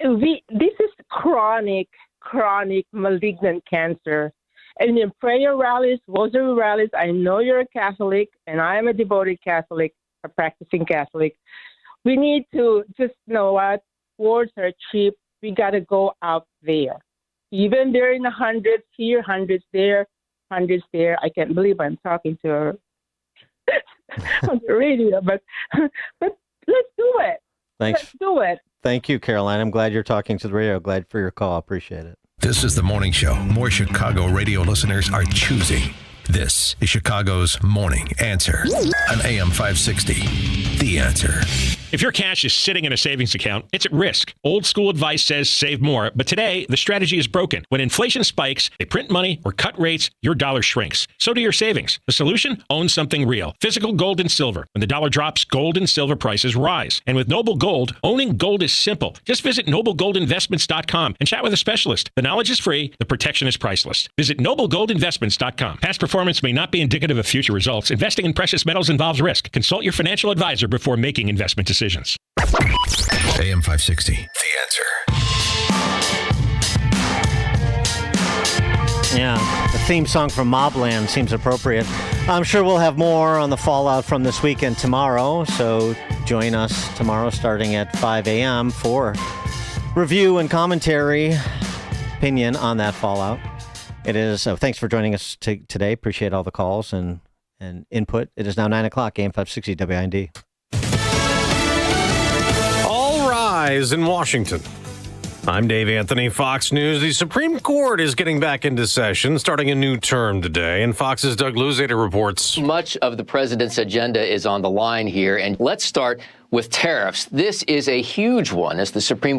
This is chronic malignant cancer. And in prayer rallies, rosary rallies, I know you're a Catholic, and I am a devoted Catholic, a practicing Catholic. We need to just know what words are cheap. We got to go out there. Even they're in the hundreds here, hundreds there, hundreds there. I can't believe I'm talking to her on the radio, but let's do it. Thanks. Let's do it. Thank you, Caroline. I'm glad you're talking to the radio. Glad for your call. Appreciate it. This is the morning show more Chicago radio listeners are choosing. This is Chicago's Morning Answer on AM 560. The Answer. If your cash is sitting in a savings account, it's at risk. Old school advice says save more, but today the strategy is broken. When inflation spikes, they print money or cut rates, your dollar shrinks. So do your savings. The solution? Own something real. Physical gold and silver. When the dollar drops, gold and silver prices rise. And with Noble Gold, owning gold is simple. Just visit noblegoldinvestments.com and chat with a specialist. The knowledge is free. The protection is priceless. Visit noblegoldinvestments.com. Past performance may not be indicative of future results. Investing in precious metals involves risk. Consult your financial advisor before making investment decisions. AM 560. The Answer. Yeah, the theme song from Mobland seems appropriate. I'm sure we'll have more on the fallout from this weekend tomorrow, so join us tomorrow starting at 5 a.m. for review and commentary, opinion on that fallout. It is, thanks for joining us today. Appreciate all the calls and input. It is now 9 o'clock, AM 560 WIND. All rise in Washington. I'm Dave Anthony, Fox News. The Supreme Court is getting back into session, starting a new term today, and Fox's Doug Luzader reports. Much of the president's agenda is on the line here, and let's start with tariffs. This is a huge one as the Supreme